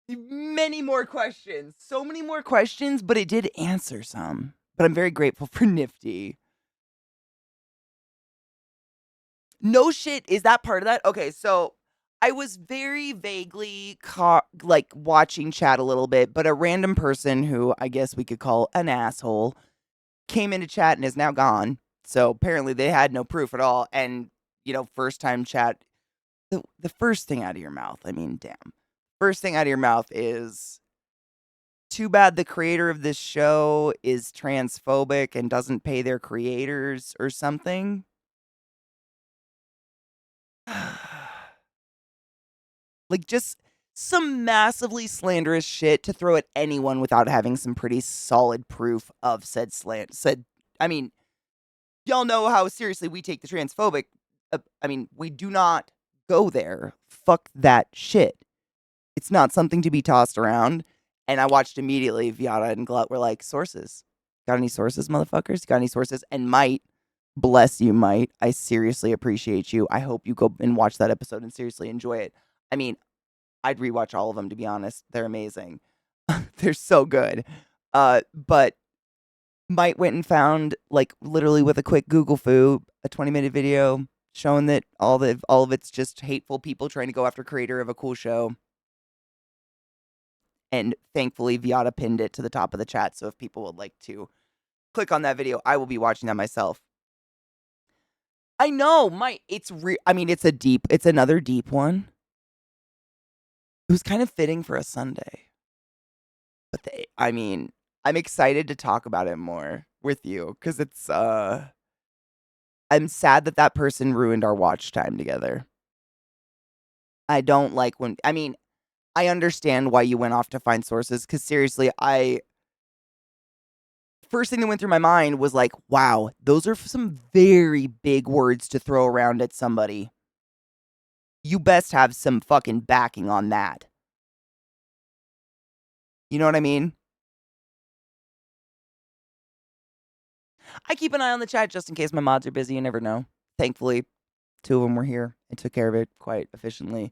Many more questions. So many more questions, but it did answer some. But I'm very grateful for Nifty. No shit. Is that part of that? Okay, so I was very vaguely watching chat a little bit, but a random person who I guess we could call an asshole came into chat and is now gone. So apparently they had no proof at all. And, first time chat, the first thing out of your mouth, I mean, damn. First thing out of your mouth is, too bad the creator of this show is transphobic and doesn't pay their creators or something. Like, just some massively slanderous shit to throw at anyone without having some pretty solid proof of I mean, y'all know how seriously we take the transphobic. We do not go there. Fuck that shit. It's not something to be tossed around. And I watched immediately. Viata and Glut were like, sources. Got any sources, motherfuckers? Got any sources? And Might, bless you, Might. I seriously appreciate you. I hope you go and watch that episode and seriously enjoy it. I mean, I'd rewatch all of them, to be honest. They're amazing. They're so good. But Might went and found, like, literally with a quick Google foo, a 20-minute video showing that all of it's just hateful people trying to go after creator of a cool show. And thankfully, Viata pinned it to the top of the chat. So if people would like to click on that video, I will be watching that myself. I know, it's another deep one. It was kind of fitting for a Sunday. But I'm excited to talk about it more with you because it's, I'm sad that person ruined our watch time together. I don't like when, I understand why you went off to find sources because seriously, first thing that went through my mind was like, wow, those are some very big words to throw around at somebody. You best have some fucking backing on that. You know what I mean? I keep an eye on the chat just in case my mods are busy. You never know. Thankfully, 2 of them were here and took care of it quite efficiently.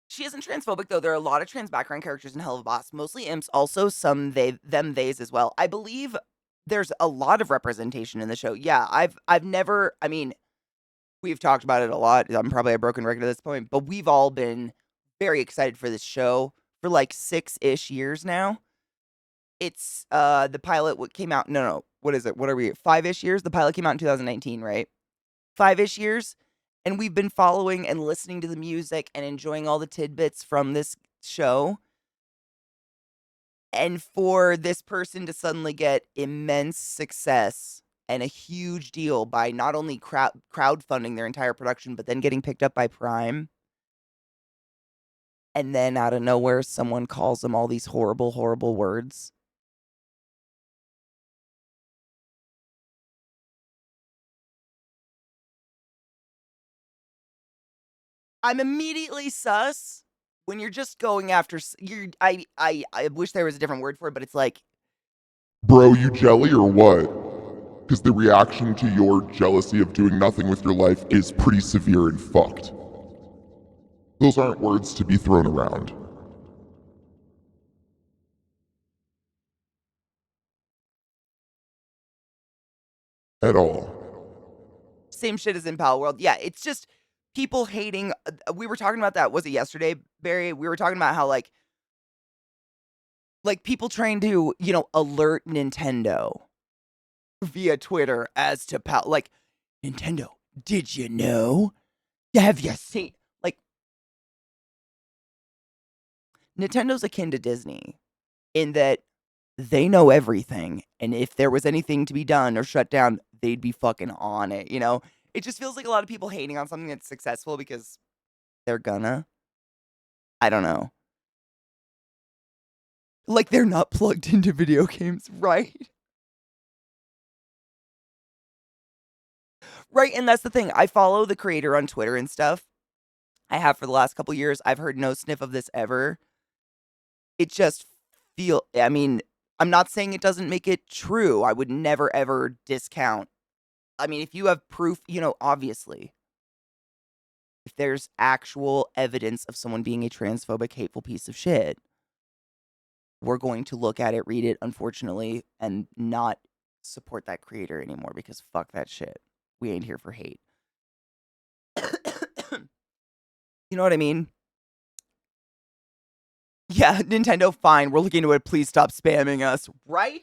She isn't transphobic, though. There are a lot of trans background characters in Hell of a Boss, mostly imps, also some theys as well. I believe there's a lot of representation in the show. Yeah, I've never, we've talked about it a lot. I'm probably a broken record at this point, but we've all been very excited for this show for like 6-ish years now. It's, the pilot came out, no, what is it? What are we, 5-ish years? The pilot came out in 2019, right? 5-ish years. And we've been following and listening to the music and enjoying all the tidbits from this show. And for this person to suddenly get immense success and a huge deal by not only crowdfunding their entire production, but then getting picked up by Prime. And then out of nowhere, someone calls them all these horrible, horrible words. I'm immediately sus when you're just going after I wish there was a different word for it, but it's like, Bro, you jelly or what? Because the reaction to your jealousy of doing nothing with your life is pretty severe and fucked. Those aren't words to be thrown around. At all. Same shit as in Pal World. Yeah, it's just people hating. We were talking about that. Was it yesterday, Barry? We were talking about how like people trying to, alert Nintendo via Twitter as to Pal. Like, Nintendo, did you know? Have you seen? Like, Nintendo's akin to Disney in that they know everything. And if there was anything to be done or shut down, they'd be fucking on it, It just feels like a lot of people hating on something that's successful because they're gonna. I don't know. Like, they're not plugged into video games, right? Right, and that's the thing. I follow the creator on Twitter and stuff. I have for the last couple years. I've heard no sniff of this ever. It just I mean, I'm not saying it doesn't make it true. I would never ever discount. I mean, if you have proof, obviously. If there's actual evidence of someone being a transphobic, hateful piece of shit, we're going to look at it, read it, unfortunately, and not support that creator anymore because fuck that shit. We ain't here for hate. You know what I mean? Yeah, Nintendo, fine. We're looking into it. Please stop spamming us. Right?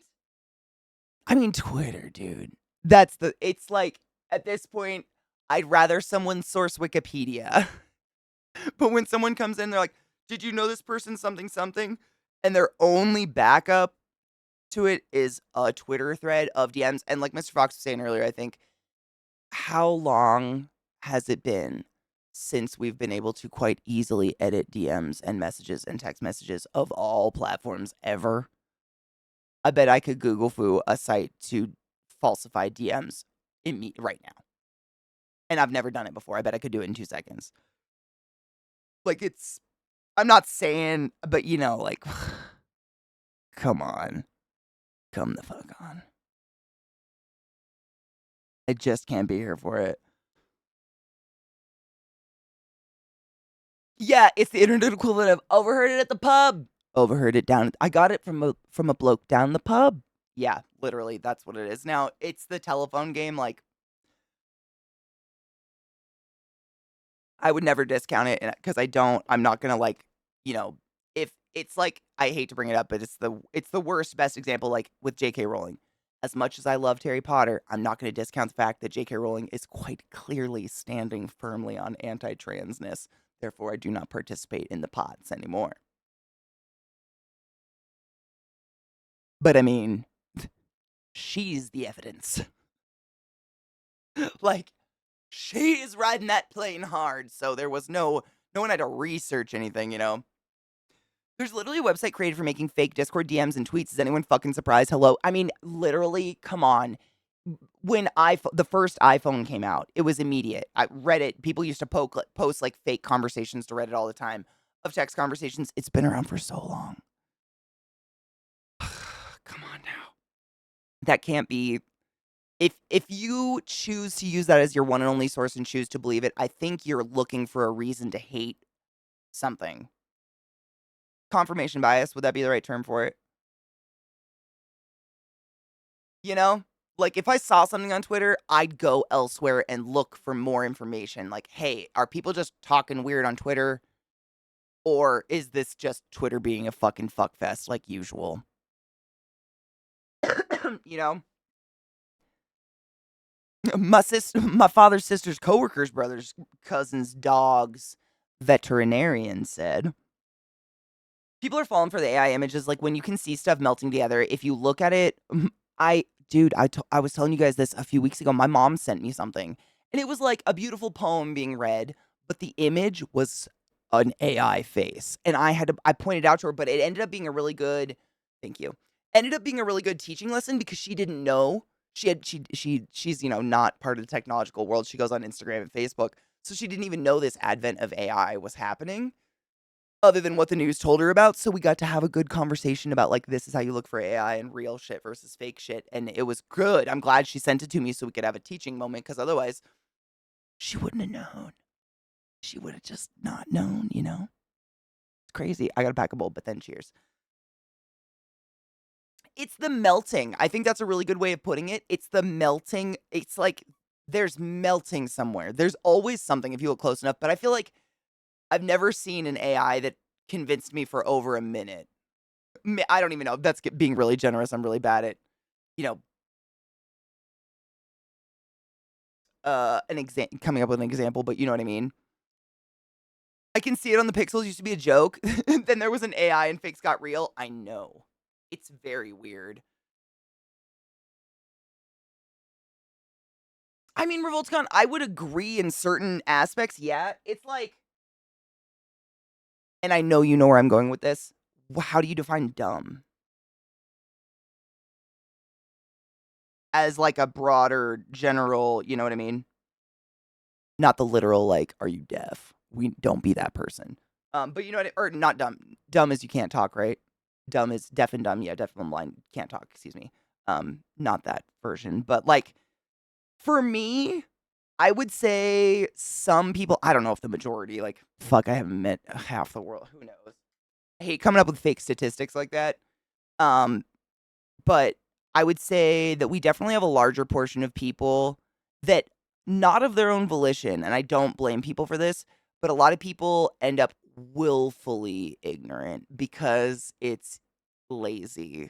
I mean, Twitter, dude. It's like, at this point, I'd rather someone source Wikipedia. But when someone comes in, they're like, did you know this person something something? And their only backup to it is a Twitter thread of DMs. And like Mr. Fox was saying earlier, I think, how long has it been since we've been able to quite easily edit DMs and messages and text messages of all platforms ever? I bet I could Google foo a site to falsify DMs right now. And I've never done it before. I bet I could do it in 2 seconds. Like, I'm not saying, but like, come on. Come the fuck on. I just can't be here for it. Yeah, it's the internet equivalent of overheard it at the pub. Overheard it down. I got it from a bloke down the pub. Yeah, literally, that's what it is. Now, it's the telephone game. Like, I would never discount it because I'm not gonna like, if it's like, I hate to bring it up, but it's the worst, best example, like with J.K. Rowling. As much as I loved Harry Potter, I'm not going to discount the fact that J.K. Rowling is quite clearly standing firmly on anti-transness. Therefore, I do not participate in the pods anymore. But I mean, she's the evidence. Like, she is riding that plane hard, so there was no one had to research anything, There's literally a website created for making fake Discord DMs and tweets. Is anyone fucking surprised? Hello? I mean, literally, come on. When the first iPhone came out, it was immediate. Reddit, people used to post like fake conversations to Reddit all the time of text conversations. It's been around for so long. Come on now. That can't be. If you choose to use that as your one and only source and choose to believe it, I think you're looking for a reason to hate something. Confirmation bias, would that be the right term for it? Like, if I saw something on Twitter, I'd go elsewhere and look for more information. Like, hey, are people just talking weird on Twitter? Or is this just Twitter being a fucking fuckfest like usual? My father's sister's coworkers, brothers, cousins, dogs, veterinarian said. People are falling for the AI images. Like, when you can see stuff melting together, if you look at it, I was telling you guys this a few weeks ago. My mom sent me something, and it was like a beautiful poem being read, but the image was an AI face. And I pointed out to her, but it ended up being a really good, thank you. Ended up being a really good teaching lesson because she didn't know. She's not part of the technological world. She goes on Instagram and Facebook. So she didn't even know this advent of AI was happening, other than what the news told her about. So we got to have a good conversation about, like, this is how you look for AI and real shit versus fake shit. And it was good. I'm glad she sent it to me so we could have a teaching moment, because otherwise she wouldn't have known. She would have just not known, It's crazy. I got to pack a bowl, but then cheers. It's the melting. I think that's a really good way of putting it. It's the melting. It's like there's melting somewhere. There's always something if you look close enough, but I feel like I've never seen an AI that convinced me for over a minute. I don't even know. That's being really generous. I'm really bad at, you know, coming up with an example, but you know what I mean. I can see it on the Pixels. Used to be a joke. Then there was an AI and fakes got real. I know. It's very weird. I mean, Revoltcon, I would agree in certain aspects. Yeah, it's like, and I know you know where I'm going with this. How do you define dumb? As like a broader, general, you know what I mean? Not the literal, like, are you deaf? We don't be that person. But you know what? Or not dumb. Dumb is you can't talk, right? Dumb is deaf and dumb. Yeah, deaf and blind can't talk. Excuse me. Not that version, but like for me, I would say some people. I don't know if the majority. Like, fuck, I haven't met half the world. Who knows? I hate coming up with fake statistics like that. But I would say that we definitely have a larger portion of people that, not of their own volition, and I don't blame people for this, but a lot of people end up willfully ignorant because it's lazy,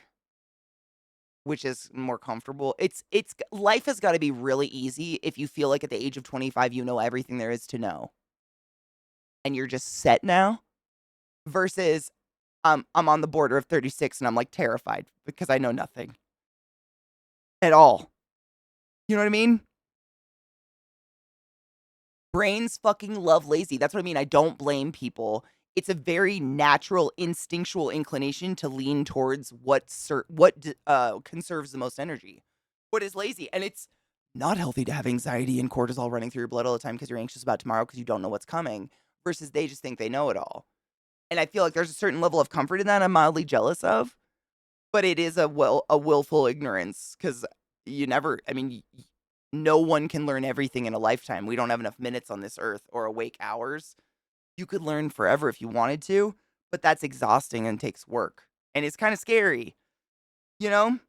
which is more comfortable. It's life has got to be really easy if you feel like at the age of 25 you know everything there is to know, and you're just set now. Versus, I'm on the border of 36 and I'm like terrified because I know nothing at all. You know what I mean? Brains fucking love lazy. That's what I mean. I don't blame people. It's a very natural, instinctual inclination to lean towards what conserves the most energy. What is lazy? And it's not healthy to have anxiety and cortisol running through your blood all the time because you're anxious about tomorrow because you don't know what's coming, versus they just think they know it all. And I feel like there's a certain level of comfort in that I'm mildly jealous of, but it is a willful ignorance because you never, I mean, no one can learn everything in a lifetime. We don't have enough minutes on this earth or awake hours. You could learn forever if you wanted to, but that's exhausting and takes work. And it's kind of scary, you know?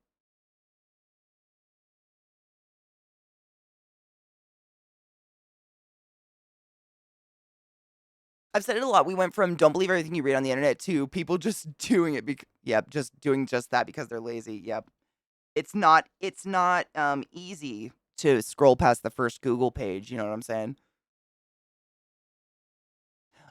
I've said it a lot. We went from don't believe everything you read on the internet to people just doing it just doing just that because they're lazy. Yep. It's not easy to scroll past the first Google page, you know what I'm saying?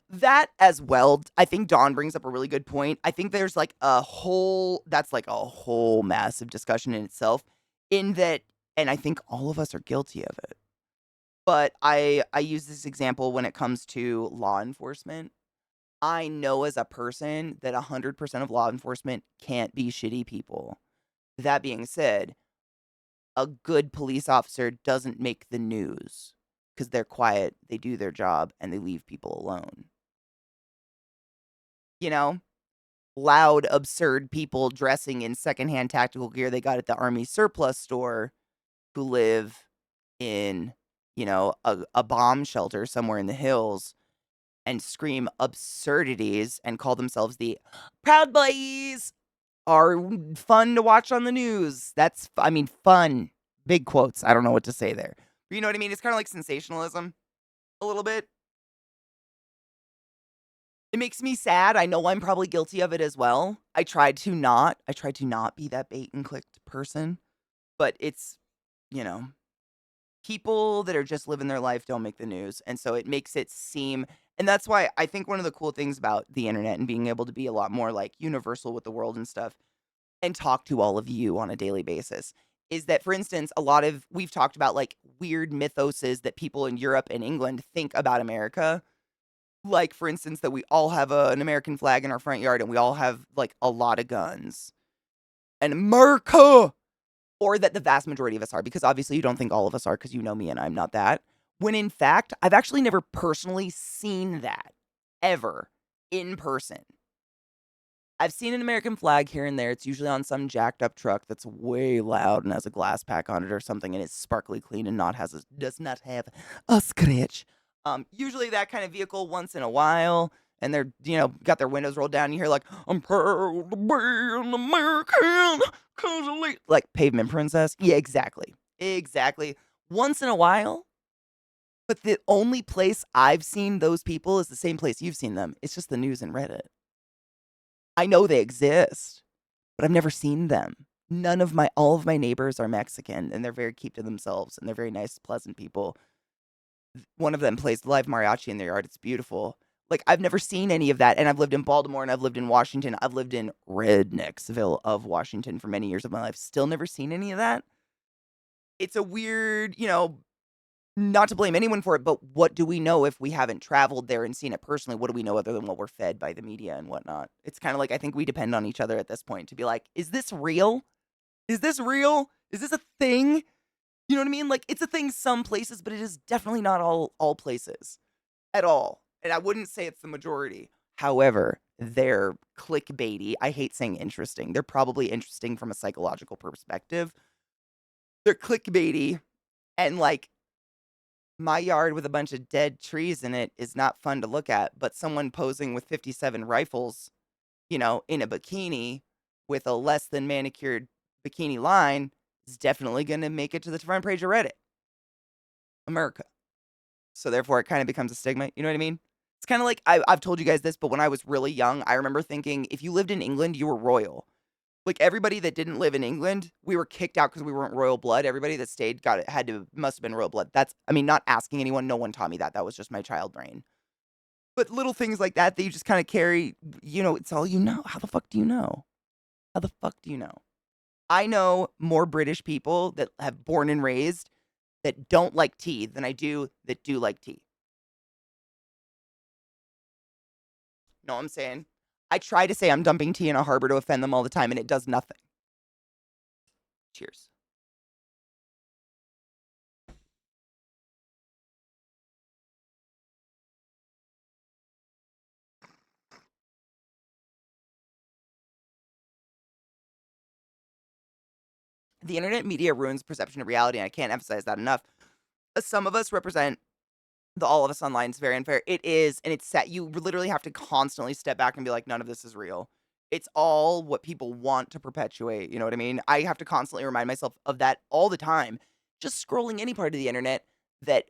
That as well, I think Dawn brings up a really good point. I think there's like that's like a whole massive discussion in itself, in that, and I think all of us are guilty of it. But I use this example when it comes to law enforcement. I know as a person that 100% of law enforcement can't be shitty people. That being said, a good police officer doesn't make the news because they're quiet, they do their job, and they leave people alone. You know? Loud, absurd people dressing in secondhand tactical gear they got at the Army surplus store who live in, a bomb shelter somewhere in the hills and scream absurdities and call themselves the Proud Boys are fun to watch on the news. Fun. Big quotes. I don't know what to say there. But you know what I mean? It's kind of like sensationalism a little bit. It makes me sad. I know I'm probably guilty of it as well. I tried to not be that bait and clicked person, but it's, you know, people that are just living their life don't make the news. And so it makes it seem, and that's why I think one of the cool things about the internet and being able to be a lot more like universal with the world and stuff and talk to all of you on a daily basis is that, for instance, we've talked about like weird mythoses that people in Europe and England think about America. Like, for instance, that we all have an American flag in our front yard and we all have like a lot of guns. And America! Or that the vast majority of us are, because obviously you don't think all of us are because you know me and I'm not that. When in fact, I've actually never personally seen that ever in person. I've seen an American flag here and there. It's usually on some jacked up truck that's way loud and has a glass pack on it or something, and it's sparkly clean and does not have a scratch. Usually that kind of vehicle once in a while, and they're, got their windows rolled down. And you hear like, I'm proud to be an American, 'cause like Pavement Princess. Yeah, exactly. Exactly. Once in a while. But the only place I've seen those people is the same place you've seen them. It's just the news and Reddit. I know they exist, but I've never seen them. All of my neighbors are Mexican, and they're very keep to themselves, and they're very nice, pleasant people. One of them plays live mariachi in their yard. It's beautiful. Like, I've never seen any of that, and I've lived in Baltimore, and I've lived in Washington. I've lived in Rednecksville of Washington for many years of my life. Still never seen any of that. It's a weird, not to blame anyone for it, but what do we know if we haven't traveled there and seen it personally? What do we know other than what we're fed by the media and whatnot? It's kind of like, I think we depend on each other at this point to be like, is this real? Is this real? Is this a thing? You know what I mean? Like, it's a thing some places, but it is definitely not all places at all. And I wouldn't say it's the majority. However, they're clickbaity. I hate saying interesting. They're probably interesting from a psychological perspective. They're clickbaity, and like, my yard with a bunch of dead trees in it is not fun to look at, but someone posing with 57 rifles, in a bikini with a less than manicured bikini line is definitely going to make it to the front page of Reddit. America. So therefore it kind of becomes a stigma. You know what I mean? It's kind of like, I've told you guys this, but when I was really young, I remember thinking if you lived in England, you were royal. Like, everybody that didn't live in England, we were kicked out because we weren't royal blood. Everybody that stayed must have been royal blood. Not asking anyone. No one taught me that. That was just my child brain. But little things like that you just kind of carry, it's all you know. How the fuck do you know? How the fuck do you know? I know more British people that have born and raised that don't like tea than I do that do like tea. Know what I'm saying? I try to say I'm dumping tea in a harbor to offend them all the time, and it does nothing. Cheers. The internet media ruins perception of reality, and I can't emphasize that enough. Some of us represent the all of us online is very unfair. It is, and it's set. You literally have to constantly step back and be like, none of this is real. It's all what people want to perpetuate. You know what I mean? I have to constantly remind myself of that all the time. Just scrolling any part of the internet, that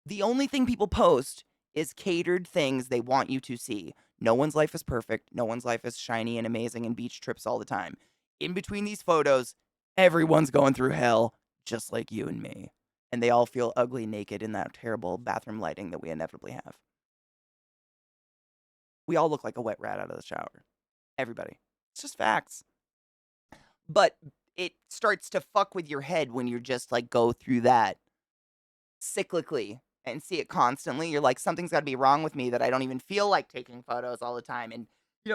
the only thing people post is catered things they want you to see. No one's life is perfect. No one's life is shiny and amazing and beach trips all the time. In between these photos, everyone's going through hell, just like you and me. And they all feel ugly naked in that terrible bathroom lighting that we inevitably have. We all look like a wet rat out of the shower. Everybody. It's just facts. But it starts to fuck with your head when you just like go through that cyclically and see it constantly. You're like, something's got to be wrong with me that I don't even feel like taking photos all the time and,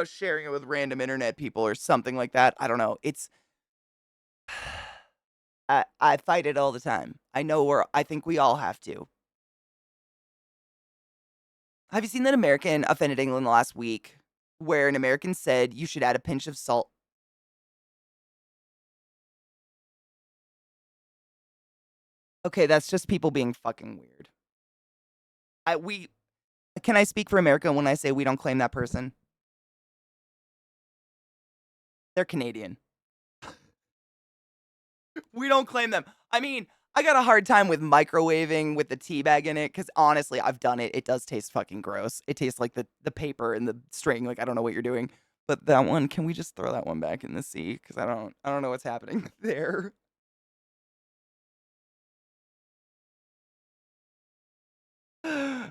sharing it with random internet people or something like that. I don't know. It's... I fight it all the time. I think we all have to. Have you seen that American offended England last week where an American said you should add a pinch of salt? Okay, that's just people being fucking weird. Can I speak for America when I say we don't claim that person? They're Canadian. We don't claim them. I mean, I got a hard time with microwaving with the tea bag in it because honestly, I've done it. It does taste fucking gross. It tastes like the paper and the string. Like, I don't know what you're doing. But that one, can we just throw that one back in the sea? Because I don't know what's happening there.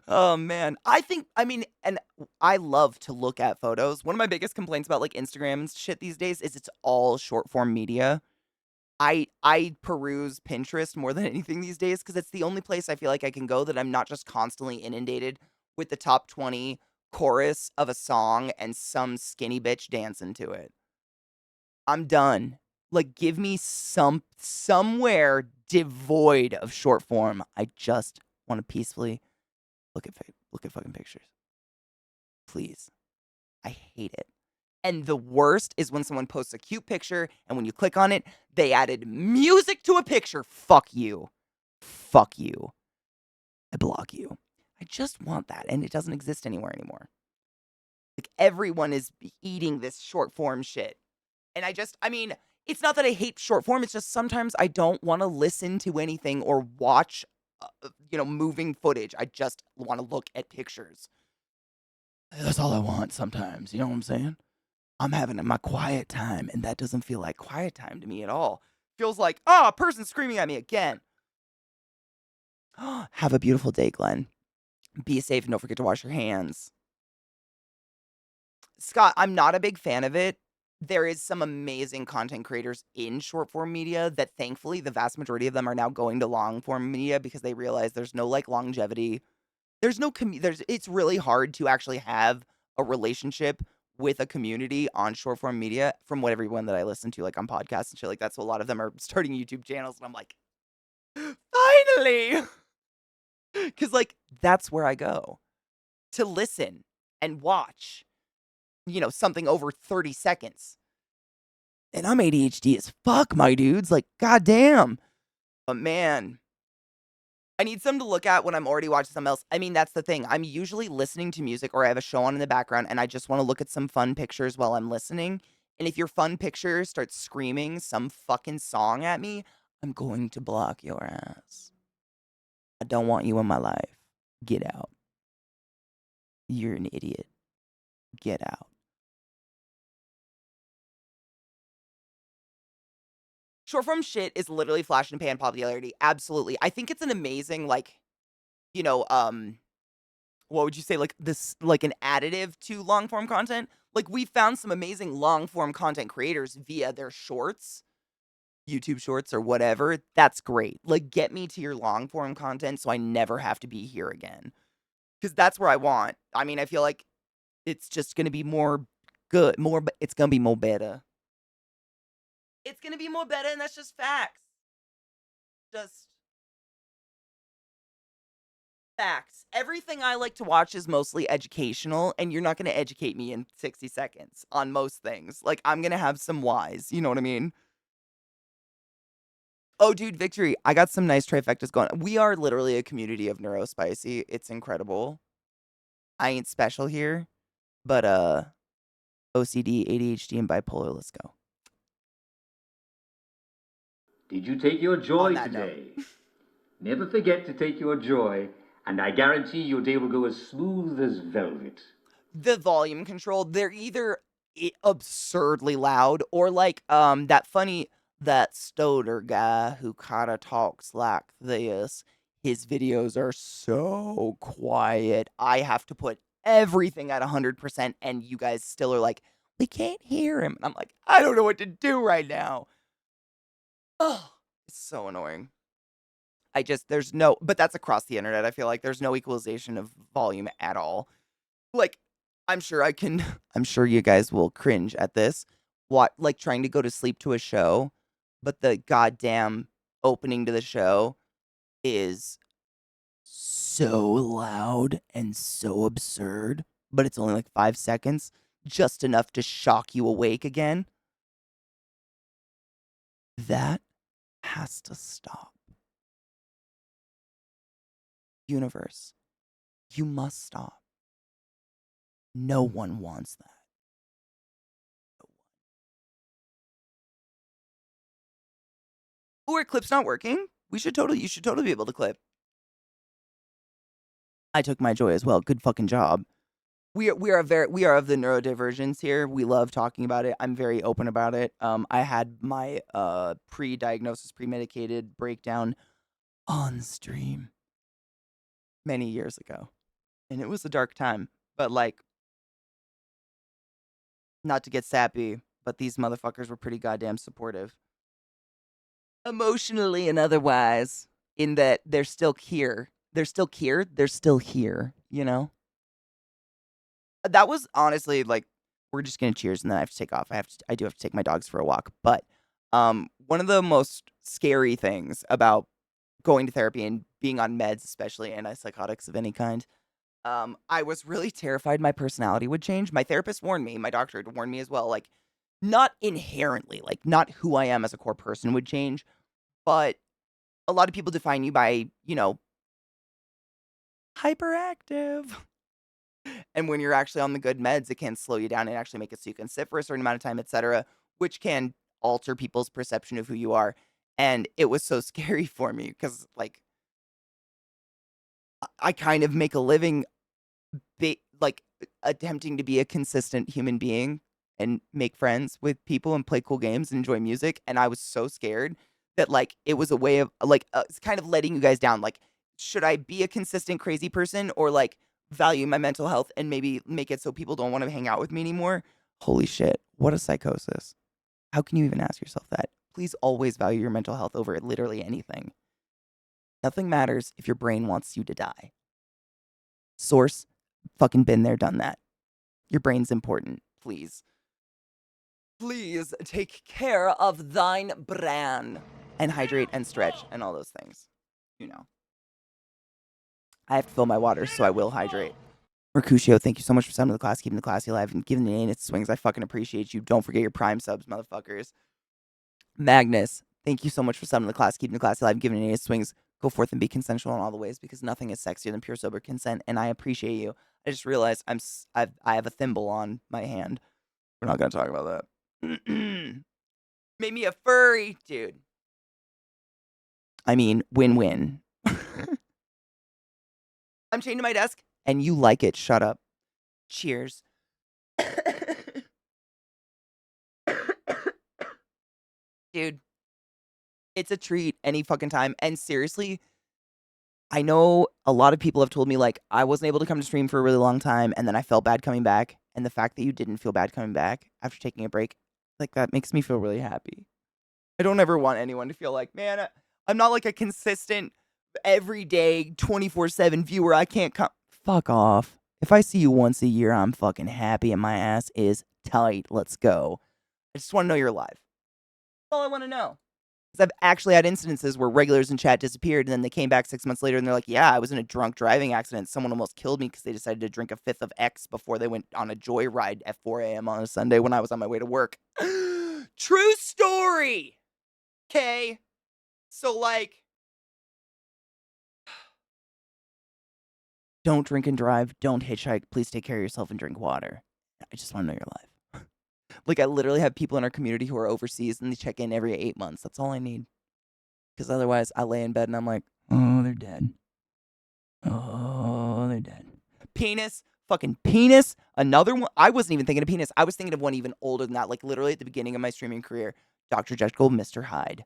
Oh man. And I love to look at photos. One of my biggest complaints about like Instagram and shit these days is it's all short form media. I peruse Pinterest more than anything these days because it's the only place I feel like I can go that I'm not just constantly inundated with the top 20 chorus of a song and some skinny bitch dancing to it. I'm done. Like, give me somewhere devoid of short form. I just want to peacefully look at fucking pictures. Please. I hate it. And the worst is when someone posts a cute picture and when you click on it, they added music to a picture. Fuck you. Fuck you. I block you. I just want that, and it doesn't exist anywhere anymore. Like everyone is eating this short form shit. And I mean, it's not that I hate short form. It's just sometimes I don't want to listen to anything or watch, moving footage. I just want to look at pictures. That's all I want sometimes. You know what I'm saying? I'm having my quiet time, and that doesn't feel like quiet time to me at all. Feels like, a person screaming at me again. Have a beautiful day, Glenn. Be safe and don't forget to wash your hands. Scott, I'm not a big fan of it. There is some amazing content creators in short form media that thankfully the vast majority of them are now going to long form media because they realize there's no like longevity. There's no it's really hard to actually have a relationship with a community on short form media from what everyone that I listen to, like on podcasts and shit like that. So a lot of them are starting YouTube channels and I'm like, finally. Cause like that's where I go to listen and watch, something over 30 seconds. And I'm ADHD as fuck, my dudes. Like, goddamn. But man, I need something to look at when I'm already watching something else. I mean, that's the thing. I'm usually listening to music or I have a show on in the background and I just want to look at some fun pictures while I'm listening. And if your fun picture starts screaming some fucking song at me, I'm going to block your ass. I don't want you in my life. Get out. You're an idiot. Get out. Short form shit is literally flash and pan popularity. Absolutely. I think it's an amazing, like, what would you say? Like this, like an additive to long form content. Like we found some amazing long form content creators via their shorts, YouTube shorts or whatever. That's great. Like get me to your long form content so I never have to be here again. Because that's where I want. I mean, I feel like it's just going to be more good, it's going to be more better. It's going to be more better, and that's just facts. Just facts. Everything I like to watch is mostly educational, and you're not going to educate me in 60 seconds on most things. Like, I'm going to have some whys. You know what I mean? Oh, dude, Victory. I got some nice trifectas going. We are literally a community of neurospicy. It's incredible. I ain't special here, but OCD, ADHD, and bipolar. Let's go. Did you take your joy On that today? Never forget to take your joy, and I guarantee your day will go as smooth as velvet. The volume control, they're either absurdly loud or like that stoner guy who kind of talks like this. His videos are so quiet. I have to put everything at 100% and you guys still are like, we can't hear him. And I'm like, I don't know what to do right now. Oh, it's so annoying. But that's across the internet. I feel like there's no equalization of volume at all. Like, I'm sure you guys will cringe at this. What, like trying to go to sleep to a show, but the goddamn opening to the show is so loud and so absurd, but it's only like 5 seconds, just enough to shock you awake again. That has to stop. Universe, you must stop. No one wants that. Or clip's not working. You should totally be able to clip. I took my joy as well. Good fucking job. We are of the neurodivergence here. We love talking about it. I'm very open about it. I had my pre-diagnosis, pre-medicated breakdown on stream many years ago. And it was a dark time. But like, not to get sappy, but these motherfuckers were pretty goddamn supportive. Emotionally and otherwise, in that they're still here. They're still here, you know? That was honestly like, we're just gonna cheers and then I have to take off. I do have to take my dogs for a walk. But one of the most scary things about going to therapy and being on meds, especially antipsychotics of any kind, I was really terrified my personality would change. My therapist warned me, my doctor had warned me as well, like not inherently, like not who I am as a core person would change, but a lot of people define you by, hyperactive. And when you're actually on the good meds, it can slow you down and actually make it so you can sit for a certain amount of time, etc., which can alter people's perception of who you are. And it was so scary for me because, like, I kind of make a living like attempting to be a consistent human being and make friends with people and play cool games and enjoy music. And I was so scared that like it was a way of like it's kind of letting you guys down. Like, should I be a consistent crazy person or like value my mental health and maybe make it so people don't want to hang out with me anymore? Holy shit, what a psychosis. How can you even ask yourself that? Please always value your mental health over literally anything. Nothing matters if your brain wants you to die. Source, fucking been there, done that. Your brain's important. Please. Please take care of thine brain. And hydrate and stretch and all those things. You know. I have to fill my water, so I will hydrate. Mercutio, thank you so much for subbing to the class, keeping the classy alive, and giving the name its swings. I fucking appreciate you. Don't forget your prime subs, motherfuckers. Magnus, thank you so much for subbing to the class, keeping the classy alive, and giving the name its swings. Go forth and be consensual in all the ways because nothing is sexier than pure sober consent, and I appreciate you. I just realized I have a thimble on my hand. We're not gonna talk about that. Made me a furry, dude. I mean, win-win. I'm chained to my desk, and you like it. Shut up. Cheers. Dude, it's a treat any fucking time. And seriously, I know a lot of people have told me, like, I wasn't able to come to stream for a really long time, and then I felt bad coming back. And the fact that you didn't feel bad coming back after taking a break, like, that makes me feel really happy. I don't ever want anyone to feel like, man, I'm not like a consistent, everyday, 24/7 viewer. I can't come. Fuck off. If I see you once a year, I'm fucking happy and my ass is tight. Let's go. I just want to know you're alive. That's all I want to know. Because I've actually had incidences where regulars in chat disappeared and then they came back 6 months later and they're like, yeah, I was in a drunk driving accident. Someone almost killed me because they decided to drink a fifth of X before they went on a joyride at 4 a.m. on a Sunday when I was on my way to work. True story. Okay. So, like, don't drink and drive. Don't hitchhike. Please take care of yourself and drink water. I just want to know you're alive. Like, I literally have people in our community who are overseas and they check in every 8 months. That's all I need. Because otherwise, I lay in bed and I'm like, oh, they're dead. Oh, they're dead. Penis. Fucking penis. Another one. I wasn't even thinking of penis. I was thinking of one even older than that. Like, literally at the beginning of my streaming career, Dr. Jekyll, Mr. Hyde.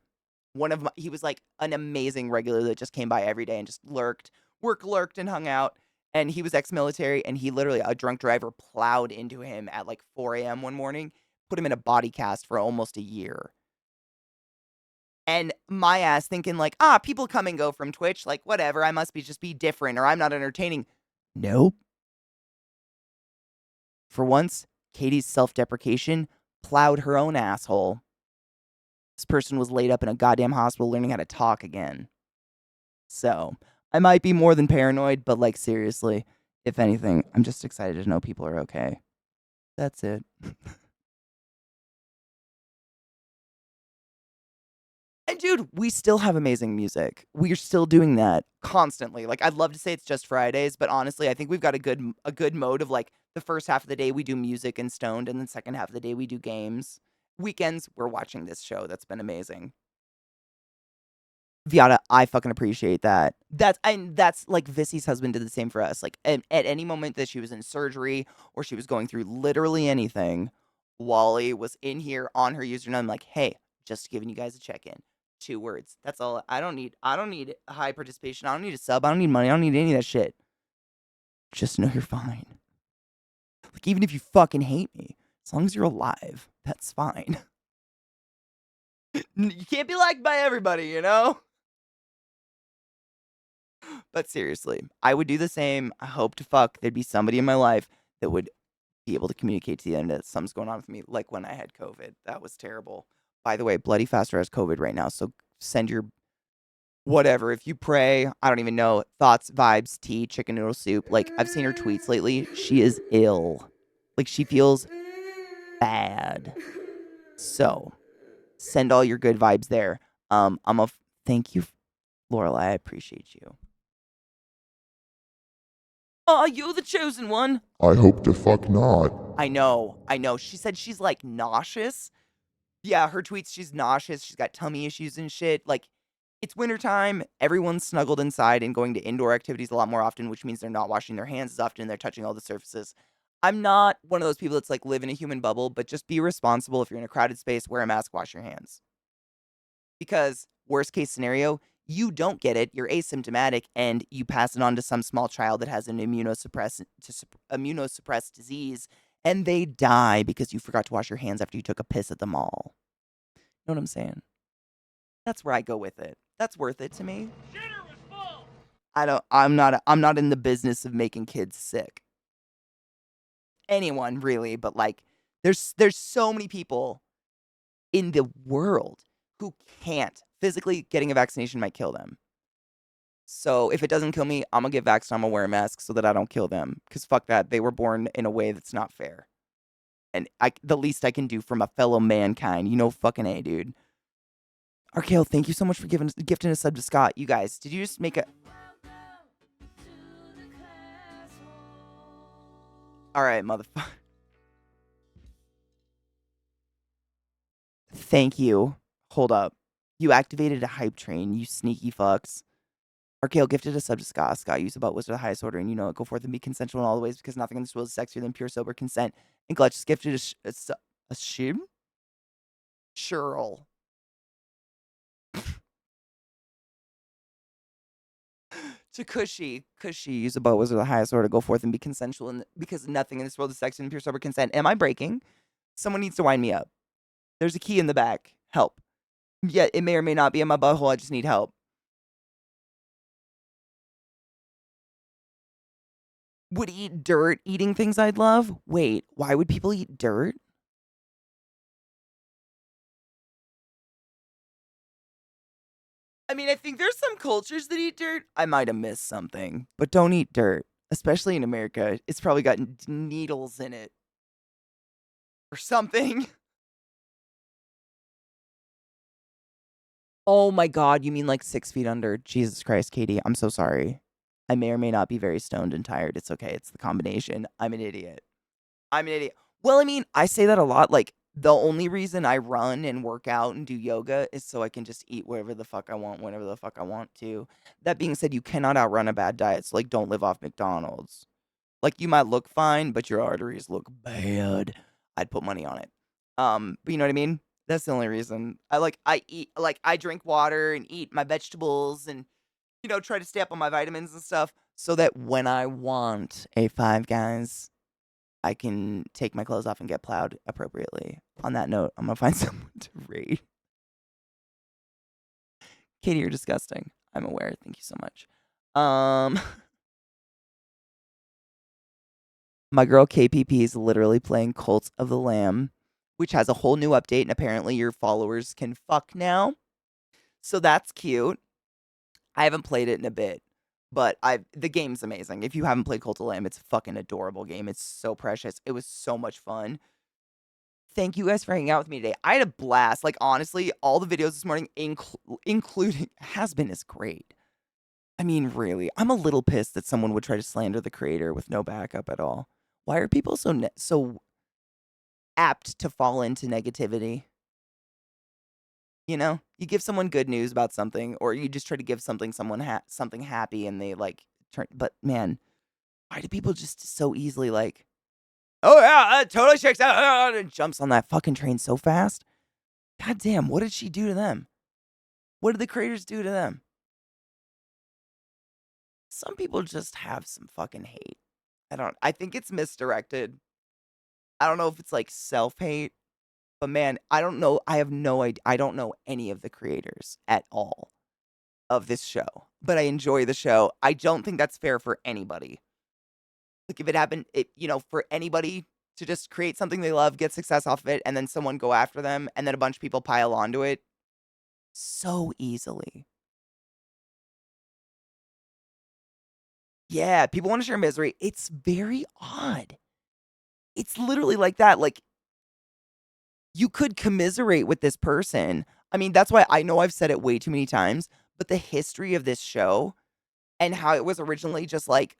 He was like an amazing regular that just came by every day and just lurked and hung out. And he was ex-military, and he literally, a drunk driver plowed into him at like 4 a.m. one morning, put him in a body cast for almost a year. And my ass thinking like, people come and go from Twitch, like whatever, I must just be different, or I'm not entertaining. Nope. For once, Katie's self-deprecation plowed her own asshole. This person was laid up in a goddamn hospital learning how to talk again. So, I might be more than paranoid, but like seriously, if anything, I'm just excited to know people are okay. That's it. And dude, we still have amazing music. We're still doing that constantly. Like, I'd love to say it's just Fridays, but honestly, I think we've got a good mode of like the first half of the day we do music and stoned, and then second half of the day we do games. Weekends, we're watching this show. That's been amazing. Viata, I fucking appreciate that. That's like Vissy's husband did the same for us. Like at any moment that she was in surgery or she was going through literally anything, Wally was in here on her username like, hey, just giving you guys a check-in. 2 words. That's all. I don't need high participation. I don't need a sub. I don't need money. I don't need any of that shit. Just know you're fine. Like, even if you fucking hate me, as long as you're alive, that's fine. You can't be liked by everybody, you know? But seriously, I would do the same. I hope to fuck there'd be somebody in my life that would be able to communicate to the end that something's going on with me, like when I had COVID. That was terrible. By the way, Bloody Faster has COVID right now, so send your whatever. If you pray, I don't even know, thoughts, vibes, tea, chicken noodle soup. Like, I've seen her tweets lately. She is ill. Like, she feels bad. So, send all your good vibes there. Thank you, Lorelai. I appreciate you. Oh, you're the chosen one. I hope to fuck not. I know. She said she's like nauseous. Yeah, her tweets, she's nauseous. She's got tummy issues and shit. Like, it's wintertime. Everyone's snuggled inside and going to indoor activities a lot more often, which means they're not washing their hands as often and they're touching all the surfaces. I'm not one of those people that's like live in a human bubble, but just be responsible. If you're in a crowded space, wear a mask, wash your hands. Because, worst case scenario, you don't get it, you're asymptomatic, and you pass it on to some small child that has an immunosuppressed disease, and they die because you forgot to wash your hands after you took a piss at the mall. Know what I'm saying? That's where I go with it. That's worth it to me. I'm not in the business of making kids sick. Anyone really, but like there's so many people in the world who can't. Physically getting a vaccination might kill them. So if it doesn't kill me, I'm gonna get vaxxed, I'm gonna wear a mask so that I don't kill them. Because fuck that. They were born in a way that's not fair. And the least I can do from a fellow mankind, fucking A, dude. RKO, thank you so much for gifting a sub to Scott. You guys, did you just make a... Alright, motherfucker. Thank you. Hold up. You activated a hype train, you sneaky fucks. RKO gifted a sub to Scott. Scott, use about Wizard of the highest order, and you know it. Go forth and be consensual in all the ways, because nothing in this world is sexier than pure sober consent. And Glutch just gifted a shim? Churl. To Cushy, use about Wizard of the highest order. Go forth and be consensual, and because nothing in this world is sexier than pure sober consent. Am I breaking? Someone needs to wind me up. There's a key in the back. Help. Yeah, it may or may not be in my butthole. I just need help. Would eat dirt, eating things I'd love? Wait, why would people eat dirt? I mean, I think there's some cultures that eat dirt. I might have missed something, but don't eat dirt, especially in America. It's probably got needles in it or something. Oh my God, you mean like 6 feet under? Jesus Christ, Katie, I'm so sorry. I may or may not be very stoned and tired. It's okay. It's the combination. I'm an idiot. Well, I mean, I say that a lot. Like, the only reason I run and work out and do yoga is so I can just eat whatever the fuck I want, whenever the fuck I want to. That being said, you cannot outrun a bad diet. So, like, don't live off McDonald's. Like, you might look fine, but your arteries look bad. I'd put money on it. But you know what I mean? That's the only reason. I drink water and eat my vegetables and, try to stay up on my vitamins and stuff so that when I want a Five Guys, I can take my clothes off and get plowed appropriately. On that note, I'm gonna find someone to raid. Katie, you're disgusting. I'm aware. Thank you so much. My girl KPP is literally playing Cult of the Lamb, which has a whole new update, and apparently your followers can fuck now. So that's cute. I haven't played it in a bit, but the game's amazing. If you haven't played Cult of the Lamb, it's a fucking adorable game. It's so precious. It was so much fun. Thank you guys for hanging out with me today. I had a blast. Like, honestly, all the videos this morning, including Hazbin, is great. I mean, really, I'm a little pissed that someone would try to slander the creator with no backup at all. Why are people so apt to fall into negativity? You give someone good news about something, or you just try to give something something happy, and they like turn. But man, why do people just so easily like? Oh yeah, that totally checks out, and jumps on that fucking train so fast. God damn, what did she do to them? What did the creators do to them? Some people just have some fucking hate. I think it's misdirected. I don't know if it's like self-hate, but man, I don't know. I have no idea. I don't know any of the creators at all of this show, but I enjoy the show. I don't think that's fair for anybody. Like, if it happened, for anybody to just create something they love, get success off of it, and then someone go after them, and then a bunch of people pile onto it so easily. Yeah, people want to share misery. It's very odd. It's literally like that. Like, you could commiserate with this person. I mean, that's why I know I've said it way too many times, but the history of this show and how it was originally just like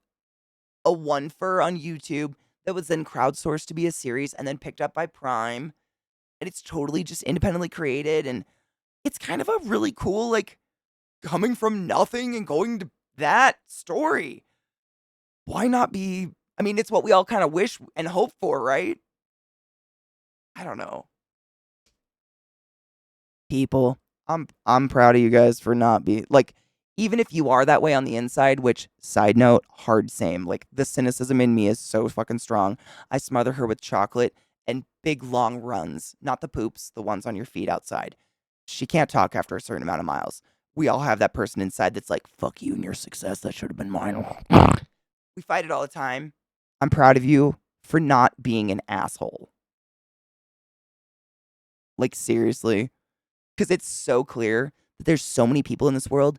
a one fur on YouTube that was then crowdsourced to be a series and then picked up by Prime. And it's totally just independently created. And it's kind of a really cool, like, coming from nothing and going to that story. Why not be? I mean, it's what we all kind of wish and hope for, right? I don't know. People, I'm proud of you guys for not being like, even if you are that way on the inside, which, side note, hard same. Like, the cynicism in me is so fucking strong. I smother her with chocolate and big long runs, not the poops, the ones on your feet outside. She can't talk after a certain amount of miles. We all have that person inside that's like, fuck you and your success. That should have been mine. We fight it all the time. I'm proud of you for not being an asshole. Like, seriously. Because it's so clear that there's so many people in this world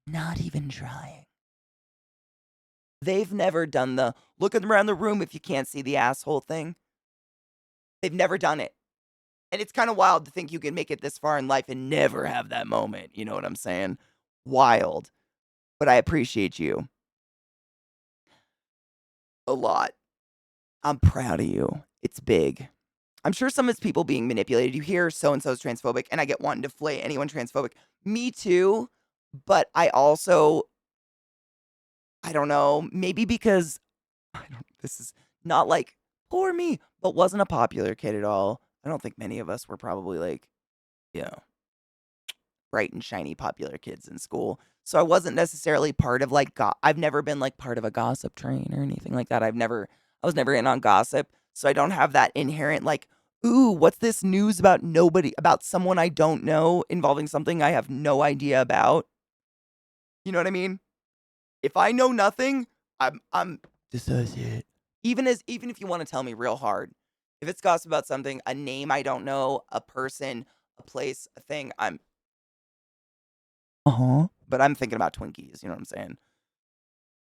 not even trying. They've never done the look around the room if you can't see the asshole thing. They've never done it. And it's kind of wild to think you can make it this far in life and never have that moment. You know what I'm saying? Wild. But I appreciate you a lot. I'm proud of you. It's big. I'm sure some of it's people being manipulated. You hear so-and-so's transphobic, and I get wanting to flay anyone transphobic. Me too. But I also, I don't know, maybe because, this is not like, poor me, but wasn't a popular kid at all. I don't think many of us were probably like, you know, bright and shiny popular kids in school. So I wasn't necessarily part of like, I've never been like part of a gossip train or anything like that. I was never in on gossip. So I don't have that inherent like, ooh, what's this news about about someone I don't know involving something I have no idea about? You know what I mean? If I know nothing, I'm dissociate. Even if you want to tell me real hard, if it's gossip about something, a name I don't know, a person, a place, a thing, I'm but I'm thinking about Twinkies, you know what I'm saying?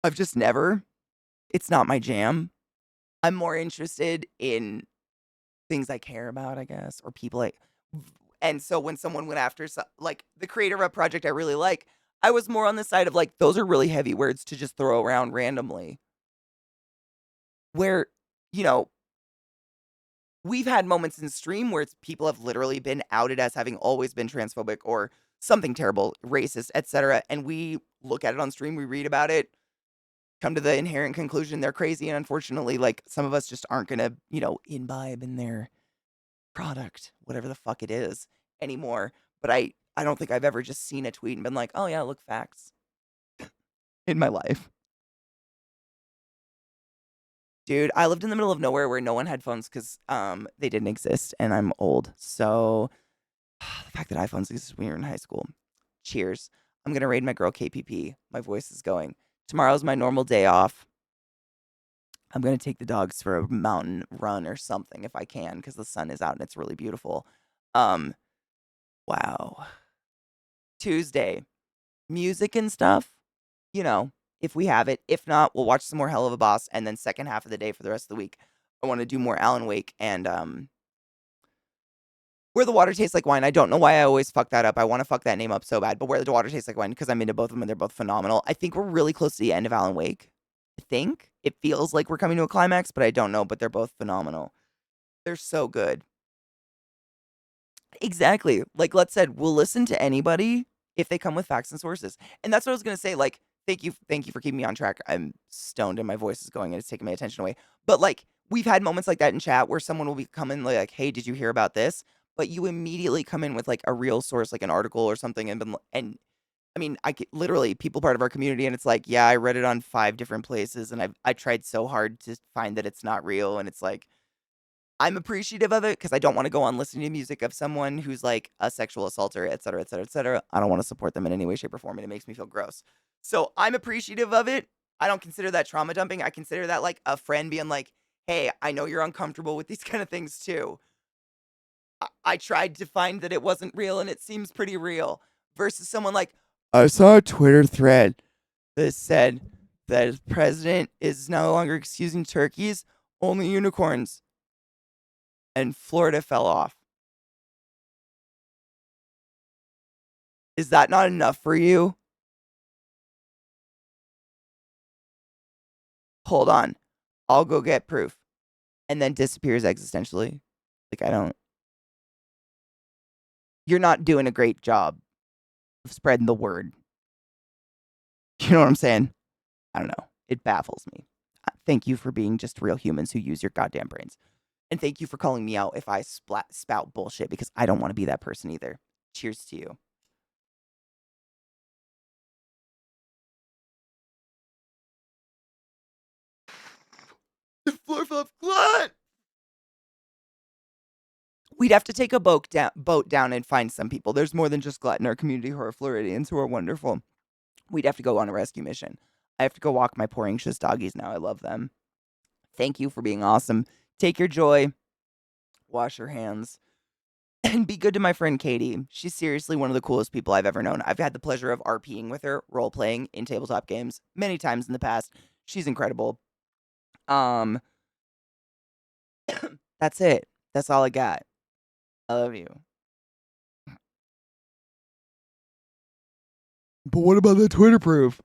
I've just never. It's not my jam. I'm more interested in things I care about, I guess, or people like. And so when someone went after, like, the creator of a project I really like, I was more on the side of like, those are really heavy words to just throw around randomly. Where, you know, we've had moments in stream where people have literally been outed as having always been transphobic or something terrible, racist, etc. And we look at it on stream, we read about it, come to the inherent conclusion they're crazy, and unfortunately, like, some of us just aren't gonna, imbibe in their product, whatever the fuck it is, anymore. But I don't think I've ever just seen a tweet and been like, oh yeah, look, facts in my life. Dude, I lived in the middle of nowhere where no one had phones because they didn't exist, and I'm old. So the fact that iPhones existed when you were in high school. Cheers. I'm gonna raid my girl KPP. My voice is going. Tomorrow's my normal day off. I'm gonna take the dogs for a mountain run or something if I can, because the sun is out and it's really beautiful. Um, wow. Tuesday, music and stuff. You know, if we have it. If not, we'll watch some more Hell of a Boss, and then second half of the day for the rest of the week, I want to do more Alan Wake and Where the Water Tastes Like Wine. I don't know why I always fuck that up. I want to fuck that name up so bad, but Where the Water Tastes Like Wine, because I'm into both of them and they're both phenomenal. I think we're really close to the end of Alan Wake. I think it feels like we're coming to a climax, but I don't know. But they're both phenomenal. They're so good. Exactly. Like Let's said, we'll listen to anybody if they come with facts and sources. And that's what I was gonna say. Like, thank you for keeping me on track. I'm stoned and my voice is going and it's taking my attention away. But like, we've had moments like that in chat where someone will be coming like, hey, did you hear about this? But you immediately come in with like a real source, like an article or something, and I mean, literally people part of our community, and it's like, yeah, I read it on 5 different places, and I tried so hard to find that it's not real, and it's like, I'm appreciative of it because I don't want to go on listening to music of someone who's like a sexual assaulter, et cetera, et cetera, et cetera. I don't want to support them in any way, shape, or form, and it makes me feel gross. So I'm appreciative of it. I don't consider that trauma dumping. I consider that like a friend being like, hey, I know you're uncomfortable with these kind of things too. I tried to find that it wasn't real and it seems pretty real. Versus someone like, I saw a Twitter thread that said that the president is no longer excusing turkeys, only unicorns, and Florida fell off. Is that not enough for you? hold on, I'll go get proof, and then disappears existentially. Like, you're not doing a great job of spreading the word. You know what I'm saying? I don't know. It baffles me. Thank you for being just real humans who use your goddamn brains. And thank you for calling me out if I spout bullshit, because I don't want to be that person either. Cheers to you. The floor fluff glut! We'd have to take a boat down and find some people. There's more than just Glut in our community who are Floridians who are wonderful. We'd have to go on a rescue mission. I have to go walk my poor anxious doggies now. I love them. Thank you for being awesome. Take your joy. Wash your hands. And be good to my friend Katie. She's seriously one of the coolest people I've ever known. I've had the pleasure of RPing with her, role-playing in tabletop games many times in the past. She's incredible. That's it. That's all I got. I love you. But what about the Twitter proof?